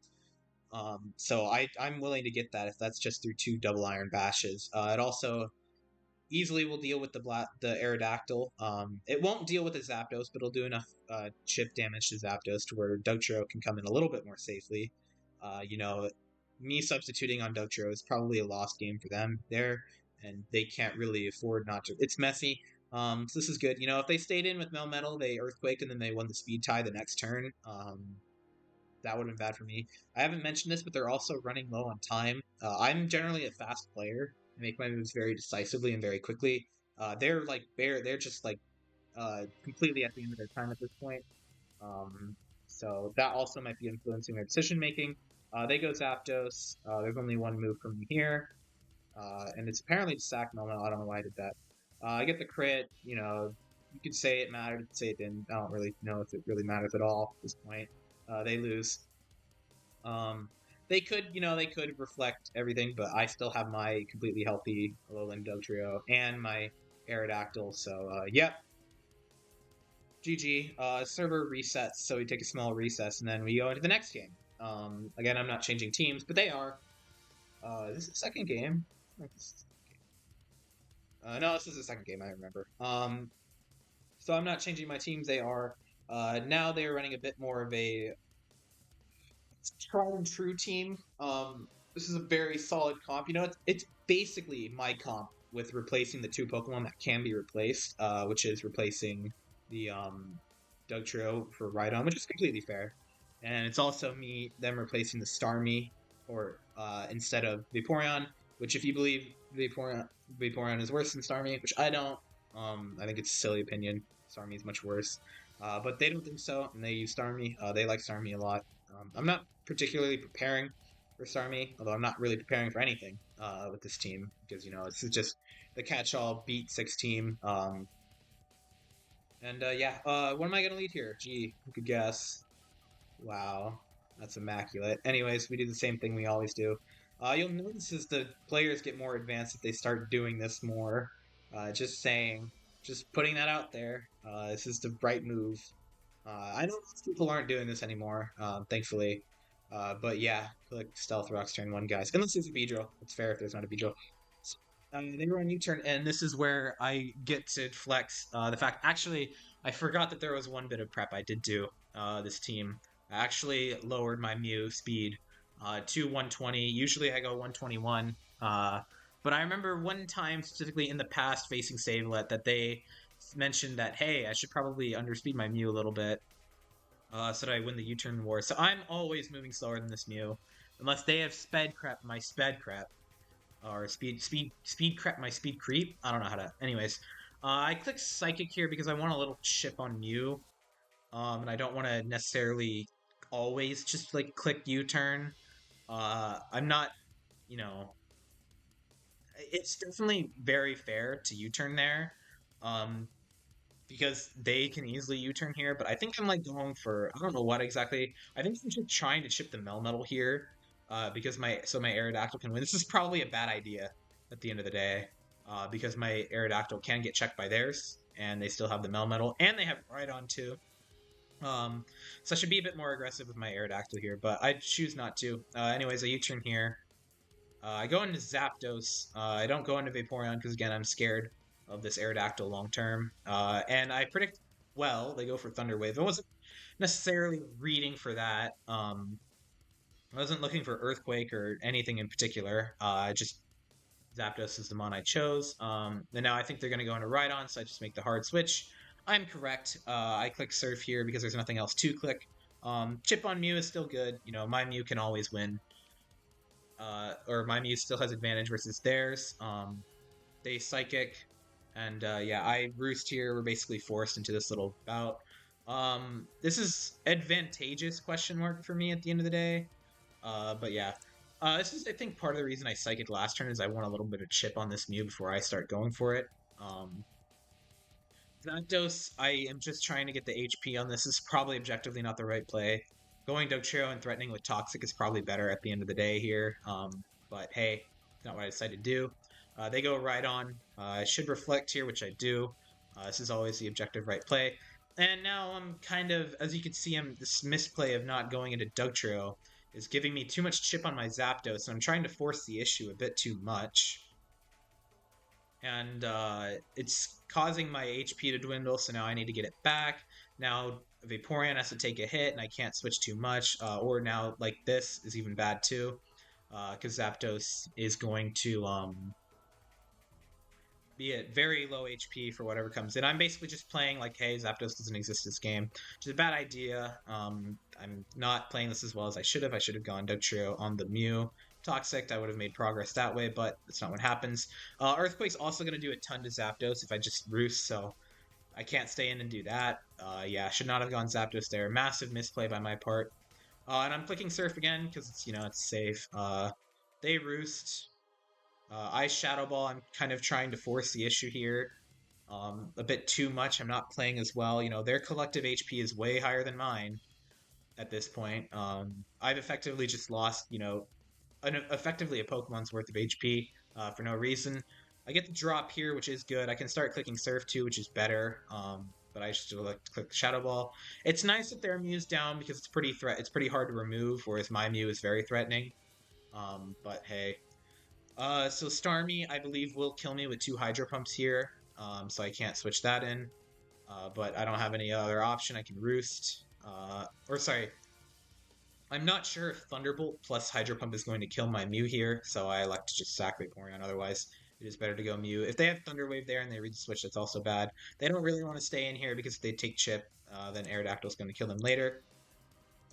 So I'm willing to get that if that's just through two Double Iron Bashes. It also easily will deal with the Aerodactyl. It won't deal with the Zapdos, but it'll do enough chip damage to Zapdos to where Dugtrio can come in a little bit more safely. Me substituting on Dugtrio is probably a lost game for them there, and they can't really afford not to. It's messy. So this is good. If they stayed in with Melmetal, they Earthquake, and then they won the speed tie the next turn. That would have been bad for me. I haven't mentioned this, but they're also running low on time. I'm generally a fast player. I make my moves very decisively and very quickly. They're just completely at the end of their time at this point. Um, so that also might be influencing their decision making. They go Zapdos. There's only one move from me here, and it's apparently to sack Melmetal. I don't know why I did that. I get the crit. You could say it mattered, you could say it didn't. I don't really know if it really matters at all at this point. They lose. Um, they could reflect everything, but I still have my completely healthy Alolan Dugtrio and my Aerodactyl. So, yep, GG. Server resets, so we take a small recess, and then we go into the next game. Again, I'm not changing teams, but they are. This is the second game. No, this is the second game. I remember. So I'm not changing my teams. They are. Now they are running a bit more of a tried and true team. This is a very solid comp. It's basically my comp with replacing the two Pokemon that can be replaced, which is replacing the Dugtrio for Rhydon, which is completely fair. And it's also them replacing the Starmie or instead of Vaporeon, which if you believe Vaporeon is worse than Starmie, which I don't. I think it's a silly opinion. Starmie is much worse. But they don't think so, and they use Starmie. They like Starmie a lot. I'm not particularly preparing for Starmie, although I'm not really preparing for anything with this team because this is just the catch-all beat six team. And yeah, what am I gonna lead here? Gee, who could guess? Wow, that's immaculate. Anyways, we do the same thing we always do. You'll notice as the players get more advanced that they start doing this more. Just saying, just putting that out there. This is the right move. I know most people aren't doing this anymore, thankfully. But yeah, click Stealth Rocks turn one, guys. Unless there's a Beedrill. It's fair if there's not a Beedrill. They were on U-turn, and this is where I get to flex the fact. Actually, I forgot that there was one bit of prep I did do this team. I actually lowered my Mew speed to 120. Usually I go 121. But I remember one time specifically in the past facing Savelet that they mentioned that, hey, I should probably underspeed my Mew a little bit so that I win the U-turn war. So I'm always moving slower than this Mew. Unless they have sped crep my sped crep or speed crep my speed creep. I don't know how to. Anyways, I click psychic here because I want a little chip on Mew, and I don't want to necessarily always just like click U-turn. I'm not, you know, it's definitely very fair to U-turn there. Um, because they can easily U-turn here, but I think I'm like going for I don't know what exactly. I think I'm just trying to chip the Melmetal here, because my Aerodactyl can win. This is probably a bad idea at the end of the day, because my Aerodactyl can get checked by theirs, and they still have the Melmetal, and they have Rhydon too. So I should be a bit more aggressive with my Aerodactyl here, but I choose not to. Anyways, I U-turn here. I go into Zapdos. I don't go into Vaporeon because, again, I'm scared of this Aerodactyl long term. And I predict well, they go for Thunder Wave. I wasn't necessarily reading for that. I wasn't looking for Earthquake or anything in particular. Just Zapdos is the mon I chose. And now I think they're going to go into Rhydon, so I just make the hard switch. I'm correct. I click Surf here because there's nothing else to click. Chip on Mew is still good. My Mew can always win. Or my Mew still has advantage versus theirs. They psychic, and yeah, I roost here. We're basically forced into this little bout. This is advantageous question mark for me at the end of the day. But yeah, this is I think part of the reason I psychic last turn is I want a little bit of chip on this Mew before I start going for it. Zapdos, I am just trying to get the HP on this. Is probably objectively not the right play. Going Dogtrio and threatening with Toxic is probably better at the end of the day here. But hey, it's not what I decided to do. They go right on. I should reflect here, which I do. This is always the objective right play. And now I'm kind of, as you can see, this misplay of not going into Dugtrio is giving me too much chip on my Zapdos, and I'm trying to force the issue a bit too much, and it's causing my HP to dwindle, so now I need to get it back. Now Vaporeon has to take a hit, and I can't switch too much, or now, like, this is even bad too, because Zapdos is going to be at very low HP for whatever comes in. I'm basically just playing like, hey, Zapdos doesn't exist this game, which is a bad idea. I'm not playing this as well as I should have. I should have gone Dugtrio on the Mew. Toxic, I would have made progress that way, but that's not what happens. Earthquake's also going to do a ton to Zapdos if I just roost, so I can't stay in and do that. Yeah, should not have gone Zapdos there. Massive misplay by my part. And I'm clicking Surf again because it's safe. They roost. I Shadow Ball. I'm kind of trying to force the issue here. A bit too much. I'm not playing as well. Their collective HP is way higher than mine at this point. I've effectively just lost, effectively a Pokemon's worth of HP for no reason. I get the drop here, which is good. I can start clicking Surf too, which is better. But I still like to click Shadow Ball. It's nice that their Mew's down because it's pretty hard to remove, whereas my Mew is very threatening. But hey. So Starmie, I believe, will kill me with 2 Hydro Pumps here, so I can't switch that in. But I don't have any other option. I can Roost. Or sorry, I'm not sure if Thunderbolt plus Hydro Pump is going to kill my Mew here, so I elect to just sack Vaporeon otherwise. it is better to go Mew. If they have Thunder Wave there and they read the switch, that's also bad. They don't really want to stay in here because if they take Chip, then Aerodactyl's going to kill them later.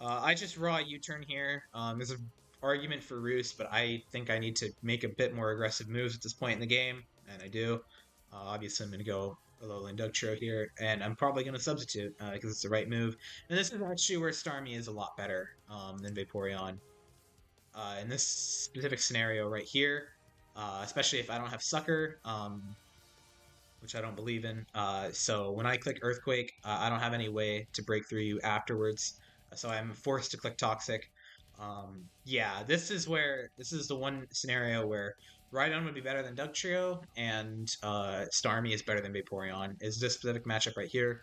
I just raw U-turn here. There's an argument for Roost, but I think I need to make a bit more aggressive moves at this point in the game, and I do. Obviously, I'm going to go a low lane Dugtrio here, and I'm probably going to substitute because it's the right move. And this is actually where Starmie is a lot better than Vaporeon. In this specific scenario right here, especially if I don't have Sucker, which I don't believe in. So when I click Earthquake, I don't have any way to break through you afterwards. So I'm forced to click Toxic. Yeah, this is the one scenario where Rhydon would be better than Dugtrio, and Starmie is better than Vaporeon. Is this specific matchup right here?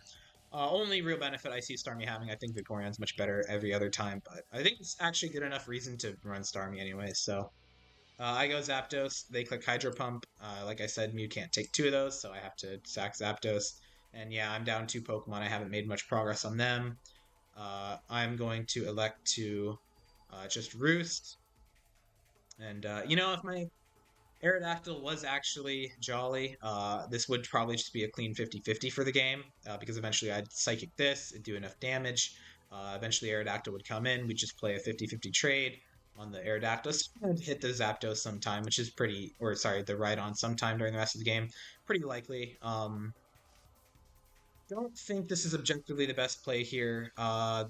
Only real benefit I see Starmie having, I think Vaporeon's much better every other time, but I think it's actually good enough reason to run Starmie anyway, so I go Zapdos. They click Hydro Pump. Like I said, Mew can't take two of those, so I have to sack Zapdos. And yeah, I'm down two Pokemon. I haven't made much progress on them. I'm going to elect to just Roost. And, if my Aerodactyl was actually Jolly, this would probably just be a clean 50-50 for the game, because eventually I'd Psychic this, it'd do enough damage. Eventually Aerodactyl would come in, we'd just play a 50-50 trade on the Aerodactyl and hit the Zapdos sometime, which is pretty, or sorry, the Rhydon sometime during the rest of the game. Pretty likely. Don't think this is objectively the best play here, but,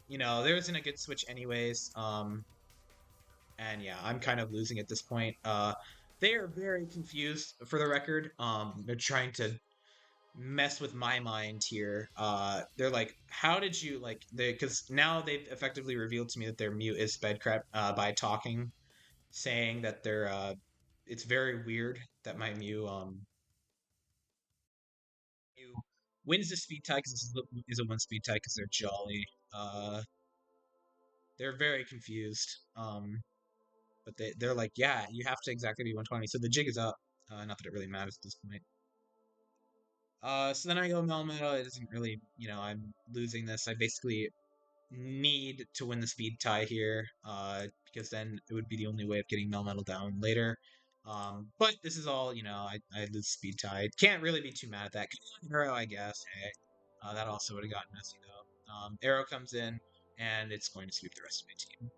there isn't a good switch anyways. And yeah, I'm kind of losing at this point. They are very confused, for the record. They're trying to mess with my mind here. They're like, how did you like they? Because now they've effectively revealed to me that their mute is Spedcrep by talking, saying that they're. It's very weird that my Mew wins the speed tie because this is a one speed tie because they're jolly. Uh, they're very confused. But they're like, yeah, you have to exactly be 120. So the jig is up. Not that it really matters at this point. So then I go Melmetal. It doesn't really, I'm losing this. I basically need to win the speed tie here, because then it would be the only way of getting Melmetal down later. But this is all, I lose speed tie. Can't really be too mad at that. Arrow, I guess. Hey, that also would have gotten messy though. Arrow comes in, and it's going to sweep the rest of my team.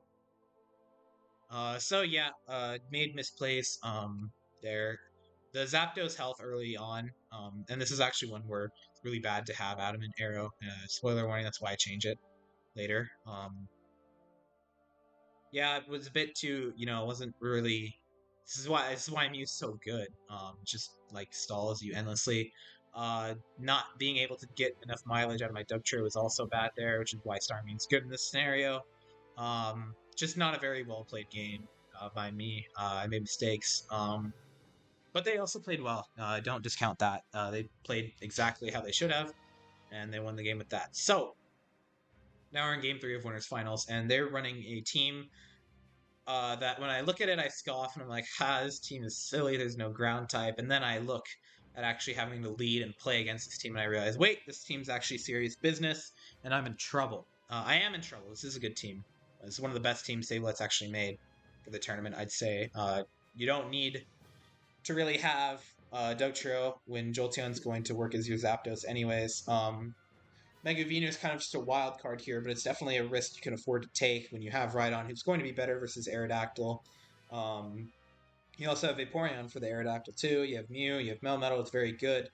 So yeah, made misplays there. The Zapdos health early on, and this is actually one where it's really bad to have Adamant Arrow. Spoiler warning, that's why I change it later. Yeah, it was a bit too, it wasn't really. This is why Mew's so good. Just like stalls you endlessly. Not being able to get enough mileage out of my Dugtrio was also bad there, which is why Starmie's good in this scenario. Just not a very well played game by me. I made mistakes. But they also played well. Don't discount that. They played exactly how they should have, and they won the game with that. So now we're in Game 3 of Winners Finals, and they're running a team that when I look at it, I scoff and I'm like, ha, this team is silly. There's no ground type. And then I look at actually having to lead and play against this team, and I realize, wait, this team's actually serious business, and I'm in trouble. I am in trouble. This is a good team. This is one of the best teams Sablet's actually made for the tournament, I'd say. You don't need to really have Dugtrio when Jolteon's going to work as your Zapdos anyways. Megavina is kind of just a wild card here, but it's definitely a risk you can afford to take when you have Rhydon, who's going to be better versus Aerodactyl. Um, you also have Vaporeon for the Aerodactyl too. You have Mew, you have Melmetal. It's very good.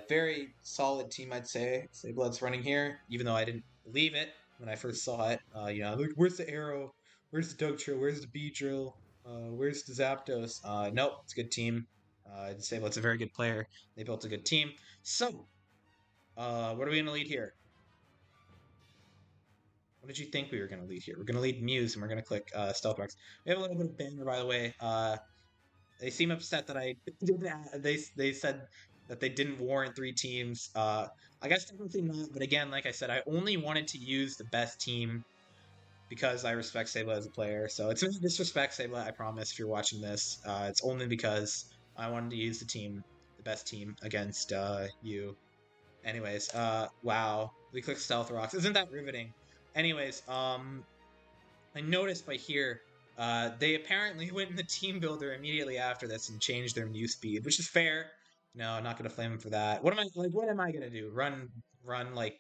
Very solid team, I'd say. Sable's running here, even though I didn't believe it when I first saw it. Like, where's the Arrow? Where's the Dugtrio? Where's the Beedrill? Where's the Zapdos? Nope, it's a good team. Sable's a very good player. They built a good team. So, what are we going to lead here? What did you think we were going to lead here? We're going to lead Muse, and we're going to click Stealth Marks. We have a little bit of banner, by the way. They seem upset that I didn't. They said that they didn't warrant three teams. I guess technically not, but again, like I said, I only wanted to use the best team because I respect Sable as a player. So it's not disrespect Sable, I promise. If you're watching this, it's only because I wanted to use the best team against you. Anyways, wow, we click Stealth Rocks. Isn't that riveting? Anyways, I noticed by here, They apparently went in the team builder immediately after this and changed their Mew speed, which is fair. No, I'm not gonna flame him for that. What am I like? What am I gonna do? Run like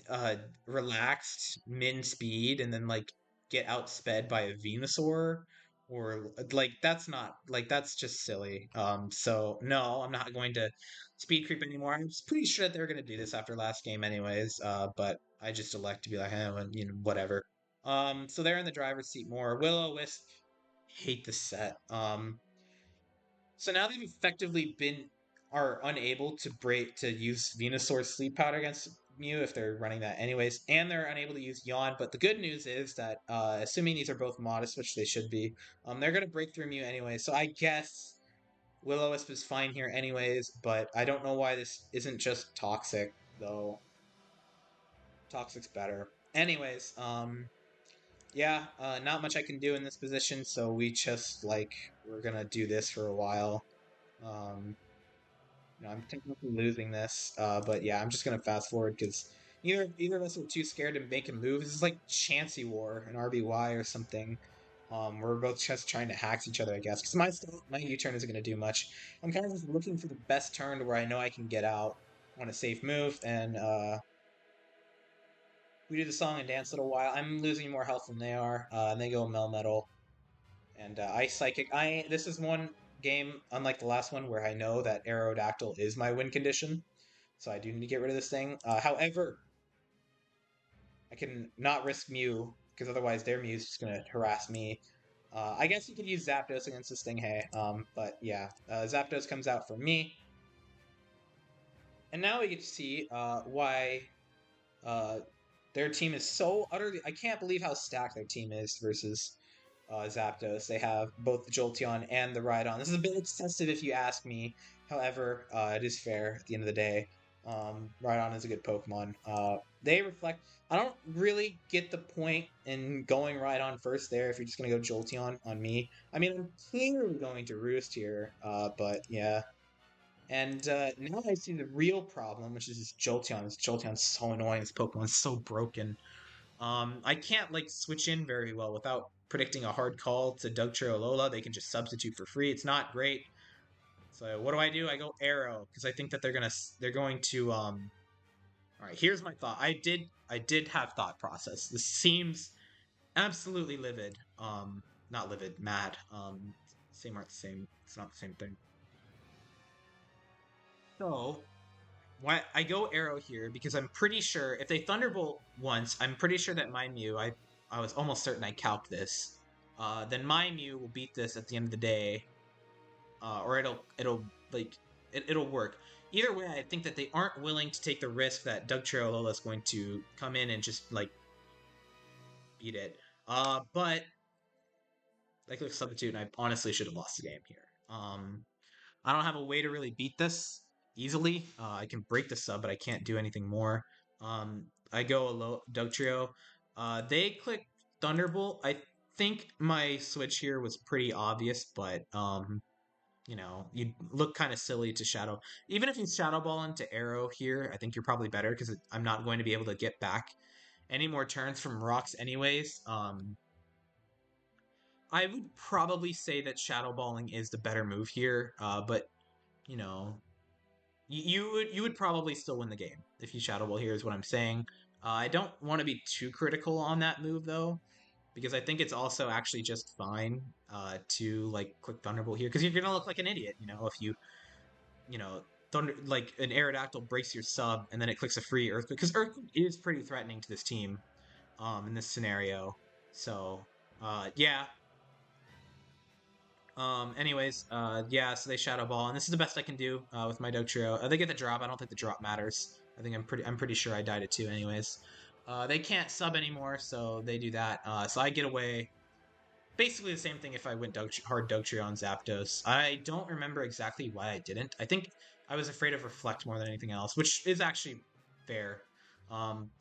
uh relaxed min speed and then like get outsped by a Venusaur? Or like that's not like that's just silly. So no, I'm not going to speed creep anymore. I was pretty sure that they were gonna do this after last game anyways. But I just elect to be like, hey, well, whatever. So they're in the driver's seat more. Will-O-Wisp hate the set. So now they've effectively been are unable to use Venusaur's sleep powder against Mew if they're running that anyways, and they're unable to use Yawn. But the good news is that assuming these are both modest, which they should be, they're gonna break through Mew anyway. So I guess Will-O-Wisp is fine here anyways, but I don't know why this isn't just Toxic though. Toxic's better. Anyways, yeah, not much I can do in this position, so we just like we're gonna do this for a while. Um, I'm technically losing this, but yeah, I'm just gonna fast forward because either of us are too scared to make a move. This is like Chansey War, an RBY or something. We're both just trying to hack each other, I guess. Because my U-turn isn't gonna do much. I'm kind of just looking for the best turn to where I know I can get out on a safe move, and we do the song and dance a little while. I'm losing more health than they are, and they go Melmetal. And Ice Psychic. This is one game, unlike the last one, where I know that Aerodactyl is my win condition, so I do need to get rid of this thing. However, I can not risk Mew because otherwise their Mew is just gonna harass me. I guess you could use Zapdos against this thing, hey. But yeah, Zapdos comes out for me, and now we get to see why uh, their team is so utterly. I can't believe how stacked their team is versus Zapdos. They have both the Jolteon and the Rhydon. This is a bit excessive if you ask me. However, it is fair at the end of the day. Rhydon is a good Pokemon. They reflect. I don't really get the point in going Rhydon first there if you're just going to go Jolteon on me. I mean, I'm clearly going to Roost here, but yeah. And now I see the real problem, which is this Jolteon. This Jolteon's so annoying. This Pokemon's so broken. I can't like switch in very well without predicting a hard call to Dugtrio Alola. They can just substitute for free. It's not great. So what do? I go Arrow because I think that they're going to All right, here's my thought. I did have thought process. This seems absolutely livid. Not livid, mad. Same aren't the same. It's not the same thing. So why I go Arrow here because I'm pretty sure if they Thunderbolt once, I'm pretty sure that my Mew, I was almost certain I calced this. Then my Mew will beat this at the end of the day, or it'll like it'll work. Either way, I think that they aren't willing to take the risk that Dugtrio Alola is going to come in and just like beat it. But like a substitute, and I honestly should have lost the game here. I don't have a way to really beat this easily. I can break the sub, but I can't do anything more. I go a low Dugtrio. They click Thunderbolt. I think my switch here was pretty obvious, but you look kind of silly to Shadow. Even if you Shadow Ball into Arrow here, I think you're probably better because I'm not going to be able to get back any more turns from rocks anyways. I would probably say that Shadow Balling is the better move here, but you know, you would probably still win the game if you Shadow Ball here. Is what I'm saying. I don't want to be too critical on that move though, because I think it's also actually just fine to like click Thunderbolt here because you're gonna look like an idiot, if you know Thunder like an Aerodactyl breaks your sub and then it clicks a free Earthquake because Earthquake is pretty threatening to this team in this scenario. So yeah, anyways, yeah, so they Shadow Ball, and this is the best I can do with my Dugtrio. They get the drop. I don't think the drop matters. I'm pretty sure I died at 2 anyways. They can't sub anymore, so they do that. So I get away. Basically the same thing if I went hard Dugtrio on Zapdos. I don't remember exactly why I didn't. I think I was afraid of Reflect more than anything else, which is actually fair.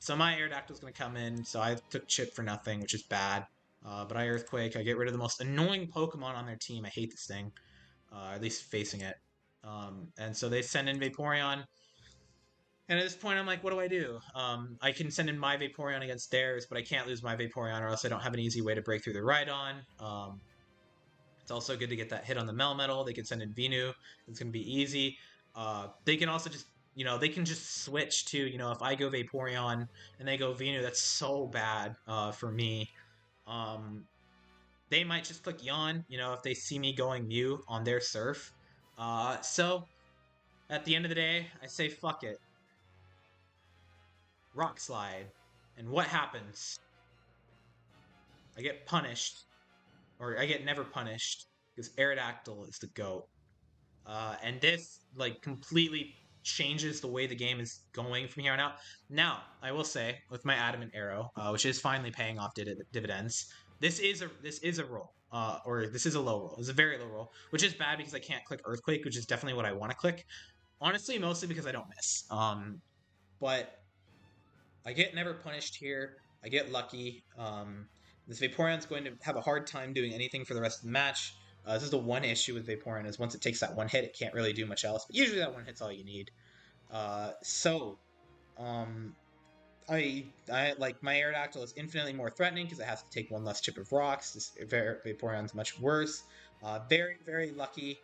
So my Aerodactyl's going to come in, so I took Chip for nothing, which is bad. But I Earthquake. I get rid of the most annoying Pokemon on their team. I hate this thing, at least facing it. And so they send in Vaporeon. And at this point, I'm like, what do I do? I can send in my Vaporeon against theirs, but I can't lose my Vaporeon, or else I don't have an easy way to break through the Rhydon. It's also good to get that hit on the Melmetal. They can send in Venu. It's going to be easy. They can also just, they can just switch to, if I go Vaporeon and they go Venu, that's so bad for me. Um, they might just click Yawn, if they see me going Mew on their Surf. So at the end of the day, I say fuck it. Rock Slide. And what happens? I get punished, or I get never punished, because Aerodactyl is the GOAT. And this like completely changes the way the game is going from here on out. Now, I will say with my Adamant Arrow, which is finally paying off dividends, this is a roll, or this is a low roll. It's a very low roll, which is bad because I can't click Earthquake, which is definitely what I want to click. Honestly, mostly because I don't miss. But I get never punished here. I get lucky. This Vaporeon's going to have a hard time doing anything for the rest of the match. This is the one issue with Vaporeon is once it takes that one hit, it can't really do much else. But usually that one hit's all you need. So um, I like my Aerodactyl is infinitely more threatening because it has to take one less chip of rocks. This Vaporeon's much worse. Very very lucky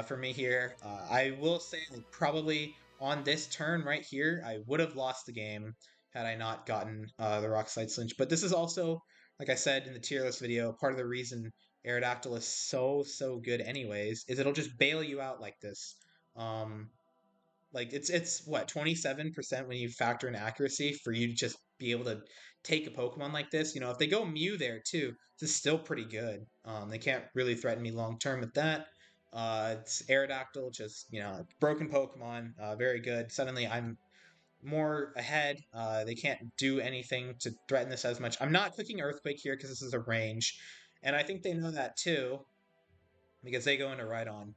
for me here. I will say like, probably on this turn right here, I would have lost the game had I not gotten the rock slide slinch. But this is also, like I said in the tier list video, part of the reason Aerodactyl is so good anyways is it'll just bail you out like this. Um, like it's what 27% when you factor in accuracy for you to just be able to take a Pokemon like this. If they go Mew there too, this is still pretty good. They can't really threaten me long term with that. It's Aerodactyl, just broken Pokemon, very good. Suddenly I'm more ahead. They can't do anything to threaten this as much. I'm not clicking Earthquake here because this is a range, and I think they know that too because they go into Rhydon.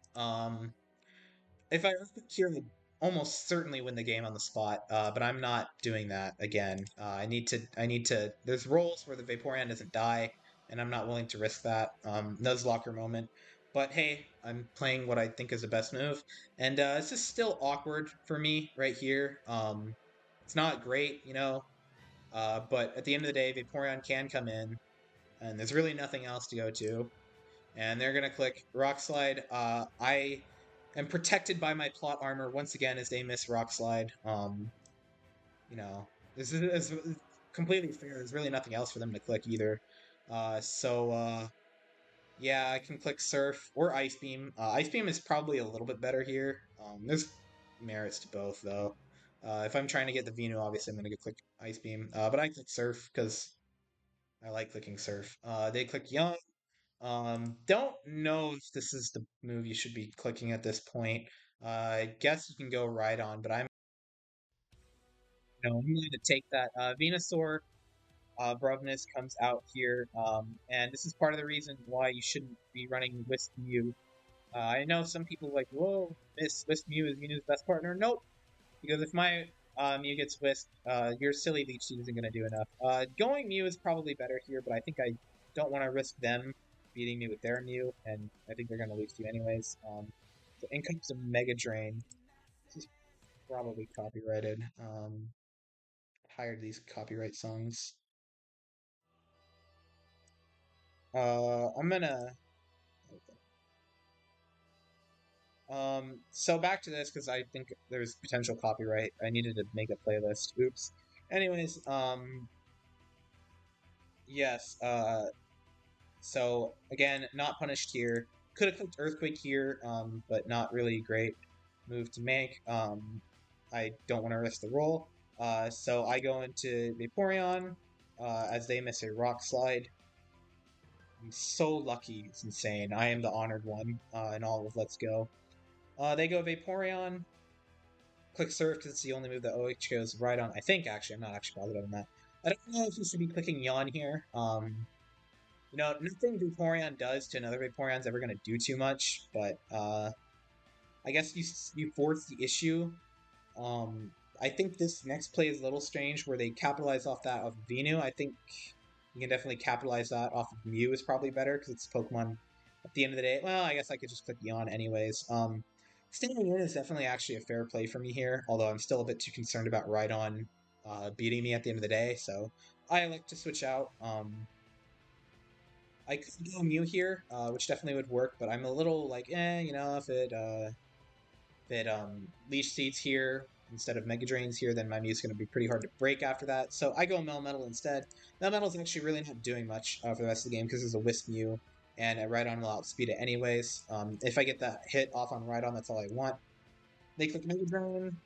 If I Earthquake here, I would almost certainly win the game on the spot. But I'm not doing that again. I need to. I need to. There's rolls where the Vaporeon doesn't die, and I'm not willing to risk that. Nuzlocker moment. But hey, I'm playing what I think is the best move, and this is still awkward for me right here. It's not great, but at the end of the day, Vaporeon can come in, and there's really nothing else to go to, and they're gonna click Rock Slide. I am protected by my plot armor once again as they miss Rock Slide. You know, this is completely fair. There's really nothing else for them to click either. Yeah, I can click Surf or Ice Beam. Ice Beam is probably a little bit better here. There's merits to both though. If I'm trying to get the Venu, obviously I'm gonna go click Ice Beam. But I click Surf because I like clicking Surf. They click Young. Don't know if this is the move you should be clicking at this point. I guess you can go right on, but I'm going to take that. Venusaur Bruvness comes out here, and this is part of the reason why you shouldn't be running Wisp Mew. I know some people are like, whoa, Wisp Mew is Mew's best partner. Nope, because if my Mew gets whisked, your silly Leech Seed isn't going to do enough. Going Mew is probably better here, but I think I don't want to risk them beating me with their Mew, and I think they're going to lose to you anyways. So in comes a Mega Drain. This is probably copyrighted. Hired these copyright songs. I'm gonna. So back to this because I think there's potential copyright. I needed to make a playlist. Oops. Anyways, yes. So again, not punished here. Could have clicked Earthquake here, but not really great move to make. I don't want to risk the roll. So I go into Vaporeon as they miss a Rock Slide. I'm so lucky, it's insane. I am the honored one in all of Let's Go. They go Vaporeon, click Surf because it's the only move that OH goes right on. I think, actually. I'm not actually positive on that. I don't know if you should be clicking Yawn here. Nothing Vaporeon does to another Vaporeon's ever going to do too much, but I guess you force the issue. Um, I think this next play is a little strange where they capitalize off that of Venu. I think you can definitely capitalize that off of Mew is probably better because it's Pokemon at the end of the day. Well, I guess I could just click Yawn anyways. Staying in is definitely actually a fair play for me here, although I'm still a bit too concerned about Rhydon beating me at the end of the day, so I like to switch out. I could go Mew here, which definitely would work, but I'm a little like, if it Leech Seeds here instead of Mega Drains here, then my Mew's going to be pretty hard to break after that. So I go Melmetal instead. Melmetal's actually really not doing much for the rest of the game because there's a Wisp Mew, and a Rhydon will outspeed it anyways. If I get that hit off on Rhydon, that's all I want. They click Mega Drain,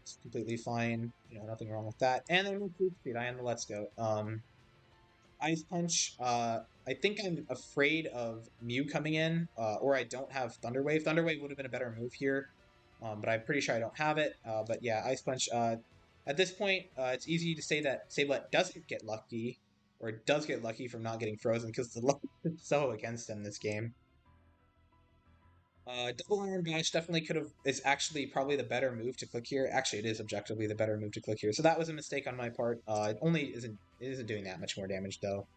it's completely fine. Nothing wrong with that. And then move Food Speed. I am the Let's Go. Ice Punch. I think I'm afraid of Mew coming in, or I don't have Thunder Wave. Thunder Wave would have been a better move here, but I'm pretty sure I don't have it. But yeah, Ice Punch. At this point, it's easy to say that Sableye doesn't get lucky, or does get lucky from not getting frozen because the luck is so against him this game. Double Iron Bash definitely could have is actually probably the better move to click here. Actually, it is objectively the better move to click here. So that was a mistake on my part. It isn't doing that much more damage though.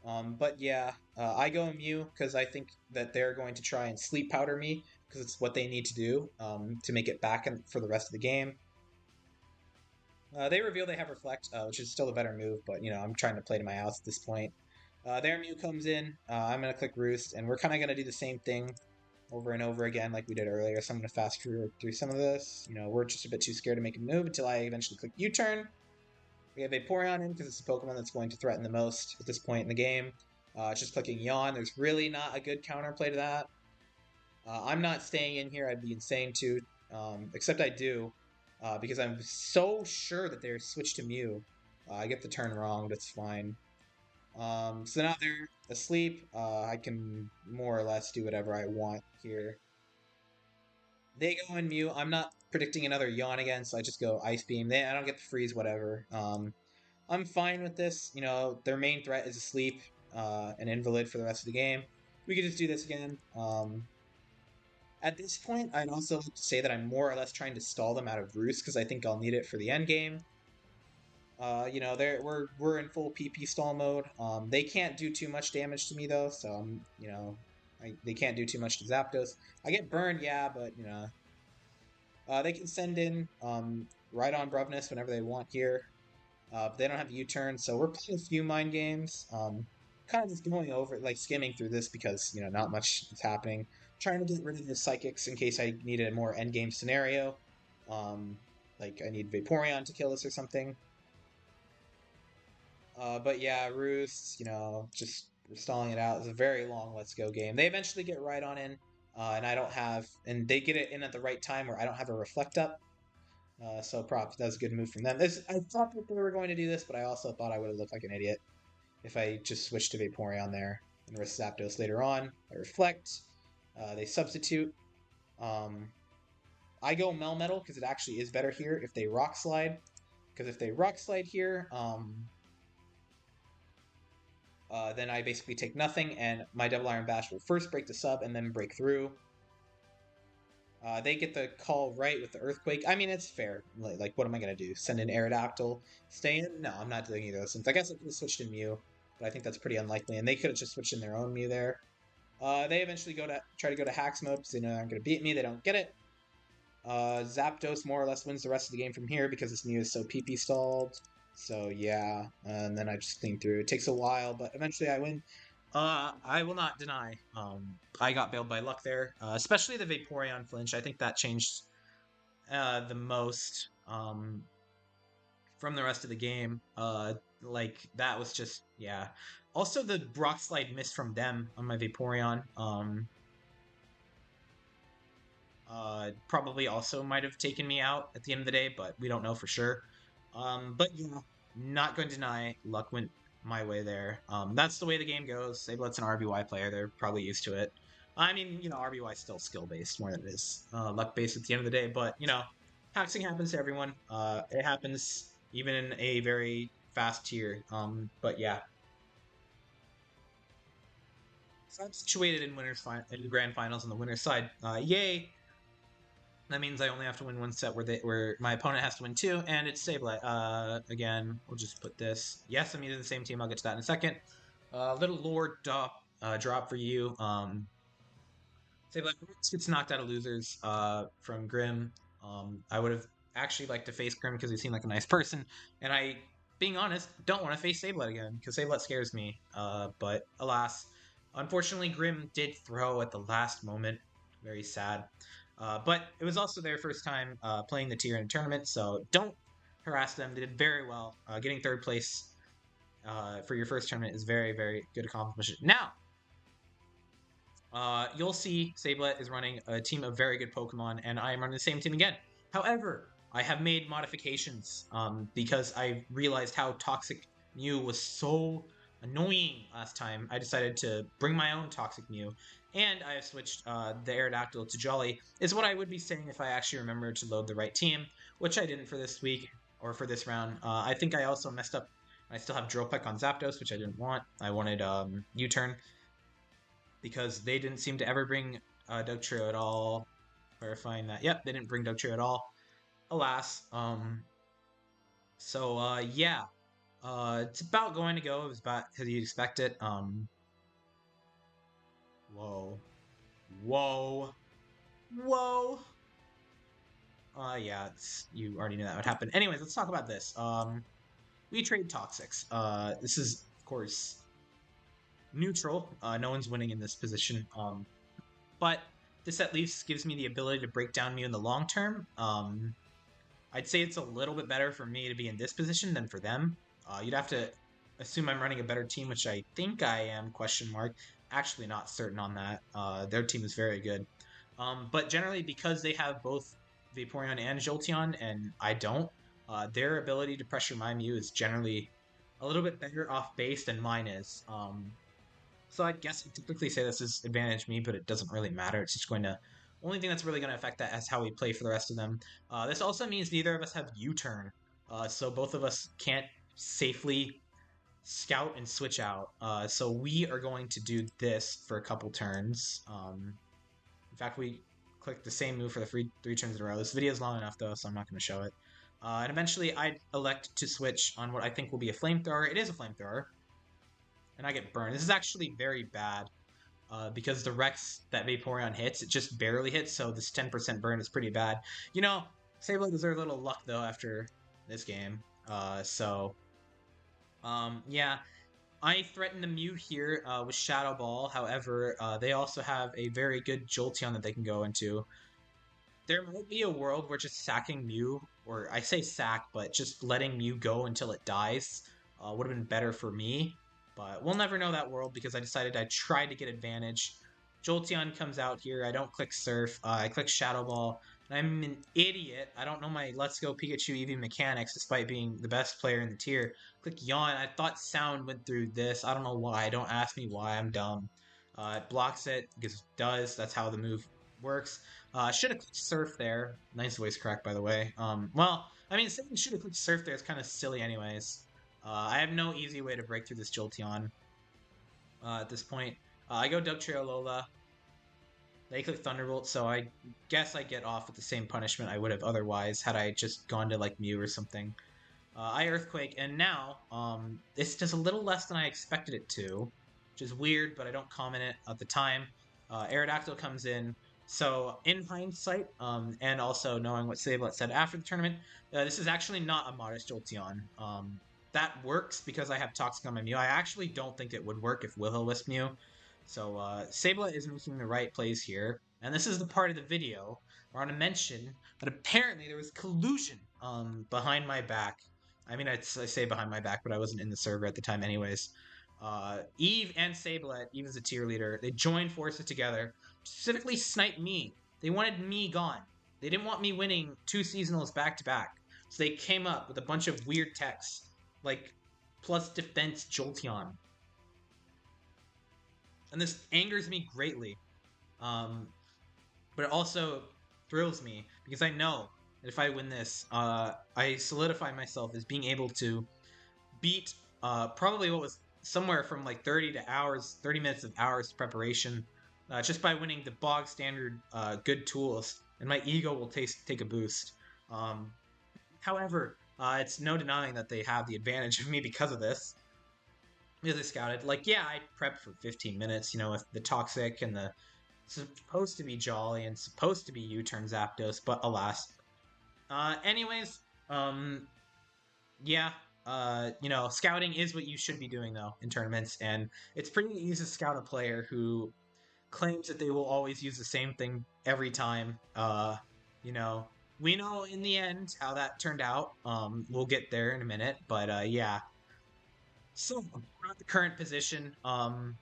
But yeah, I go Mew because I think that they're going to try and sleep powder me because it's what they need to do to make it back for the rest of the game. They reveal they have Reflect, which is still a better move, but I'm trying to play to my outs at this point. Their Mew comes in. I'm gonna click Roost, and we're kind of gonna do the same thing over and over again like we did earlier. So I'm gonna fast through some of this. We're just a bit too scared to make a move until I eventually click U-turn. We have Vaporeon in because it's the Pokemon that's going to threaten the most at this point in the game. It's just clicking Yawn. There's really not a good counterplay to that. I'm not staying in here. I'd be insane to. Except I do, because I'm so sure that they're switched to Mew. I get the turn wrong. That's fine. So now they're asleep. I can more or less do whatever I want here. They go in Mew. I'm not predicting another Yawn again, so I just go Ice Beam. I don't get the freeze, whatever. I'm fine with this. Their main threat is asleep, an invalid for the rest of the game. We could just do this again. At this point, I'd also like to say that I'm more or less trying to stall them out of Roost because I think I'll need it for the end game. We're in full PP stall mode. They can't do too much damage to me though, so they can't do too much to Zapdos. I get burned, yeah, but they can send in right on Bruvness whenever they want here. But they don't have U-turn, so we're playing a few mind games. Kind of just going over, like skimming through this because not much is happening. Trying to get rid of the psychics in case I need a more end game scenario. Like I need Vaporeon to kill this or something. But yeah, Roost, just stalling it out. It's a very long Let's Go game. They eventually get right on in, and I don't have, and they get it in at the right time where I don't have a Reflect up. So props. That was a good move from them. I thought that they were going to do this, but I also thought I would have looked like an idiot if I just switched to Vaporeon there and risk Zapdos later on. I Reflect. They substitute. Um, I go Melmetal because it actually is better here if they Rock Slide. Because if they Rock Slide here, then I basically take nothing, and my Double Iron Bash will first break the sub and then break through. They get the call right with the Earthquake. I mean, it's fair. Like what am I going to do? Send an Aerodactyl? Stay in? No, I'm not doing either of those things. I guess I could have switched in Mew, but I think that's pretty unlikely, and they could have just switched in their own Mew there. They eventually try to go to Hacks mode because they know they're not going to beat me. They don't get it. Zapdos more or less wins the rest of the game from here because this Mew is so PP stalled. So yeah, and then I just clean through. It takes a while, but eventually I win. I will not deny. I got bailed by luck there, especially the Vaporeon flinch. I think that changed the most from the rest of the game. Like that was just yeah. Also, the Rock Slide miss from them on my Vaporeon. Probably also might have taken me out at the end of the day, but we don't know for sure. But yeah, not going to deny luck went my way there. That's the way the game goes. Sablet's an RBY player; they're probably used to it. I mean, RBY is still skill based more than it is luck based at the end of the day. But hacking happens to everyone. It happens even in a very fast tier. But yeah, so I'm situated in in the grand finals on the winner's side. Yay! That means I only have to win one set where my opponent has to win two, and it's Sableye. Again, we'll just put this. Yes, I'm using the same team. I'll get to that in a second. Little lore drop for you. Say like gets knocked out of losers from Grim. I would have actually liked to face Grim because he seemed like a nice person, and I, being honest, don't want to face Sablet again because Sablet scares me. But alas, unfortunately, Grim did throw at the last moment. Very sad. But it was also their first time playing the tier in a tournament, so don't harass them. They did very well. Getting third place for your first tournament is very, very good accomplishment. Now, you'll see Sablet is running a team of very good Pokemon, and I am running the same team again. However, I have made modifications because I realized how Toxic Mew was so annoying last time. I decided to bring my own Toxic Mew, and I have switched the Aerodactyl to Jolly, is what I would be saying if I actually remembered to load the right team, which I didn't for this week, or for this round. I think I also messed up. I still have Drillpeck on Zapdos, which I didn't want. I wanted U-Turn because they didn't seem to ever bring Dugtrio at all. Verifying that, yep, they didn't bring Dugtrio at all. Alas. Yeah, it's about going to go. It was about as you'd expect it. Whoa, whoa, whoa. Yeah, you already knew that would happen. Anyways, let's talk about this. We trade Toxics. This is of course neutral. No one's winning in this position. But this at least gives me the ability to break down Mew in the long term. I'd say it's a little bit better for me to be in this position than for them. You'd have to assume I'm running a better team, which I think I am, question mark. Actually not certain on that. Their team is very good. But generally, because they have both Vaporeon and Jolteon, and I don't, their ability to pressure my Mew is generally a little bit better off base than mine is. So I guess you typically say this is advantage me, but it doesn't really matter. It's just going to only thing that's really going to affect that is how we play for the rest of them. This also means neither of us have U-turn, so both of us can't safely scout and switch out. So we are going to do this for a couple turns. In fact, we click the same move for the three turns in a row. This video is long enough though, so I'm not going to show it. And eventually, I elect to switch on what I think will be a flamethrower. It is a flamethrower, and I get burned. This is actually very bad. Because the Rex that Vaporeon hits, it just barely hits, so this 10% burn is pretty bad. You know, Sableye deserves a little luck, though, after this game. Yeah. I threaten the Mew here with Shadow Ball. However, they also have a very good Jolteon that they can go into. There might be a world where just sacking Mew, or I say sack, but just letting Mew go until it dies would have been better for me. But we'll never know that world because I decided I tried to get advantage. Jolteon comes out here. I don't click Surf. I click Shadow Ball. And I'm an idiot. I don't know my Let's Go Pikachu EV mechanics despite being the best player in the tier. Click Yawn. I thought Sound went through this. I don't know why. Don't ask me why. I'm dumb. It blocks it because it does. That's how the move works. Should have clicked Surf there. Nice voice crack, by the way. Well, I mean, saying should have clicked Surf there is kind of silly anyways. I have no easy way to break through this Jolteon at this point. I go Dugtrio Lola. They click Thunderbolt, so I guess I get off with the same punishment I would have otherwise had I just gone to like Mew or something. I Earthquake, and now this does a little less than I expected it to, which is weird, but I don't comment it at the time. Aerodactyl comes in, so in hindsight, and also knowing what Sablet said after the tournament, this is actually not a modest Jolteon. That works because I have Toxic on my Mew. I actually don't think it would work if Will-O-Wisp Mew. So Sablet is making the right plays here, and this is the part of the video where I want to mention that apparently there was collusion behind my back. I mean, I say behind my back, but I wasn't in the server at the time anyways. Eve and Sablet, Eve is a tier leader, they joined forces together, specifically snipe me. They wanted me gone. They didn't want me winning 2 seasonals back to back. So they came up with a bunch of weird techs, like plus defense Jolteon. And this angers me greatly. But it also thrills me because I know that if I win this, I solidify myself as being able to beat probably what was somewhere from like 30 minutes of hours preparation, just by winning the bog standard good tools, and my ego will take a boost. However, it's no denying that they have the advantage of me because of this. Because they scouted, like, yeah, I prepped for 15 minutes, you know, with the toxic and the supposed to be Jolly and supposed to be U-turn Zapdos, but alas. Anyways, um, yeah, scouting is what you should be doing though in tournaments, and it's pretty easy to scout a player who claims that they will always use the same thing every time. You know, we know in the end how that turned out. We'll get there in a minute, but yeah. So at the current position, I'm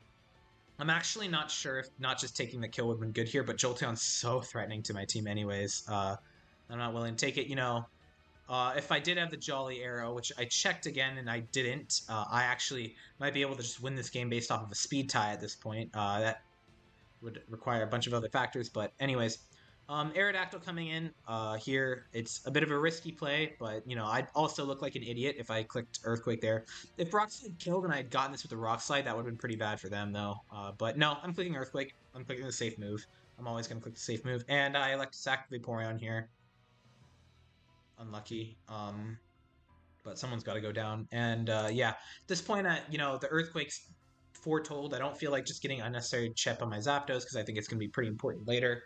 actually not sure if not just taking the kill would have been good here, but Jolteon's so threatening to my team anyways. I'm not willing to take it. If I did have the Jolly Arrow, which I checked again and I didn't, I actually might be able to just win this game based off of a speed tie at this point. That would require a bunch of other factors, but anyways. Aerodactyl coming in here. It's a bit of a risky play, but I'd also look like an idiot if I clicked Earthquake there. If Rock Slide killed and I had gotten this with the Rock Slide, that would have been pretty bad for them, though. But no, I'm clicking Earthquake. I'm clicking the safe move. I'm always going to click the safe move, and I elect to sack Vaporeon here. Unlucky. But someone's got to go down. And yeah, at this point, the Earthquake's foretold. I don't feel like just getting unnecessary chip on my Zapdos because I think it's going to be pretty important later.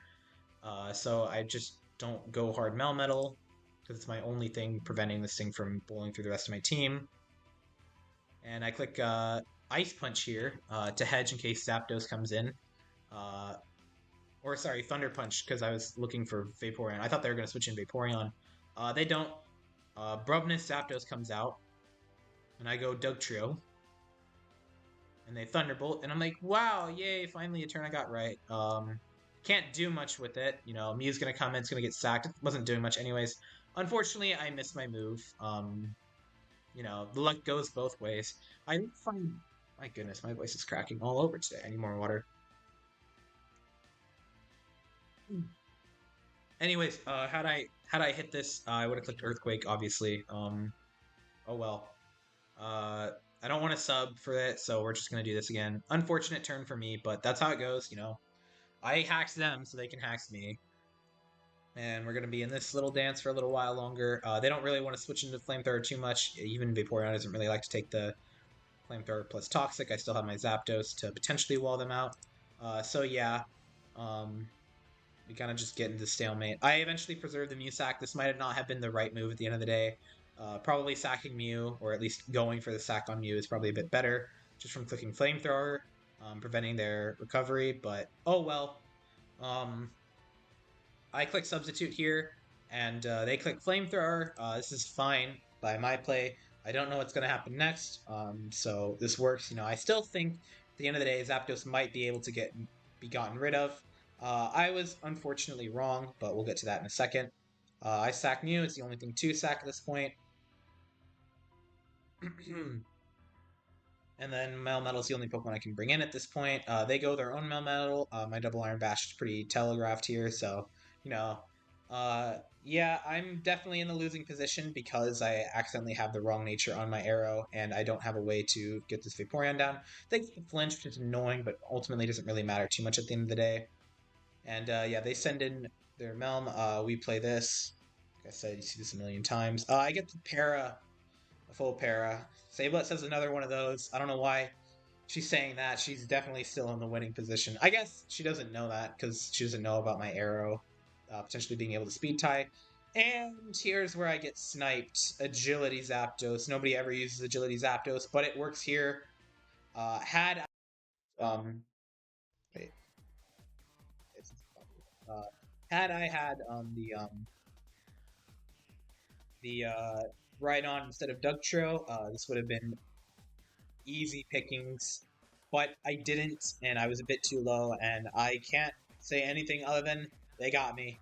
So I just don't go hard Melmetal because it's my only thing preventing this thing from blowing through the rest of my team. And I click Ice Punch here to hedge in case Zapdos comes in. Or sorry, Thunder Punch because I was looking for Vaporeon. I thought they were going to switch in Vaporeon. They don't. Brubnus Zapdos comes out, and I go Dugtrio, and they Thunderbolt, and I'm like, wow, yay, finally a turn I got right. Can't do much with it. Mew's gonna come in, it's gonna get sacked. It wasn't doing much anyways. Unfortunately, I missed my move. The luck goes both ways. I find, my goodness, my voice is cracking all over today. I need more water. Anyways, had I hit this, I would have clicked Earthquake, obviously. Oh well. I don't want to sub for it, so we're just gonna do this again. Unfortunate turn for me, but that's how it goes. I hacked them, so they can hack me. And we're gonna be in this little dance for a little while longer. They don't really want to switch into Flamethrower too much. Even Vaporeon doesn't really like to take the Flamethrower plus Toxic. I still have my Zapdos to potentially wall them out. So yeah, we kind of just get into stalemate. I eventually preserved the Mew sack. This might not have been the right move at the end of the day. Probably sacking Mew, or at least going for the sack on Mew, is probably a bit better, just from clicking Flamethrower, preventing their recovery. But oh well. I click Substitute here, and they click Flamethrower. This is fine by my play. I don't know what's going to happen next, so this works. I still think at the end of the day, Zapdos might be able to be gotten rid of. I was unfortunately wrong, but we'll get to that in a second. I sack Mew. It's the only thing to sack at this point. And then Melmetal is the only Pokemon I can bring in at this point. They go their own Melmetal. My Double Iron Bash is pretty telegraphed here, so, yeah, I'm definitely in the losing position because I accidentally have the wrong nature on my arrow, and I don't have a way to get this Vaporeon down. They get flinch, which is annoying, but ultimately doesn't really matter too much at the end of the day. And yeah, they send in their Melm. We play this. Like I said, you see this a million times. I get the Para, a full Para. Sablet says another one of those. I don't know why she's saying that. She's definitely still in the winning position. I guess she doesn't know that because she doesn't know about my arrow potentially being able to speed tie. And here's where I get sniped. Agility Zapdos. Nobody ever uses Agility Zapdos, but it works here. Had wait, uh, had I had the Rhydon instead of Dugtrio, this would have been easy pickings, but I didn't, and I was a bit too low, and I can't say anything other than they got me.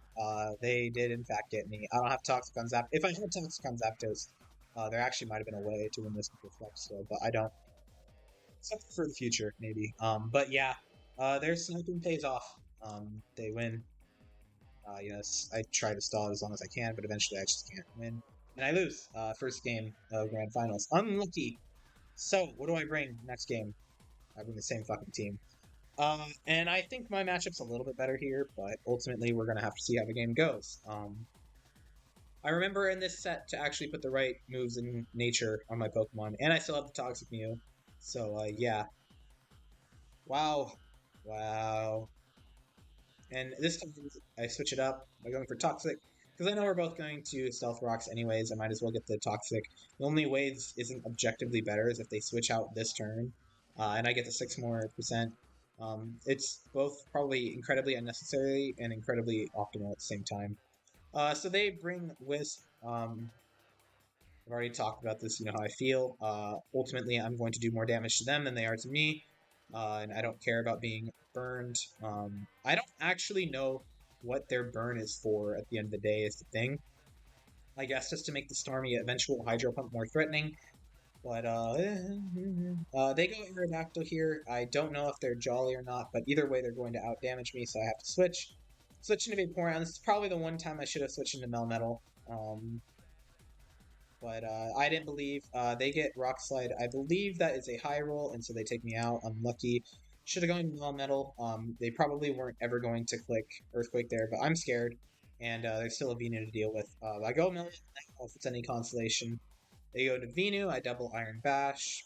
They did, in fact, get me. I don't have Toxic on Zap. If I had Toxic on Zapdos, there actually might have been a way to win this with Reflect still, but I don't. Except for the future, maybe. But yeah, their sniping pays off. They win. Yes, I try to stall it as long as I can, but eventually I just can't win. And I lose. First game of Grand Finals. Unlucky. So, what do I bring next game? I bring the same fucking team. And I think my matchup's a little bit better here, but ultimately we're going to have to see how the game goes. I remember in this set to actually put the right moves in nature on my Pokemon, and I still have the Toxic Mew. So, yeah. Wow. Wow. And this time I switch it up by going for Toxic. Because I know we're both going to Stealth Rocks anyways, I might as well get the Toxic. The only way this isn't objectively better is if they switch out this turn, and I get the 6 more percent. It's both probably incredibly unnecessary and incredibly optimal at the same time. So they bring Wisp. I've already talked about this. You know how I feel. Ultimately, I'm going to do more damage to them than they are to me, and I don't care about being burned. I don't actually know what their burn is for at the end of the day. Is the thing. I guess just to make the Stormy eventual Hydro Pump more threatening. But they go Aerodactyl here. I don't know if they're Jolly or not, but either way, they're going to outdamage me, so I have to switch. Switch into Vaporeon. This is probably the one time I should have switched into Melmetal. But I didn't believe. They get Rock Slide. I believe that is a high roll, and so they take me out. I'm lucky. Should have gone Null Metal. They probably weren't ever going to click Earthquake there, but I'm scared, and there's still a Venu to deal with. I go Metal if it's any consolation. They go to Venu. I double Iron Bash.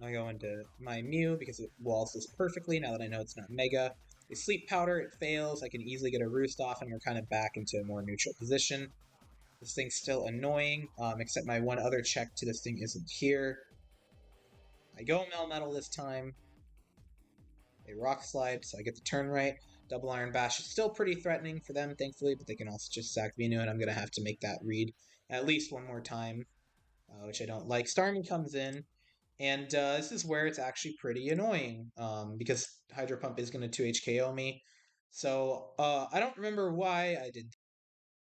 I go into my Mew because it walls this perfectly now that I know it's not Mega. They Sleep Powder. It fails. I can easily get a Roost off, and we're kind of back into a more neutral position. This thing's still annoying, except my one other check to this thing isn't here. I go Melmetal this time. They Rock Slide, so I get the turn right. Double Iron Bash is still pretty threatening for them, thankfully, but they can also just sack Venu, and I'm going to have to make that read at least one more time, which I don't like. Starmie comes in, and this is where it's actually pretty annoying, because Hydro Pump is going to 2 HKO me. So I don't remember why I did.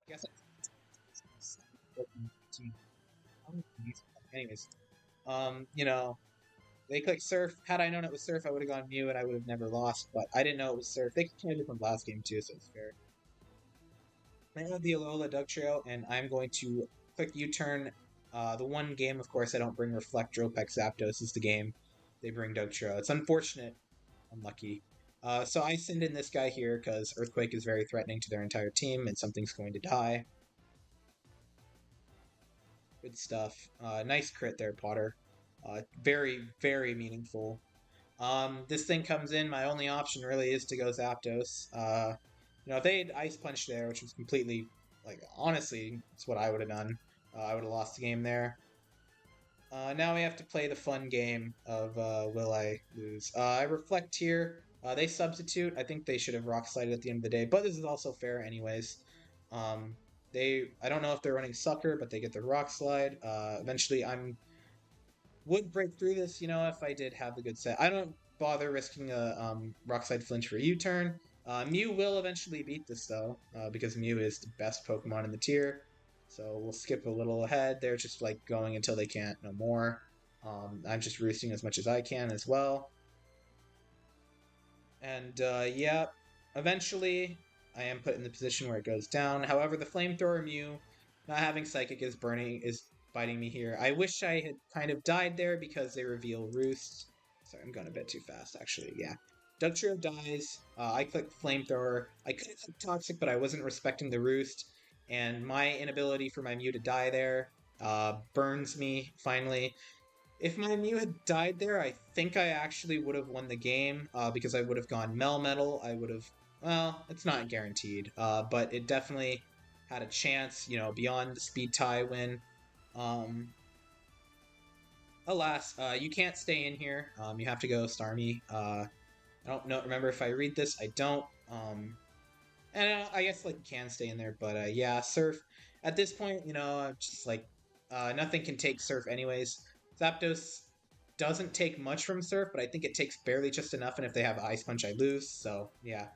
I guess anyways, you know, they clicked Surf. Had I known it was Surf, I would have gone Mew and I would have never lost, but I didn't know it was Surf. They kind of from last game too, so it's fair. I have the Alola Dugtrio, and I'm going to click U-turn. The one game, of course, I don't bring Reflect, Dropek, Zapdos is the game. They bring Dugtrio. It's unfortunate. Unlucky. So I send in this guy here because Earthquake is very threatening to their entire team, and something's going to die. Good stuff. Nice crit there, Potter. Very, very meaningful. This thing comes in. My only option really is to go Zapdos. If they had Ice Punch there, which was completely, like, honestly, it's what I would have done. I would have lost the game there. Now we have to play the fun game of will I lose? I reflect here. They substitute. I think they should have rock slided at the end of the day, but this is also fair anyways. I don't know if they're running sucker, but they get the rock slide. Eventually, would break through this, if I did have the good set. I don't bother risking a Rockside Flinch for a U-turn. Mew will eventually beat this, though, because Mew is the best Pokemon in the tier. So we'll skip a little ahead. They're just, like, going until they can't no more. I'm just roosting as much as I can as well. And, yeah, eventually I am put in the position where it goes down. However, the Flamethrower Mew, not having Psychic is biting me here. I wish I had kind of died there because they reveal Roost. Sorry, I'm going a bit too fast, actually. Yeah. Dugtrio dies. I click Flamethrower. I could have clicked Toxic, but I wasn't respecting the Roost. And my inability for my Mew to die there burns me, finally. If my Mew had died there, I think I actually would have won the game because I would have gone Melmetal. I would have, well, it's not guaranteed, but it definitely had a chance, beyond the speed tie win. Alas, you can't stay in here. You have to go Starmie. I don't know. Remember if I read this, I don't. And I guess like you can stay in there, but yeah, Surf. At this point, just like nothing can take Surf anyways. Zapdos doesn't take much from Surf, but I think it takes barely just enough. And if they have Ice Punch, I lose. So yeah.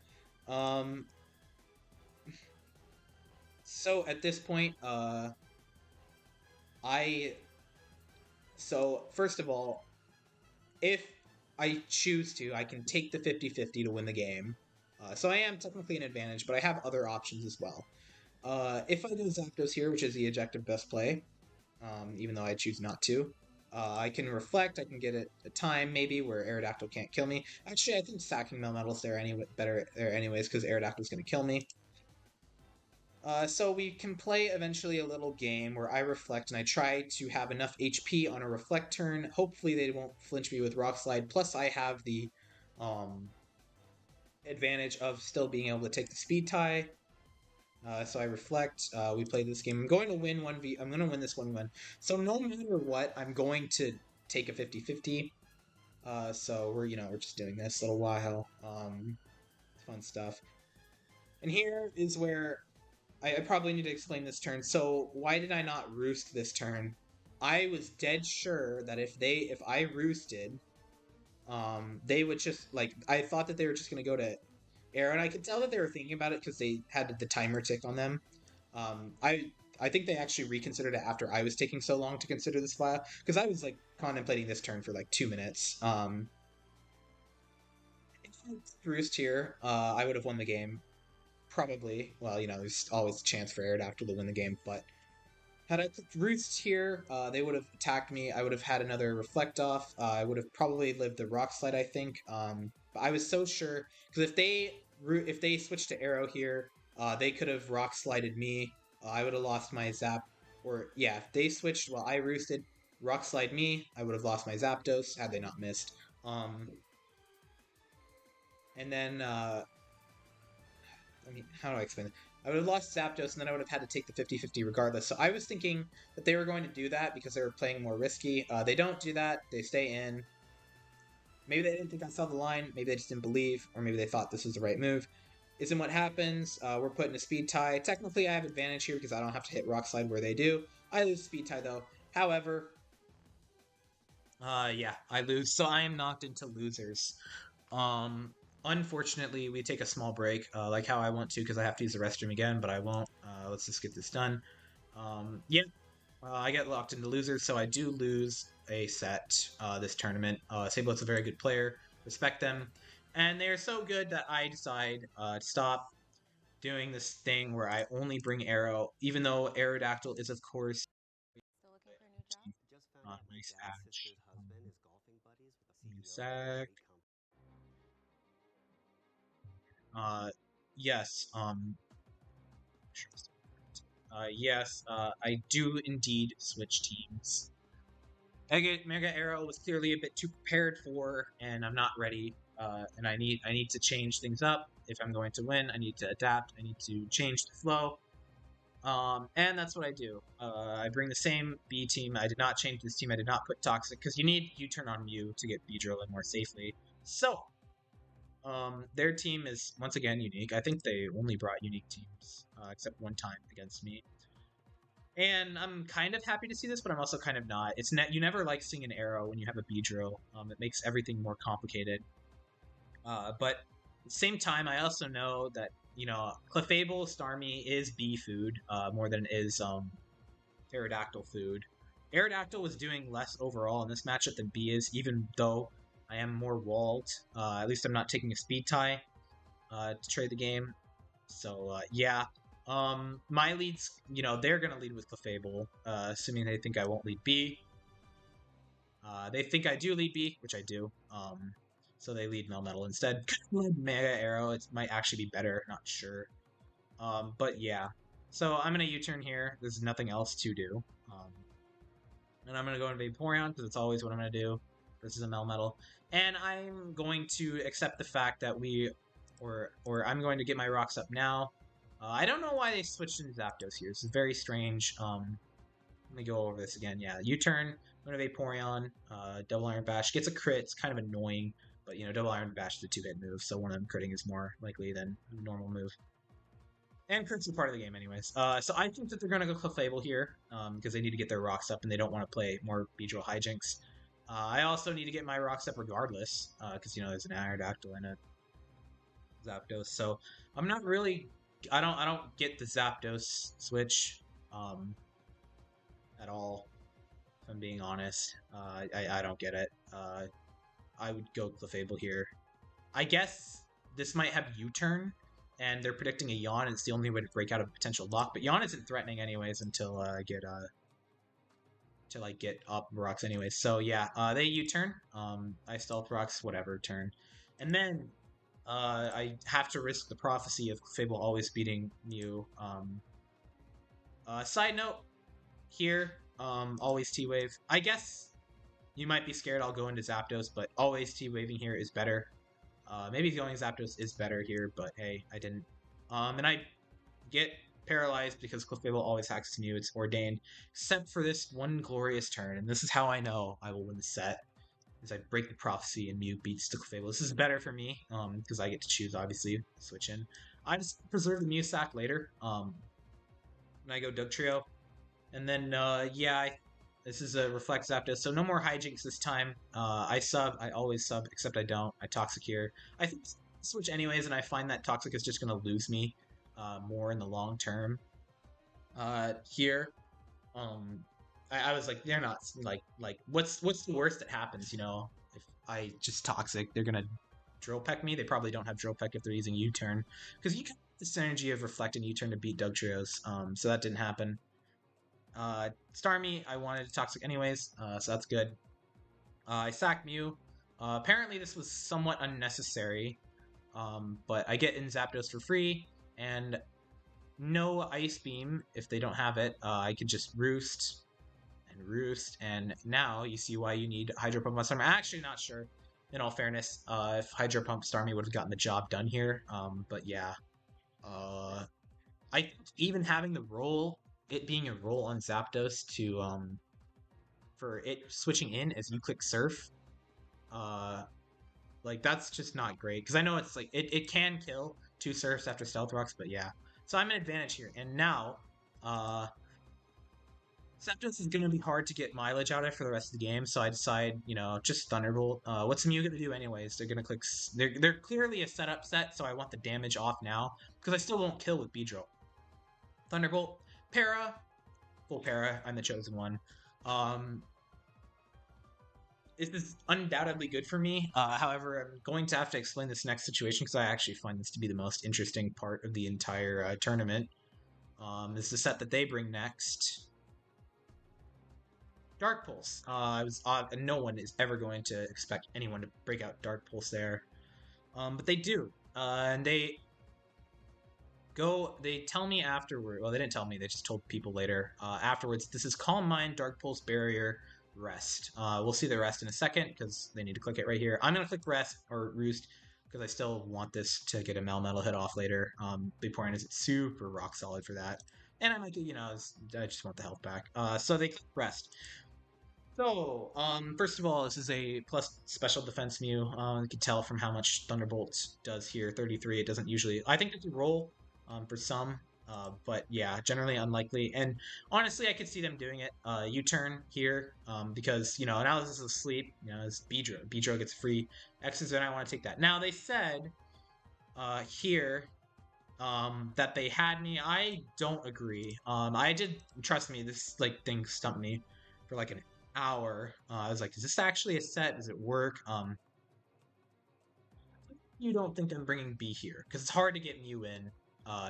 Um. So at this point, I. So first of all, if I choose to, I can take the 50-50 to win the game. So I am technically an advantage, but I have other options as well. If I go Zapdos here, which is the objective best play, even though I choose not to, I can reflect. I can get it a time maybe where Aerodactyl can't kill me. Actually, I think sacking Melmetal's there better there anyways because Aerodactyl's going to kill me. So we can play eventually a little game where I reflect and I try to have enough HP on a reflect turn. Hopefully they won't flinch me with Rock Slide. Plus I have the advantage of still being able to take the speed tie. So I reflect. We play this game. I'm going to win 1v. I'm going to win this 1v1. So no matter what, I'm going to take a 50-50. So we're just doing this a little while. Fun stuff. And here is where I probably need to explain this turn. So why did I not roost this turn? I was dead sure that if I roosted, they would just like I thought that they were just gonna go to air, and I could tell that they were thinking about it because they had the timer tick on them. I think they actually reconsidered it after I was taking so long to consider this file because I was like contemplating this turn for like 2 minutes. If I roost here, I would have won the game probably. Well, there's always a chance for Aerodactyl to win the game, but had I put Roost here, they would have attacked me. I would have had another Reflect Off. I would have probably lived the Rock Slide, I think. But I was so sure because if they switched to Arrow here, they could have Rock Slided me. I would have lost my Zap. Or yeah, if they switched while I roosted, Rock Slide me, I would have lost my Zapdos had they not missed. And then how do I explain it? I would have lost Zapdos, and then I would have had to take the 50-50 regardless. So I was thinking that they were going to do that because they were playing more risky. They don't do that. They stay in. Maybe they didn't think I saw the line. Maybe they just didn't believe, or maybe they thought this was the right move. Isn't what happens. We're put in a speed tie. Technically, I have advantage here because I don't have to hit Rock Slide where they do. I lose speed tie, though. However, yeah, I lose. So I am knocked into losers. Um, Unfortunately, we take a small break, like how I want to, because I have to use the restroom again, but I won't. Let's just get this done. Yeah, I get locked into losers, so I do lose a set this tournament. Sable's a very good player, respect them, and they're so good that I decide to stop doing this thing where I only bring Arrow, even though Aerodactyl is, of course, Still looking for a new job? nice hatch. Sec. Uh, yes. Yes. I do indeed switch teams. Mega Arrow was clearly a bit too prepared for, and I'm not ready. And I need to change things up if I'm going to win. I need to adapt. I need to change the flow. And that's what I do. I bring the same B team. I did not change this team. I did not put Toxic because you need U-turn on Mew to get Beedrill in more safely. So, their team is once again unique. I think they only brought unique teams, except one time against me. And I'm kind of happy to see this, but I'm also kind of not. You never like seeing an arrow when you have a Beedrill. It makes everything more complicated. But at the same time, I also know that Clefable Starmie is B food more than it is Aerodactyl food. Aerodactyl was doing less overall in this matchup than B is, even though I am more walled. At least I'm not taking a speed tie to trade the game. So yeah, my leads, they're gonna lead with Clefable, assuming they think I won't lead B. They think I do lead B, which I do. So they lead Melmetal instead. Mega Arrow, it might actually be better, not sure. But yeah. So I'm gonna U-turn here. There's nothing else to do. And I'm gonna go into Vaporeon because it's always what I'm gonna do versus a Melmetal. And I'm going to accept the fact that or I'm going to get my rocks up now. I don't know why they switched into Zapdos here. This is very strange. Let me go over this again. Yeah, U-turn. I'm going to Vaporeon. Double Iron Bash gets a crit. It's kind of annoying, but Double Iron Bash is a two-hit move, so one of them critting is more likely than a normal move. And crits are part of the game, anyways. So I think that they're going to go Clefable here because they need to get their rocks up and they don't want to play more Beedrill hijinks. I also need to get my rocks up regardless because there's an Aerodactyl and a Zapdos. So I'm not really. I don't get the Zapdos switch at all. If I'm being honest, I don't get it. I would go Clefable here. I guess this might have U-turn, and they're predicting a Yawn, and it's the only way to break out a potential lock. But Yawn isn't threatening anyways until I get up rocks anyways. So yeah, they U-turn. I stealth rocks, whatever turn, and then I have to risk the prophecy of Fable always beating Mew. Side note here, always T-Wave. I guess you might be scared I'll go into Zapdos, but always T-Waving here is better. Maybe going Zapdos is better here, but hey, I didn't. And I get paralyzed because Clefable always hacks to Mew. It's ordained, except for this one glorious turn, and this is how I know I will win the set. Is I break the prophecy and Mew beats the Clefable. This is better for me, because I get to choose obviously switch in. I just preserve the Mew sack later. And I go Dugtrio, and then yeah, this is a Reflect Zapdos, so no more hijinks this time. I sub, I always sub, except I don't. I Toxic here. I think switch anyways, and I find that Toxic is just gonna lose me more in the long term. Here, um, I was like, they're not like what's the worst that happens? You know, if I just Toxic, they're gonna Drill Peck me. They probably don't have Drill Peck if they're using U-turn because you can have the synergy of Reflect and U-turn to beat Dugtrios. So that didn't happen. Starmie, I wanted Toxic anyways, so that's good. I sack Mew. Apparently this was somewhat unnecessary, but I get in Zapdos for free, and no Ice Beam if they don't have it. I could just Roost and Roost, and now you see why you need Hydro Pump on Starmie. I'm actually not sure, in all fairness, if Hydro Pump Starmie would have gotten the job done here, but yeah. I think even having the roll, it being a roll on Zapdos to for it switching in as you click Surf, uh, like that's just not great because I know it's like it can kill two Surfs after Stealth Rocks, but yeah. So I'm an advantage here, and now uh, Zapdos is gonna be hard to get mileage out of for the rest of the game. So I decide, you know, just Thunderbolt. What's Mew gonna do anyways? They're gonna click. They're clearly a setup set, so I want the damage off now because I still won't kill with Beedrill. Thunderbolt, Para, full Para. I'm the chosen one. Um, this is undoubtedly good for me. However, I'm going to have to explain this next situation because I actually find this to be the most interesting part of the entire tournament. This is the set that they bring next. Dark Pulse. I was no one is ever going to expect anyone to break out Dark Pulse there, but they do, and they tell me afterward. Well, they didn't tell me. They just told people later. Afterwards, this is Calm Mind, Dark Pulse, Barrier, Rest. We'll see the rest in a second because they need to click it right here. I'm gonna click Rest or Roost because I still want this to get a Melmetal hit off later. Big point is it's super rock solid for that. And I might do, I just want the health back. So they click Rest. So, first of all, this is a plus special defense Mew. You can tell from how much Thunderbolt does here. 33. It doesn't usually. I think it can roll for some, but yeah, generally unlikely. And honestly, I could see them doing it. U-turn here because now this is asleep. It's Beedrill. Beedrill gets free X's, and I want to take that. Now they said here that they had me. I don't agree. I did trust me. This like thing stumped me for like an hour. I was like, is this actually a set? Does it work? You don't think I'm bringing B here because it's hard to get Mew in.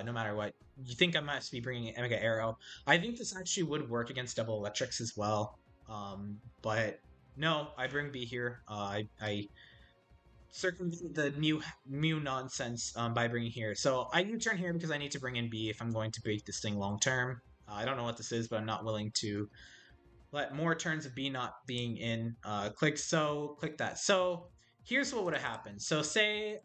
No matter what, you think I must be bringing Mega Arrow. I think this actually would work against double electrics as well. But no, I bring B here. I circumvent the Mew nonsense by bringing here. So I U-turn here because I need to bring in B if I'm going to break this thing long term. I don't know what this is, but I'm not willing to let more turns of B not being in. Click that. So here's what would have happened. So say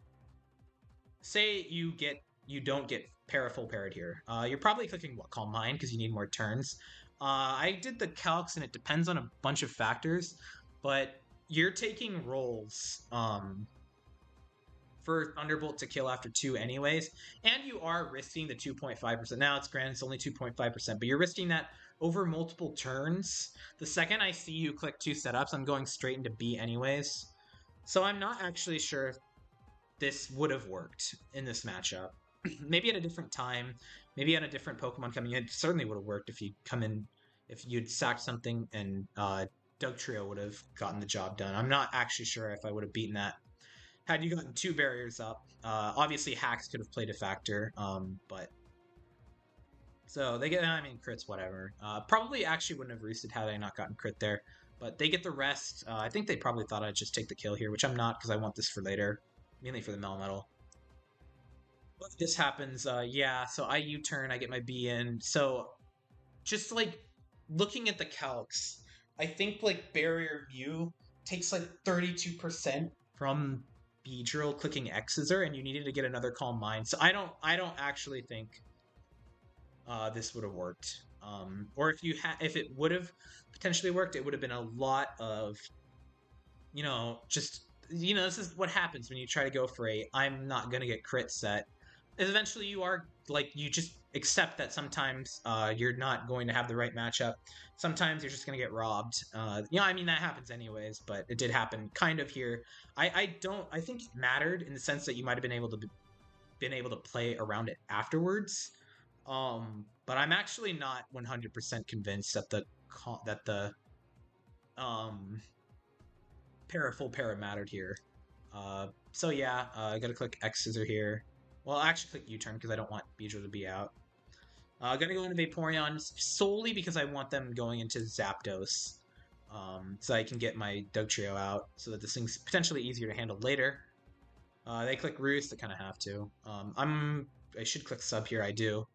you don't get full parried here. You're probably clicking what, Calm Mind because you need more turns. I did the calcs and it depends on a bunch of factors, but you're taking rolls for Thunderbolt to kill after 2 anyways, and you are risking the 2.5%. Now it's granted it's only 2.5%, but you're risking that over multiple turns. The second I see you click 2 setups, I'm going straight into B anyways. So I'm not actually sure if this would have worked in this matchup. Maybe at a different time, maybe at a different Pokemon coming in. It certainly would have worked if you come in, if you'd sacked something and Dugtrio would have gotten the job done. I'm not actually sure if I would have beaten that had you gotten 2 barriers up. Obviously, hacks could have played a factor, but so they get, I mean, crits, whatever. Probably actually wouldn't have roosted had I not gotten crit there, but they get the rest. I think they probably thought I'd just take the kill here, which I'm not because I want this for later, mainly for the Melmetal. But this happens, yeah, so I U-turn, I get my B in. So just like looking at the calcs, I think like Barrier Mew takes like 32% from Beedrill clicking Xer, and you needed to get another Calm Mind. So I don't actually think this would have worked. Or if it would have potentially worked, it would have been a lot of just this is what happens when you try to go for a I'm not gonna get crit set. Is eventually you are like you just accept that sometimes you're not going to have the right matchup. Sometimes you're just gonna get robbed. I mean that happens anyways, but it did happen kind of here. I think it mattered in the sense that you might have been able to play around it afterwards. But I'm actually not 100% convinced that the um full para mattered here. So yeah, I gotta click X scissor here. Well, I actually click U-turn because I don't want Beedrill to be out. Gonna go into Vaporeon solely because I want them going into Zapdos. So I can get my Dugtrio out so that this thing's potentially easier to handle later. They click Roost, they kind of have to. I should click Sub here, I do.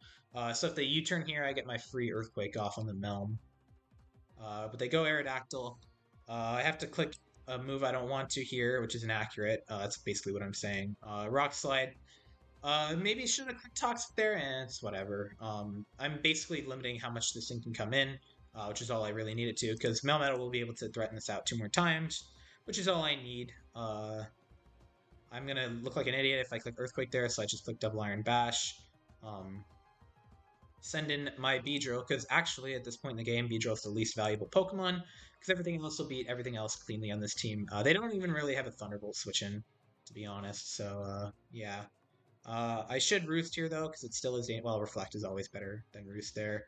So if they U-turn here, I get my free Earthquake off on the Melm. But they go Aerodactyl. I have to click a move I don't want to here, which is inaccurate. That's basically what I'm saying. Rock Slide. Maybe should have clicked Toxic there, and it's whatever. I'm basically limiting how much this thing can come in, which is all I really need it to, because Melmetal will be able to threaten this out 2 more times, which is all I need. I'm gonna look like an idiot if I click Earthquake there, so I just click Double Iron Bash. Um, send in my Beedrill, because actually at this point in the game, Beedrill is the least valuable Pokemon, because everything else will beat everything else cleanly on this team. They don't even really have a Thunderbolt switch in, to be honest, so yeah. I should Roost here though, because it still is. Well, Reflect is always better than Roost there.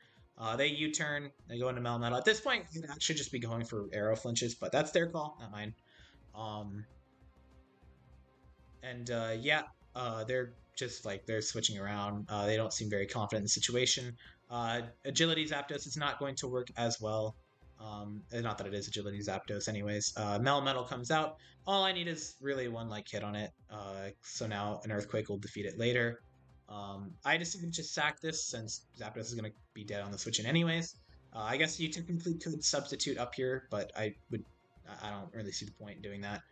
They U-turn, they go into Melmetal. At this point, I should just be going for Arrow Flinches, but that's their call, not mine. Um, and yeah, they're switching around. They don't seem very confident in the situation. Agility Zapdos is not going to work as well. Not that it is Agility Zapdos, anyways. Melmetal comes out. All I need is really one like hit on it. So now an Earthquake will defeat it later. I decided to sack this since Zapdos is going to be dead on the switch in anyways. I guess you technically could substitute up here, but I don't really see the point in doing that.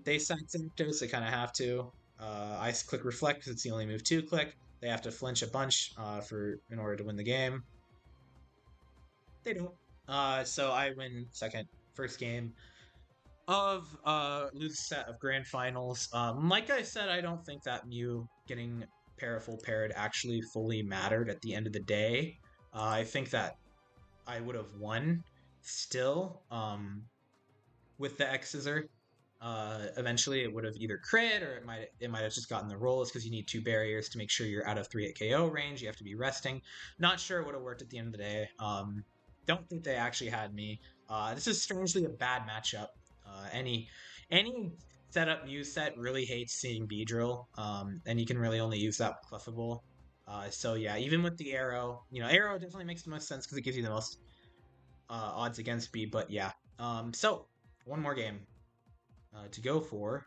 They sack Zapdos, they kind of have to. I click Reflect because it's the only move to click. They have to flinch a bunch in order to win the game. They don't. So I win first game of lose set of grand finals. Like I said, I don't think that Mew getting full paired actually fully mattered at the end of the day. I think that I would have won still with the X scissor. Eventually, it would have either crit or it might have just gotten the rolls because you need 2 barriers to make sure you're out of 3 at KO range. You have to be resting. Not sure it would have worked at the end of the day. Don't think they actually had me. This is strangely a bad matchup. Any setup Mew set really hates seeing Beedrill, and you can really only use that with Clefable. So yeah, even with the arrow, arrow definitely makes the most sense because it gives you the most odds against B. But yeah, so one more game to go for.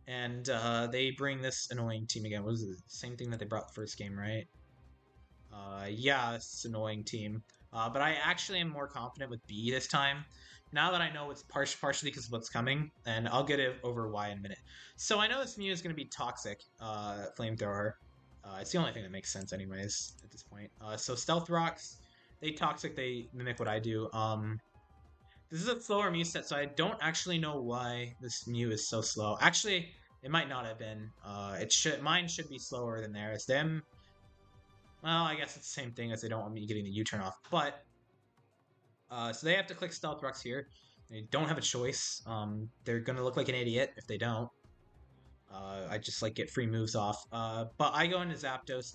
And they bring this annoying team again. What is it? Same thing that they brought the first game, right? Yeah, it's an annoying team. But I actually am more confident with B this time. Now that I know it's partially because of what's coming, and I'll get it over why in a minute. So I know this Mew is going to be Toxic Flamethrower. It's the only thing that makes sense anyways at this point. So Stealth Rocks, they Toxic, they mimic what I do. This is a slower Mew set, so I don't actually know why this Mew is so slow. Actually, it might not have been. Mine should be slower than theirs. Well, I guess it's the same thing as they don't want me getting the U-turn off. But so they have to click Stealth Rocks here. They don't have a choice. They're gonna look like an idiot if they don't. I just get free moves off. But I go into Zapdos.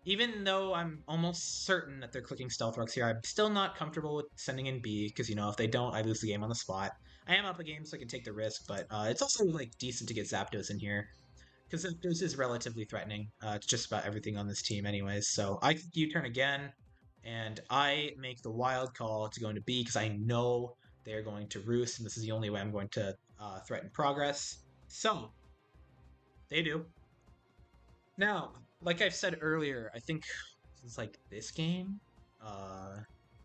Even though I'm almost certain that they're clicking Stealth Rocks here, I'm still not comfortable with sending in B because if they don't, I lose the game on the spot. I am up a game, so I can take the risk, but it's also decent to get Zapdos in here because Zapdos is relatively threatening to just about everything on this team, anyways. So I click U-turn again, and I make the wild call to go into B because I know they're going to Roost, and this is the only way I'm going to threaten progress. So they do. Now, like I've said earlier, I think this is this game,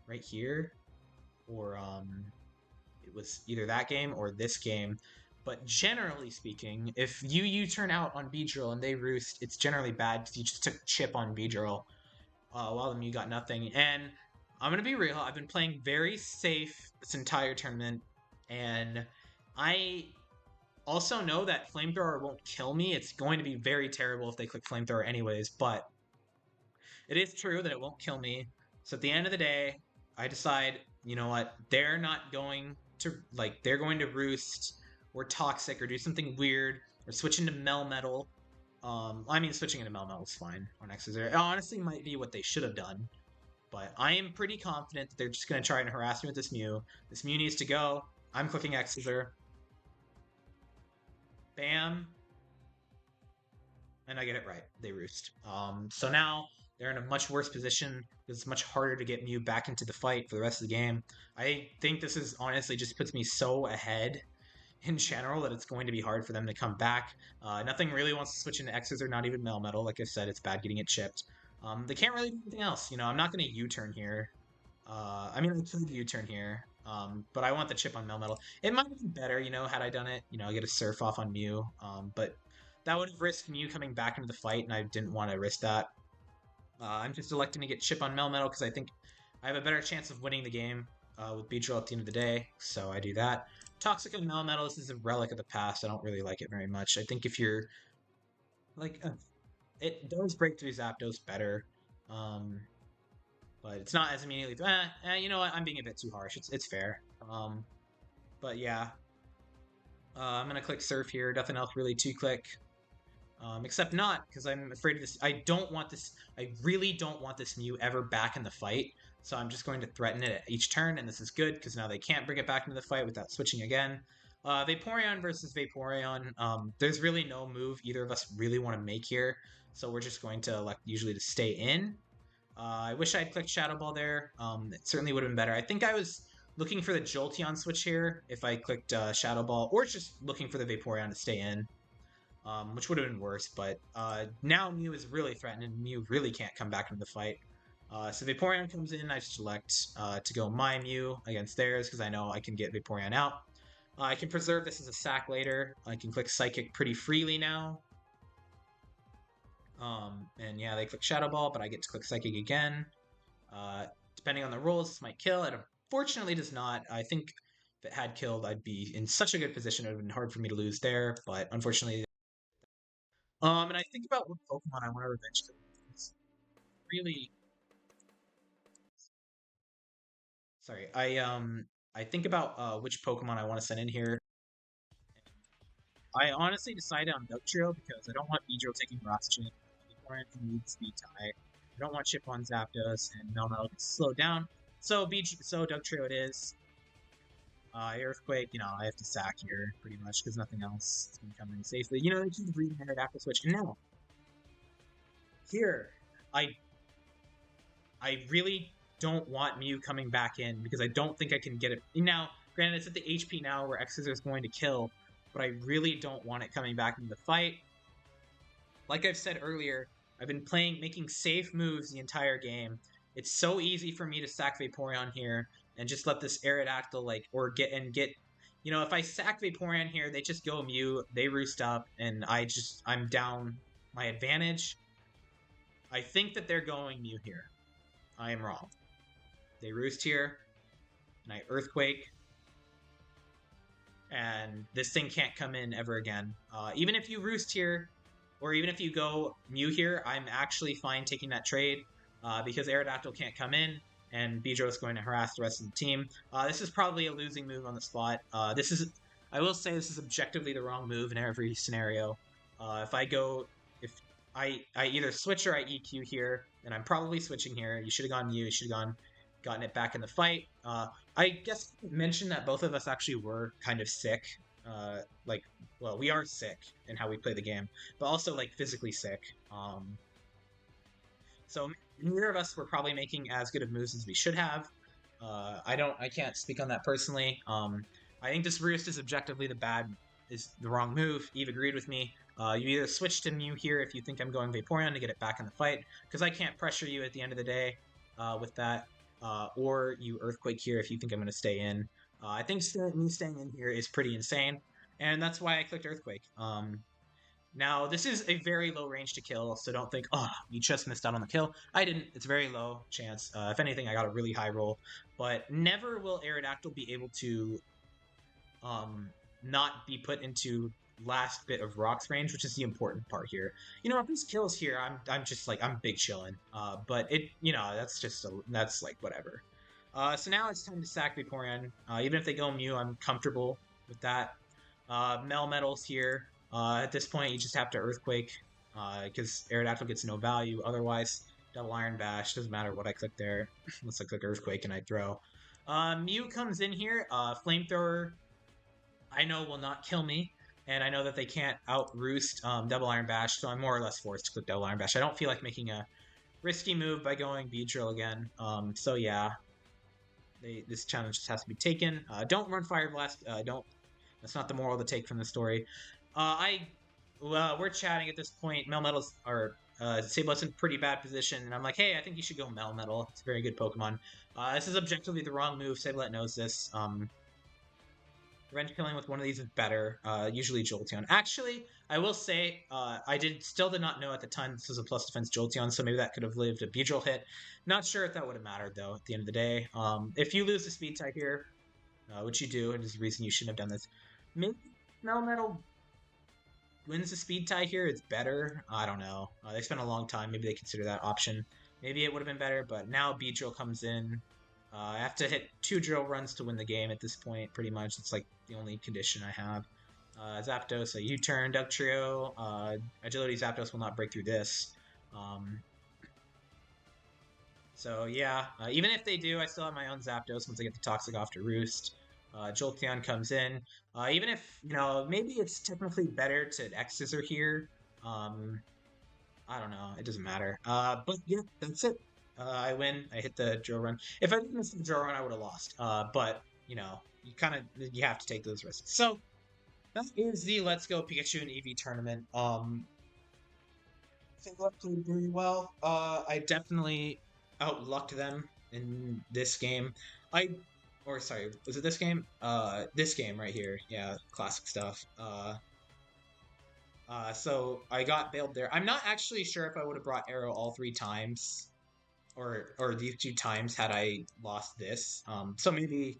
right here, or it was either that game or this game. But generally speaking, if you U-turn out on Beedrill and they roost, it's generally bad because you just took chip on Beedrill while the Mew got nothing. And I'm gonna be real, I've been playing very safe this entire tournament, and I also know that Flamethrower won't kill me. It's going to be very terrible if they click Flamethrower anyways, but it is true that it won't kill me. So at the end of the day, I decide, you know what, they're not going to, like, they're going to roost or toxic or do something weird or switch into Melmetal. I mean, switching into Melmetal is fine on X's. It honestly might be what they should have done, but I am pretty confident that they're just going to try and harass me with this Mew. This Mew needs to go. I'm clicking X's. Bam. And I get it right. They roost. So now they're in a much worse position. It's much harder to get Mew back into the fight for the rest of the game. I think this is honestly just puts me so ahead in general that it's going to be hard for them to come back. Nothing really wants to switch into X's or not even Melmetal. Like I said, it's bad getting it chipped. They can't really do anything else. You know, I'm not going to U-turn here. I mean, I could U-turn here, but I want the chip on Melmetal. It might have been better, you know, had I done it. You know, I get a Surf off on Mew, but that would have risked Mew coming back into the fight, and I didn't want to risk that. I'm just electing to get chip on Melmetal because I think I have a better chance of winning the game with Beedrill at the end of the day, so I do that. Toxic on Melmetal, this is a relic of the past. I don't really like it very much. I think if you're, like, it does Breakthrough Zapdos better. Um, but it's not as immediately. You know what? I'm being a bit too harsh. It's fair. But yeah, I'm gonna click Surf here. Nothing else really to click, except not because I'm afraid of this. I don't want this. I really don't want this Mew ever back in the fight. So I'm just going to threaten it at each turn, and this is good because now they can't bring it back into the fight without switching again. Vaporeon versus Vaporeon. There's really no move either of us really want to make here, so we're just going to elect usually to stay in. I wish I'd clicked Shadow Ball there. It certainly would have been better. I think I was looking for the Jolteon switch here if I clicked Shadow Ball, or just looking for the Vaporeon to stay in, which would have been worse. But now Mew is really threatened, and Mew really can't come back into the fight. So Vaporeon comes in, I just elect to go my Mew against theirs because I know I can get Vaporeon out. I can preserve this as a sack later. I can click Psychic pretty freely now. And yeah, they click Shadow Ball, but I get to click Psychic again. Depending on the rolls, this might kill. It unfortunately does not. I think if it had killed, I'd be in such a good position. It would have been hard for me to lose there, but unfortunately. And I think about what Pokemon I want to revenge kill. It's really sorry. I think about which Pokemon I want to send in here. I honestly decided on Dugtrio because I don't want Beedrill taking Rockchin. Vaporeon needs speed tie. I don't want Chip on Zapdos, and Melmetal gets slowed down. So Dugtrio it is. Earthquake, you know, I have to sack here pretty much because nothing else is going to come in safely. You know, they keep reading it after switch. And now, here, I really don't want Mew coming back in because I don't think I can get it. Now, granted, it's at the HP now where X is going to kill, but I really don't want it coming back into the fight. Like I've said earlier, I've been making safe moves the entire game. It's so easy for me to sack Vaporeon here and just let this Aerodactyl, like, or get, you know, if I sack Vaporeon here, they just go Mew, they roost up, and I'm down my advantage. I think that they're going Mew here. I am wrong. They roost here, and I Earthquake, and this thing can't come in ever again. Even if you roost here, or even if you go Mew here, I'm actually fine taking that trade because Aerodactyl can't come in, and Beedrill is going to harass the rest of the team. This is probably a losing move on the spot. I will say this is objectively the wrong move in every scenario. If I either switch or I EQ here, then I'm probably switching here. You should have gone Mew. You should have gotten it back in the fight. I guess mention that both of us actually were kind of sick. Well, we are sick in how we play the game, but also like physically sick. So neither of us were probably making as good of moves as we should have. I can't speak on that personally. I think this Roost is objectively is the wrong move. Eve agreed with me. You either switch to Mew here if you think I'm going Vaporeon to get it back in the fight, because I can't pressure you at the end of the day with that, or you Earthquake here if you think I'm going to stay in. I think me staying in here is pretty insane. and that's why I clicked Earthquake. Now this is a very low range to kill, so don't think, oh, you just missed out on the kill. I didn't. It's very low chance. If anything, I got a really high roll, but never will Aerodactyl be able to um, not be put into last bit of rocks range, which is the important part here. If this kills here, I'm just like I'm big chilling. But it that's just that's like whatever. So now it's time to sack Vaporeon. Even if they go Mew, I'm comfortable with that. Melmetal's here. At this point, you just have to Earthquake because Aerodactyl gets no value. Otherwise, Double Iron Bash doesn't matter what I click there. Unless I click Earthquake and I throw. Mew comes in here. Flamethrower I know will not kill me, and I know that they can't out roost Double Iron Bash, so I'm more or less forced to click Double Iron Bash. I don't feel like making a risky move by going Beedrill again. So yeah, this challenge just has to be taken. Don't run Fire Blast. Don't. That's not the moral to take from the story. We're chatting at this point. Melmetal's or Sablet's in pretty bad position, and I'm like, hey, I think you should go Melmetal. It's a very good Pokemon. This is objectively the wrong move. Sablet knows this. Revenge killing with one of these is better. Usually Jolteon. Actually, I will say I still did not know at the time this was a plus defense Jolteon, so maybe that could have lived a Beedrill hit. Not sure if that would have mattered though. At the end of the day, if you lose the speed type here, which you do, and is the reason you shouldn't have done this. Maybe Melmetal wins the speed tie here. It's better. I don't know. They spent a long time. Maybe they consider that option. Maybe it would have been better, but now Beedrill comes in. I have to hit 2 drill runs to win the game at this point, pretty much. It's like the only condition I have. Zapdos, a U-turn, Duck Trio. Agility Zapdos will not break through this. So yeah, even if they do, I still have my own Zapdos once I get the Toxic off to Roost. Jolteon comes in. Even if, maybe it's technically better to X-Scissor here. I don't know. It doesn't matter. But yeah, that's it. I win. I hit the drill run. If I didn't miss the drill run, I would have lost. But you have to take those risks. So that is the Let's Go Pikachu and Eevee tournament. I think I played very well. I definitely outlucked them in this game. Sorry, was it this game? This game right here. Yeah, classic stuff. So I got bailed there. I'm not actually sure if I would have brought Arrow all 3 times, or these 2 times had I lost this. So maybe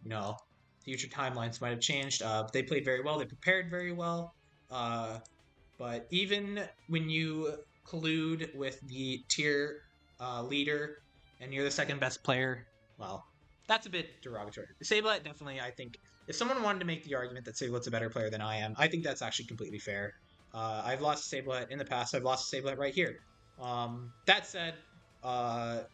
future timelines might have changed. They played very well. They prepared very well. But even when you collude with the tier leader and you're the second best player, well, that's a bit derogatory. Sableye, definitely, I think, if someone wanted to make the argument that Sablet's a better player than I am, I think that's actually completely fair. I've lost to Sableye in the past. I've lost to Sableye right here. That said, I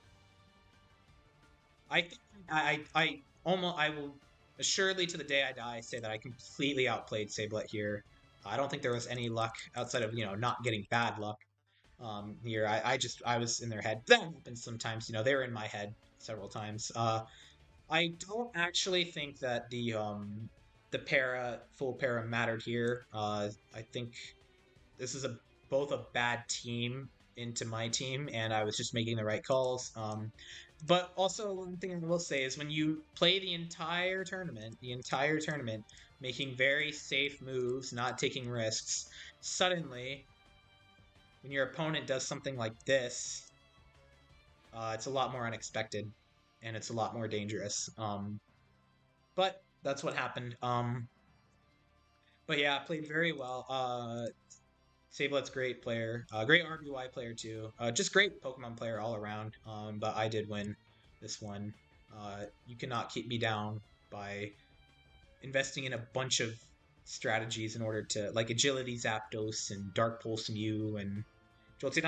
think I will assuredly to the day I die say that I completely outplayed Sableye here. I don't think there was any luck outside of not getting bad luck here. I was in their head. That happens sometimes. They were in my head several times. I don't actually think that the full para mattered here. I think this is both a bad team into my team, and I was just making the right calls. But also, one thing I will say is when you play the entire tournament, making very safe moves, not taking risks, suddenly, when your opponent does something like this, it's a lot more unexpected, and it's a lot more dangerous. But that's what happened. But yeah, played very well. Sablet's great player, great RBY player too. Just great Pokemon player all around. But I did win this one. You cannot keep me down by investing in a bunch of strategies in order to like Agility Zapdos and Dark Pulse Mew and Jolteon.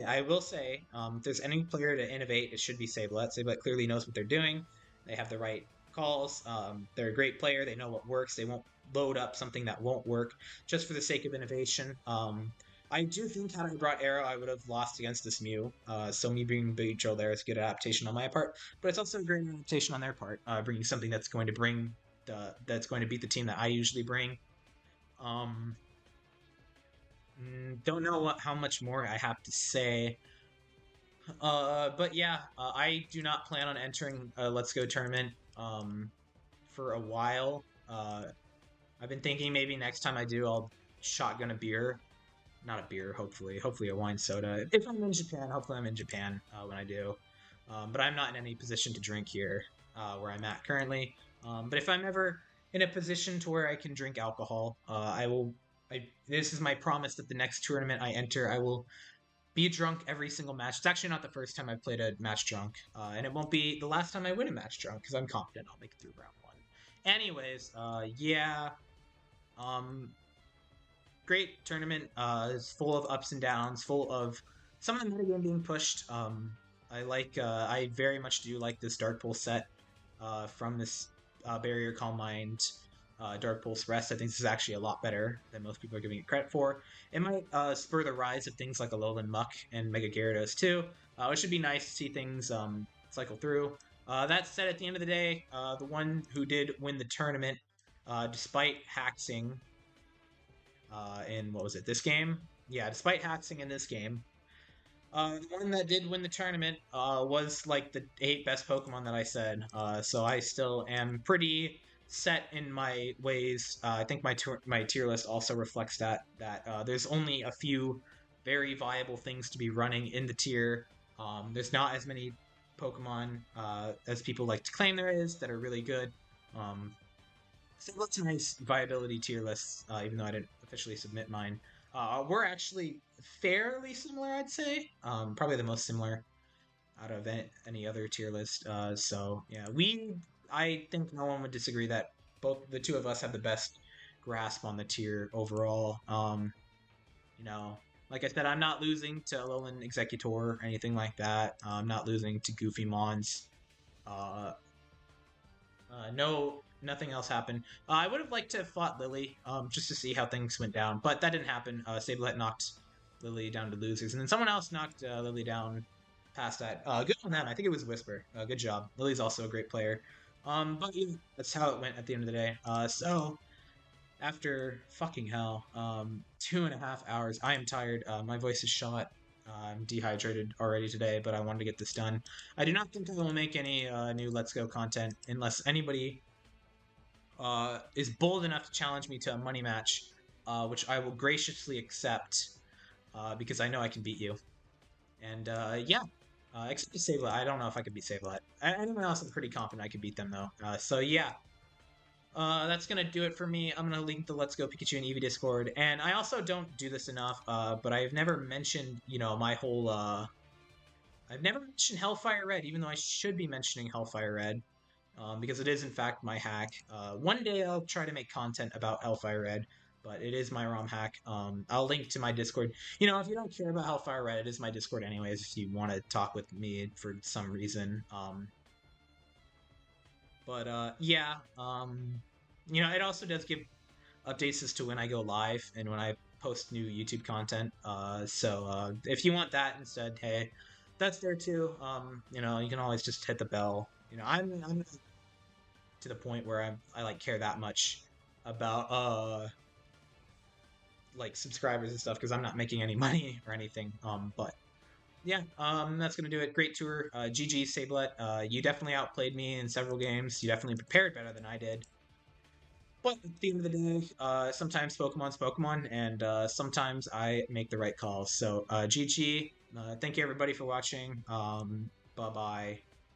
I will say, if there's any player to innovate, it should be Sablet. Sablet clearly knows what they're doing. They have the right calls. They're a great player. They know what works. They won't load up something that won't work just for the sake of innovation. I do think had I brought Arrow, I would have lost against this Mew. So me bringing Beedrill there is a good adaptation on my part, but it's also a great adaptation on their part, bringing something that's going to beat the team that I usually bring. Don't know how much more I have to say. But yeah, I do not plan on entering a Let's Go tournament for a while. I've been thinking maybe next time I do, I'll shotgun a beer. Not a beer, hopefully a wine soda. If I'm in Japan, hopefully I'm in Japan when I do. But I'm not in any position to drink here where I'm at currently. But if I'm ever in a position to where I can drink alcohol, I will. This is my promise that the next tournament I enter, I will be drunk every single match. It's actually not the first time I've played a match drunk, and it won't be the last time I win a match drunk because I'm confident I'll make it through round one. Anyways, yeah, um, great tournament. It's full of ups and downs, full of some of the metagame being pushed. I very much do like this Dark Pulse set from this Barrier Calm Mind Dark Pulse Rest. I think this is actually a lot better than most people are giving it credit for. It might spur the rise of things like Alolan Muck and Mega Gyarados too, which should be nice to see things cycle through. That said, at the end of the day, the one who did win the tournament, despite haxing in what was it, this game? Yeah, despite haxing in this game, the one that did win the tournament was like the 8 best Pokemon that I said. So I still am pretty set in my ways. I think my tier list also reflects that there's only a few very viable things to be running in the tier. There's not as many Pokemon as people like to claim there is that are really good. Um, so that's a nice viability tier list, even though I didn't officially submit mine. We're actually fairly similar, I'd say. Probably the most similar out of any other tier list. So yeah, I think no one would disagree that both the two of us have the best grasp on the tier overall. You know, like I said, I'm not losing to Alolan Executor or anything like that. I'm not losing to Goofy Mons. Uh, no, nothing else happened. I would have liked to have fought Lily, just to see how things went down, but that didn't happen. Sableye knocked Lily down to losers, and then someone else knocked Lily down past that. Good on them. I think it was Whisper. Good job. Lily's also a great player. But yeah, that's how it went at the end of the day. So after fucking hell, 2.5 hours, I am tired. My voice is shot. I'm dehydrated already today, but I wanted to get this done. I do not think I will make any new Let's Go content unless anybody is bold enough to challenge me to a money match, which I will graciously accept because I know I can beat you. And yeah, except Sableye. I don't know if I could beat Sableye. Anyone else, I'm pretty confident I could beat them though. So yeah, that's gonna do it for me. I'm gonna link the Let's Go Pikachu and Eevee Discord, and I also don't do this enough. But I've never mentioned, my whole. I've never mentioned Hellfire Red, even though I should be mentioning Hellfire Red, because it is in fact my hack. One day I'll try to make content about Hellfire Red, but it is my ROM hack. I'll link to my Discord. If you don't care about Hellfire Red, it is my Discord anyways. If you want to talk with me for some reason, but yeah, it also does give updates as to when I go live and when I post new YouTube content. So if you want that instead, hey, that's there too. You can always just hit the bell. I'm not to the point where I like care that much about like subscribers and stuff because I'm not making any money or anything. But yeah, that's gonna do it. Great tour. GG Sablet. You definitely outplayed me in several games. You definitely prepared better than I did. But at the end of the day, sometimes Pokemon's Pokemon, and sometimes I make the right calls. So, GG. Thank you everybody for watching. Bye bye.